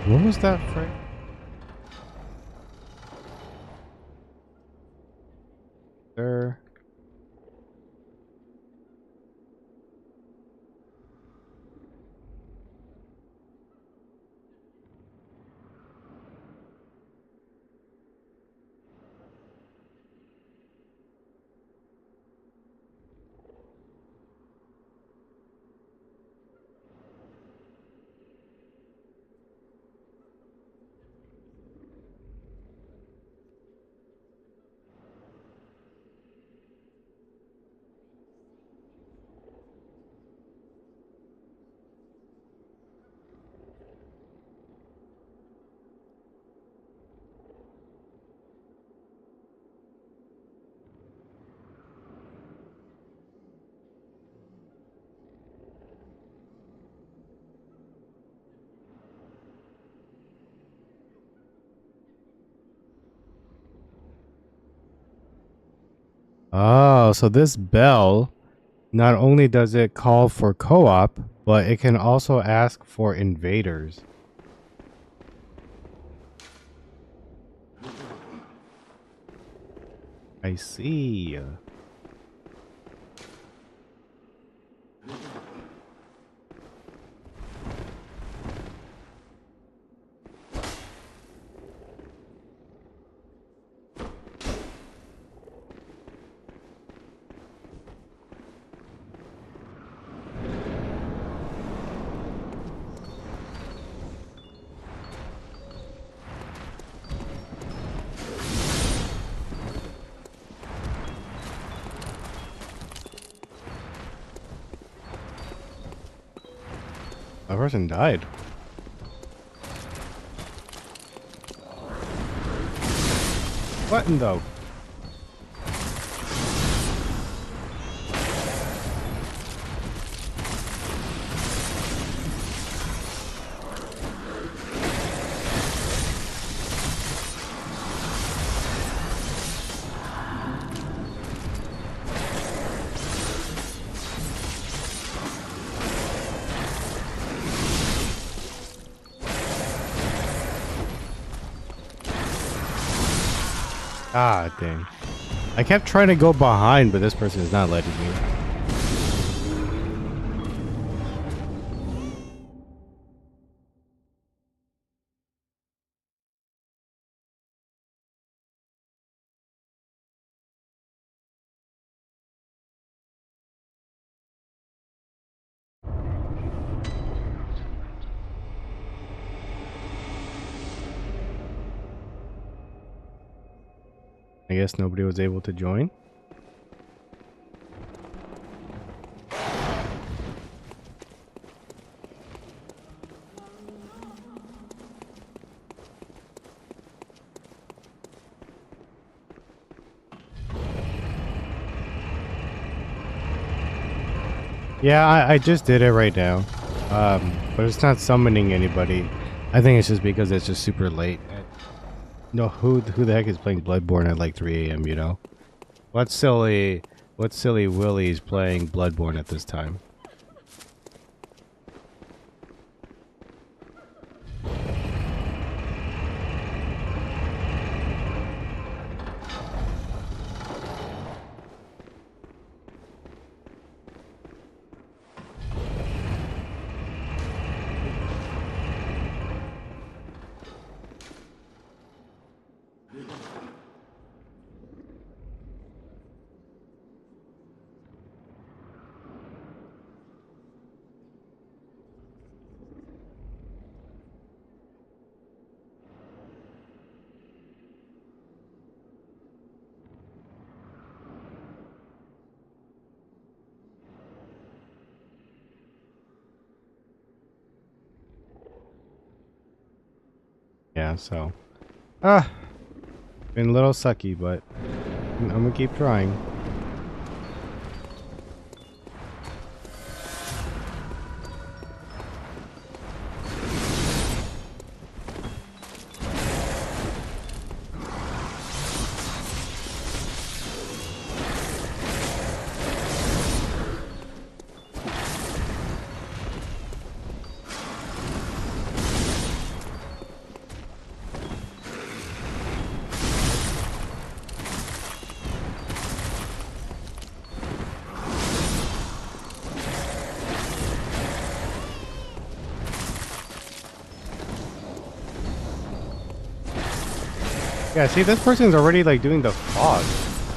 What was that phrase? There. Oh, so this bell, not only does it call for co-op, but it can also ask for invaders. I see. That person died. What in the... Ah, dang. I kept trying to go behind, but this person is not letting me. I guess nobody was able to join. Yeah, I just did it right now. But it's not summoning anybody. I think it's just because it's just super late. No, who the heck is playing Bloodborne at like 3 a.m., you know? What silly Willie's playing Bloodborne at this time? Yeah, so been a little sucky, but I'm gonna keep trying. Yeah, see, this person's already like doing the fog.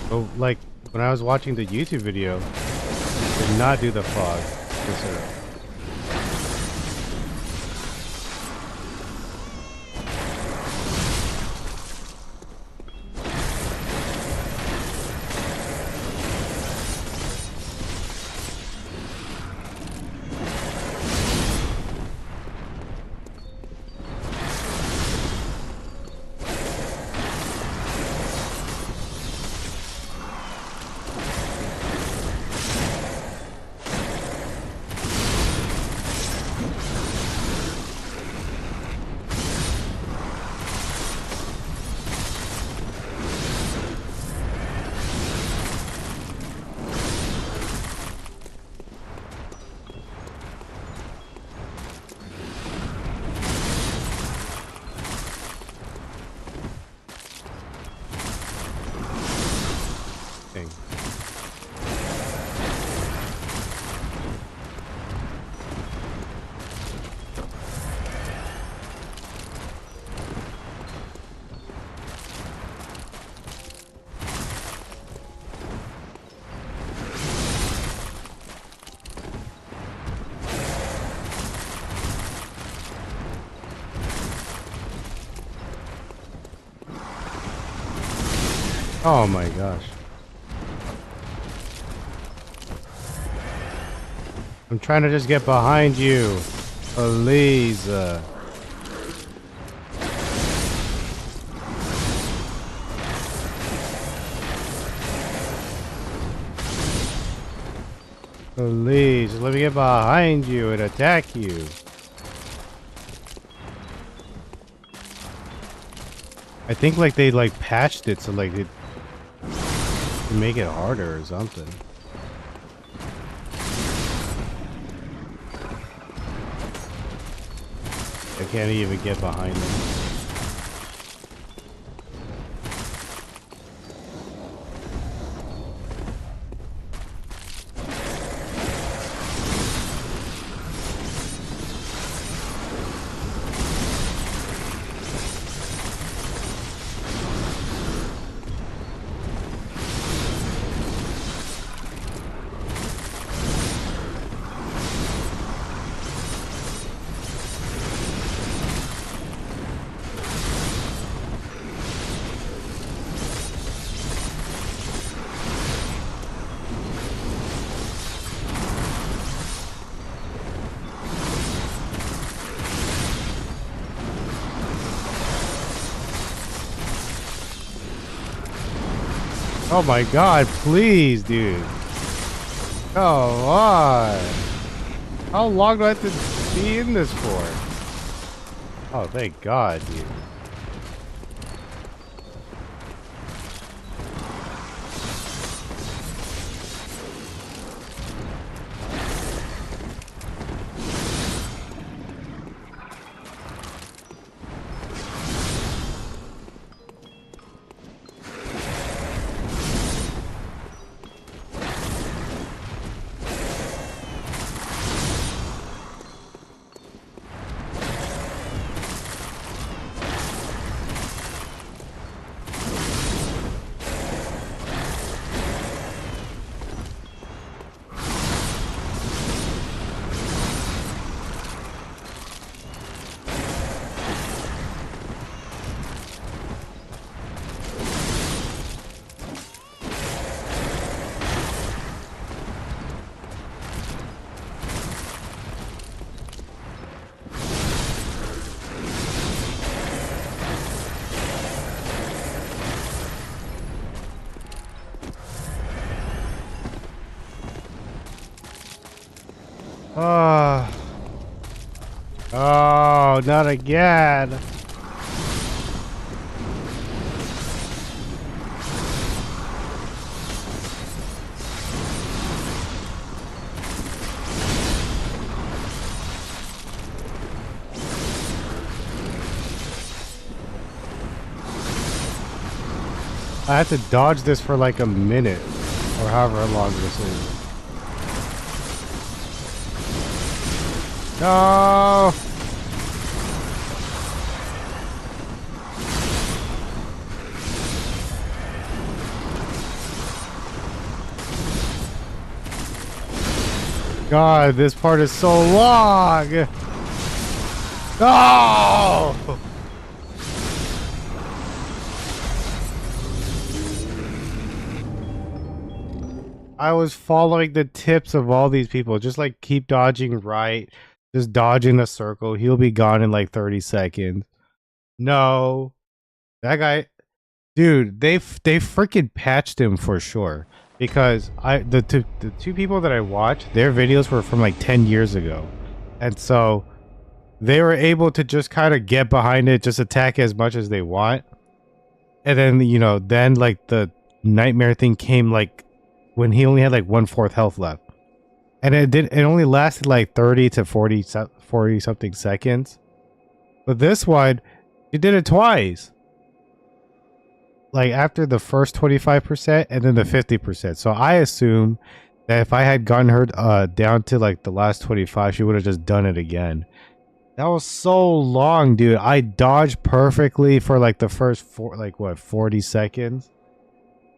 So, like, when I was watching the YouTube video, did not do the fog. This early. Thing. Oh my gosh. I'm trying to just get behind you. Please. Please, let me get behind you and attack you. I think like they like patched it so like it to make it harder or something. I can't even get behind them. Oh my god, please, dude. Come on. How long do I have to be in this for? Oh, thank God, dude. Oh. Oh, not again. I have to dodge this for like a minute or however long this is. No. God, this part is so long. No. I was following the tips of all these people. Just like keep dodging right. Just dodge in a circle. He'll be gone in like 30 seconds. No. That guy, dude, they freaking patched him for sure. Because the two people that I watched, their videos were from like 10 years ago. And so they were able to just kind of get behind it, just attack as much as they want. And then, then like the nightmare thing came like when he only had like 1/4 health left. And it only lasted like 30 to 40 something seconds. But this one, he did it twice. Like after the first 25% and then the 50%. So I assume that if I had gotten her down to like the last 25, she would have just done it again. That was so long, dude. I dodged perfectly for like the first 40 seconds.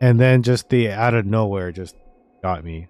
And then just the out of nowhere just got me.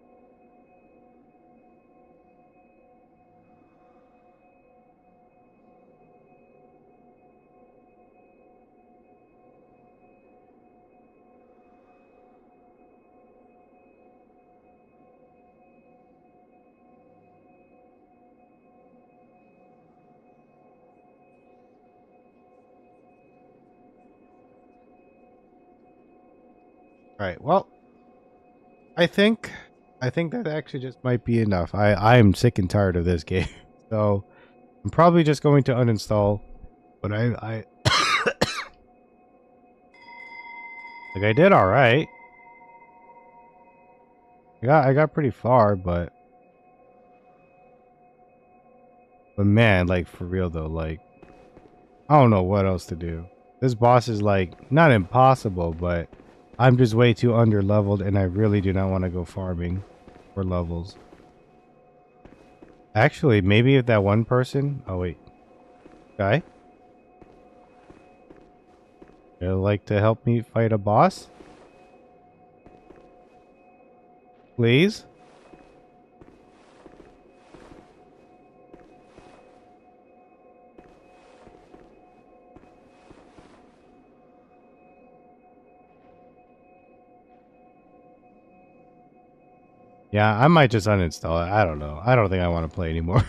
All right. Well, I think that actually just might be enough. I am sick and tired of this game. So, I'm probably just going to uninstall, but I like I did all right. I got pretty far, but man, like for real though, like I don't know what else to do. This boss is like not impossible, but I'm just way too under leveled and I really do not want to go farming for levels. Actually, maybe if that one person, oh wait. Guy? You'd like to help me fight a boss? Please? Yeah, I might just uninstall it. I don't know. I don't think I want to play anymore.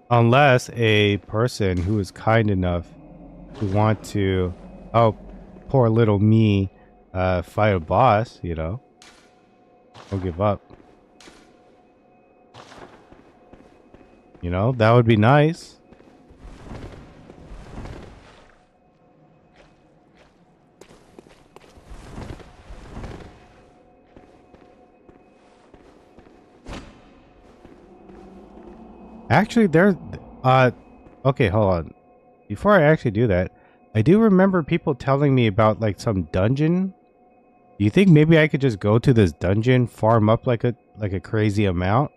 Unless a person who is kind enough to want to help poor little me fight a boss, you know. Don't give up. You know, that would be nice. Actually, okay, hold on. Before I actually do that, I do remember people telling me about like some dungeon. Do you think maybe I could just go to this dungeon, farm up like a crazy amount,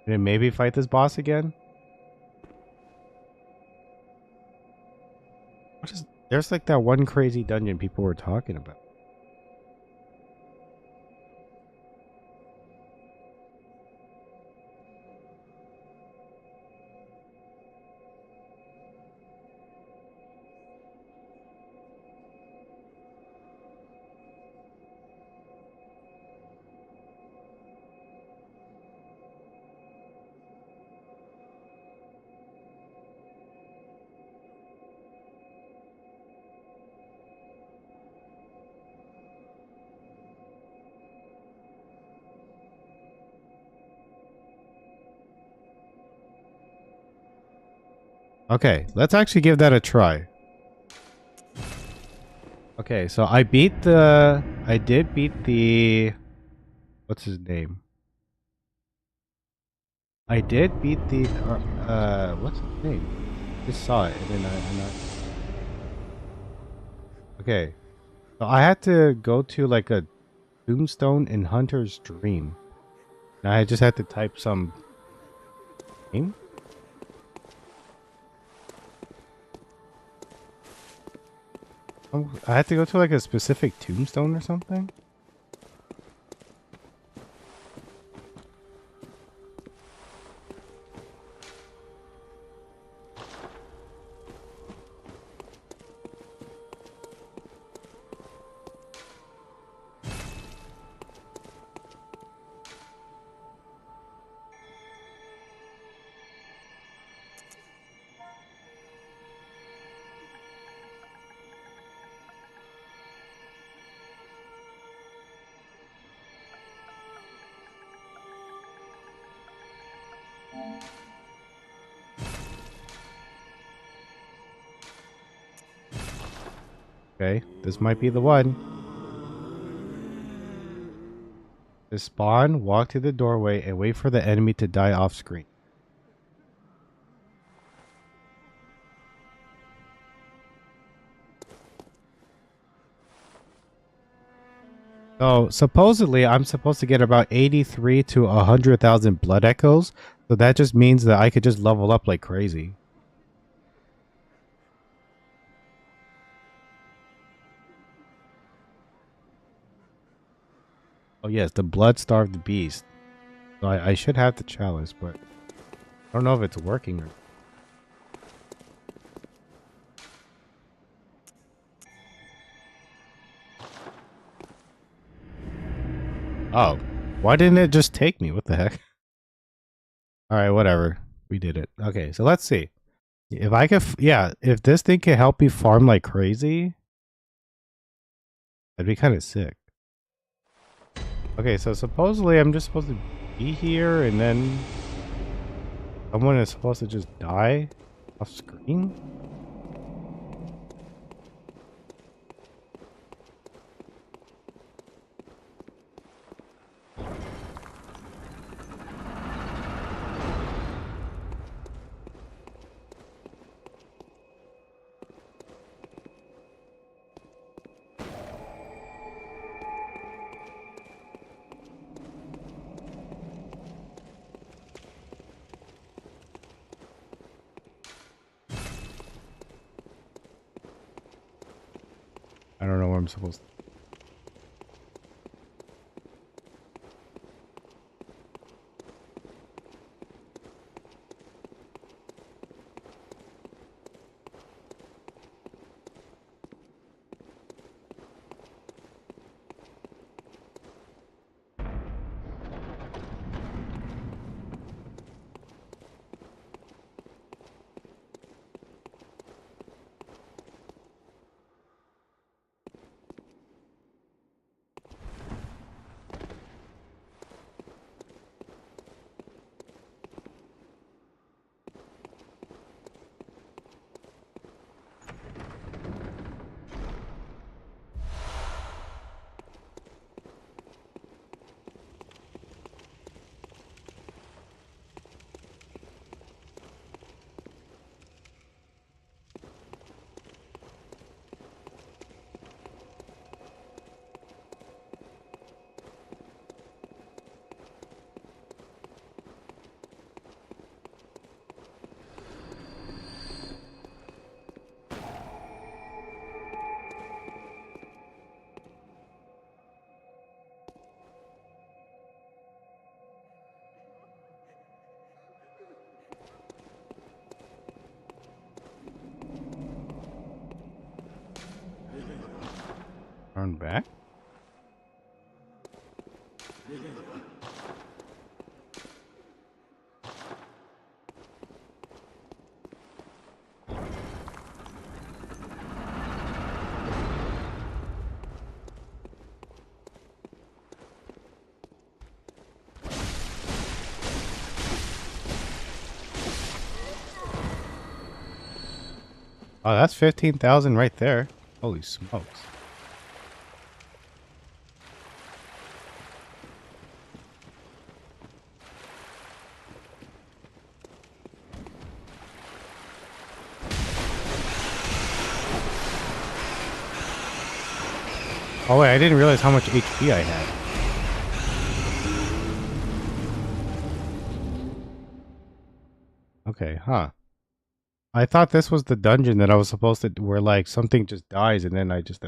and then maybe fight this boss again? There's like that one crazy dungeon people were talking about. Okay, let's actually give that a try. Okay, so I did beat the, what's his name? I did beat the, what's his name? Just saw it and then okay. So I had to go to like a tombstone in Hunter's Dream. And I just had to type some name. I had to go to like a specific tombstone or something. Okay, this might be the one. To spawn, walk to the doorway, and wait for the enemy to die off screen. So supposedly, I'm supposed to get about 83 to 100,000 blood echoes. So that just means that I could just level up like crazy. Oh yes, the blood-starved beast. So I should have the chalice, but I don't know if it's working or. Oh, why didn't it just take me? What the heck? All right, whatever. We did it. Okay, so let's see. If I could, yeah, if this thing can help me farm like crazy, that'd be kind of sick. Okay, so supposedly I'm just supposed to be here and then someone is supposed to just die off screen? I don't know where I'm supposed to. Turn back? Oh, that's 15,000 right there. Holy smokes. Oh wait, I didn't realize how much HP I had. Okay, huh. I thought this was the dungeon that I was supposed to, where like something just dies and then I just...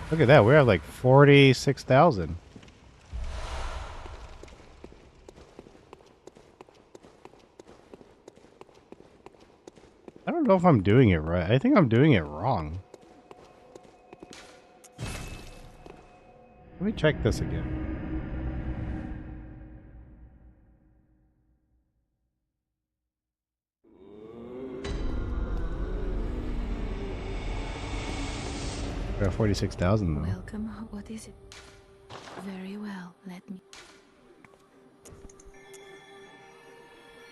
Look at that, we're at like 46,000. I don't know if I'm doing it right. I think I'm doing it wrong. Let me check this again. We're at 46,000 though. Welcome. What is it? Very well. Let me.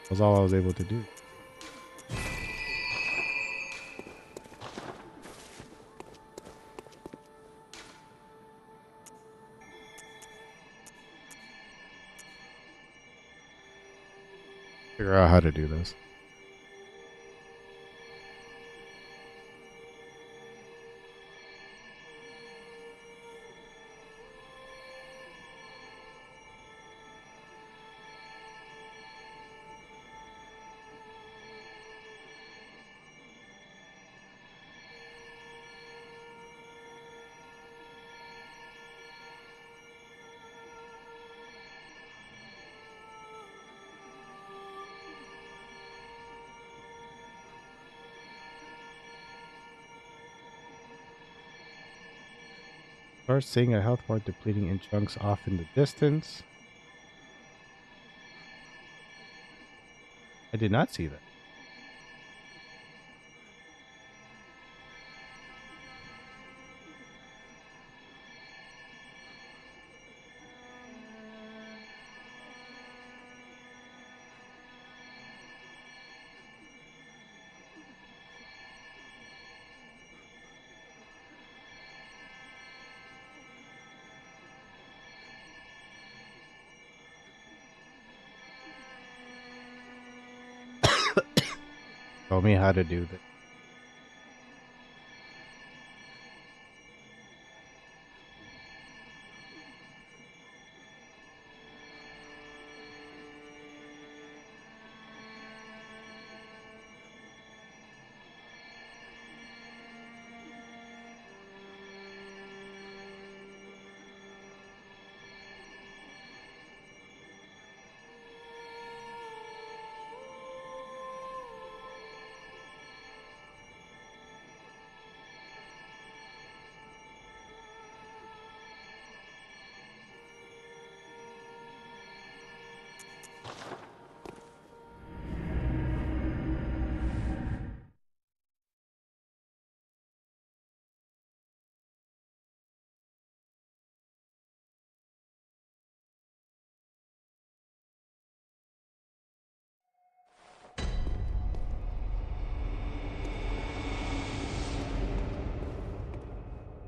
That's all I was able to do. Figure out how to do this. Start seeing a health bar depleting in chunks off in the distance. I did not see that. Show me how to do this.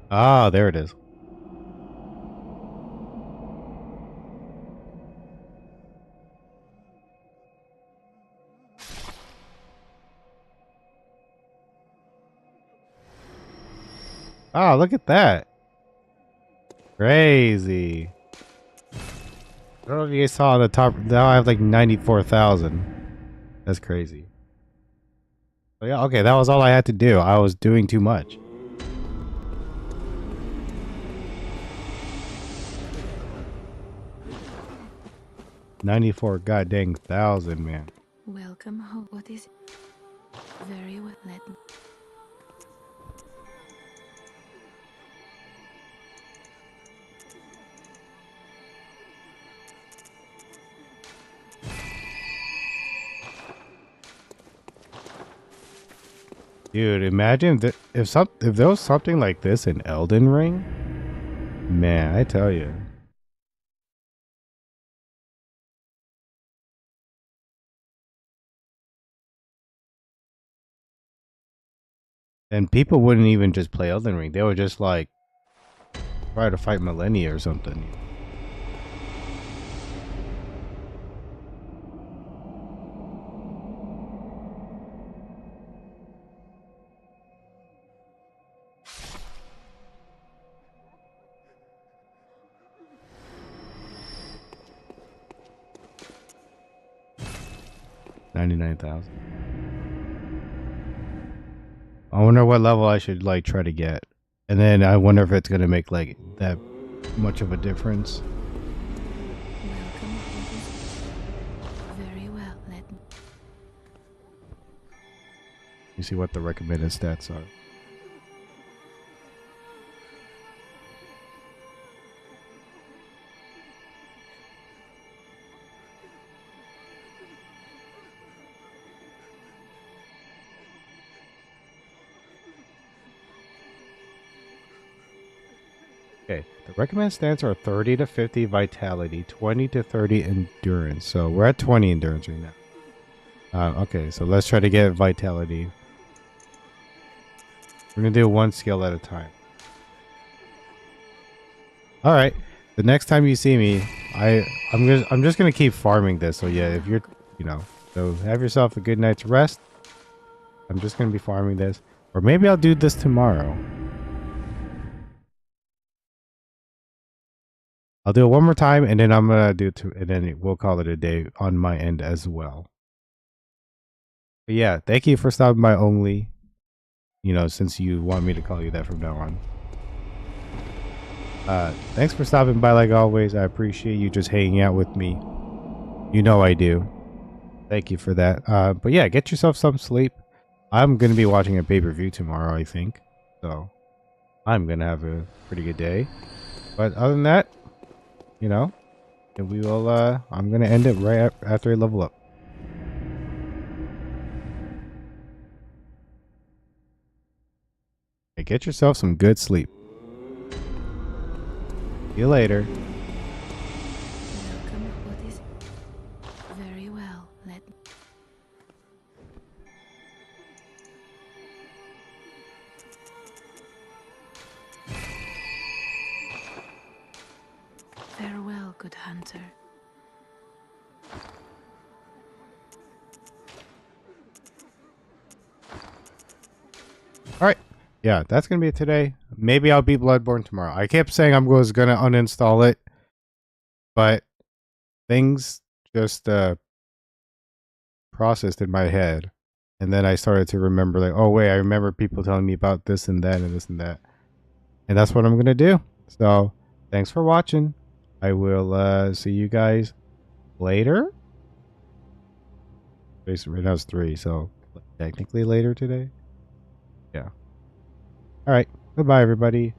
Ah, there it is. Oh, look at that. Crazy. I don't know if you guys saw on the top. Now I have like 94,000. That's crazy. But yeah, okay, that was all I had to do. I was doing too much. 94 god dang thousand, man. Welcome home. What is it? Very well. Let me. Dude, imagine that if there was something like this in Elden Ring, man, I tell you. And people wouldn't even just play Elden Ring. They would just like try to fight Millennia or something. $99,000. I wonder what level I should like try to get. And then I wonder if it's gonna make like that much of a difference. Welcome. What is it? Very well. Let me. You see what the recommended stats are. Okay, the recommended stats are 30 to 50 vitality, 20 to 30 endurance. So we're at 20 endurance right now. Okay, so let's try to get vitality. We're gonna do one skill at a time. All right. The next time you see me, I'm just gonna keep farming this. So yeah, if you're, so have yourself a good night's rest. I'm just gonna be farming this, or maybe I'll do this tomorrow. I'll do it one more time, and then I'm gonna do it, and then we'll call it a day on my end as well. But yeah, thank you for stopping by, only. Since you want me to call you that from now on. Thanks for stopping by like always. I appreciate you just hanging out with me. You know I do. Thank you for that. But yeah, get yourself some sleep. I'm going to be watching a pay-per-view tomorrow, I think. So I'm going to have a pretty good day. But other than that, we will, I'm going to end it right after I level up. Okay, get yourself some good sleep. See you later. Welcome. What is it? Very well. Let me. Farewell, good hunter. All right. Yeah, that's going to be it today. Maybe I'll beat Bloodborne tomorrow. I kept saying I was going to uninstall it, but things just processed in my head. And then I started to remember, like, oh, wait, I remember people telling me about this and that and this and that. And that's what I'm going to do. So thanks for watching. I will see you guys later. Basically, right now it's 3, so technically later today. Yeah. All right. Goodbye, everybody.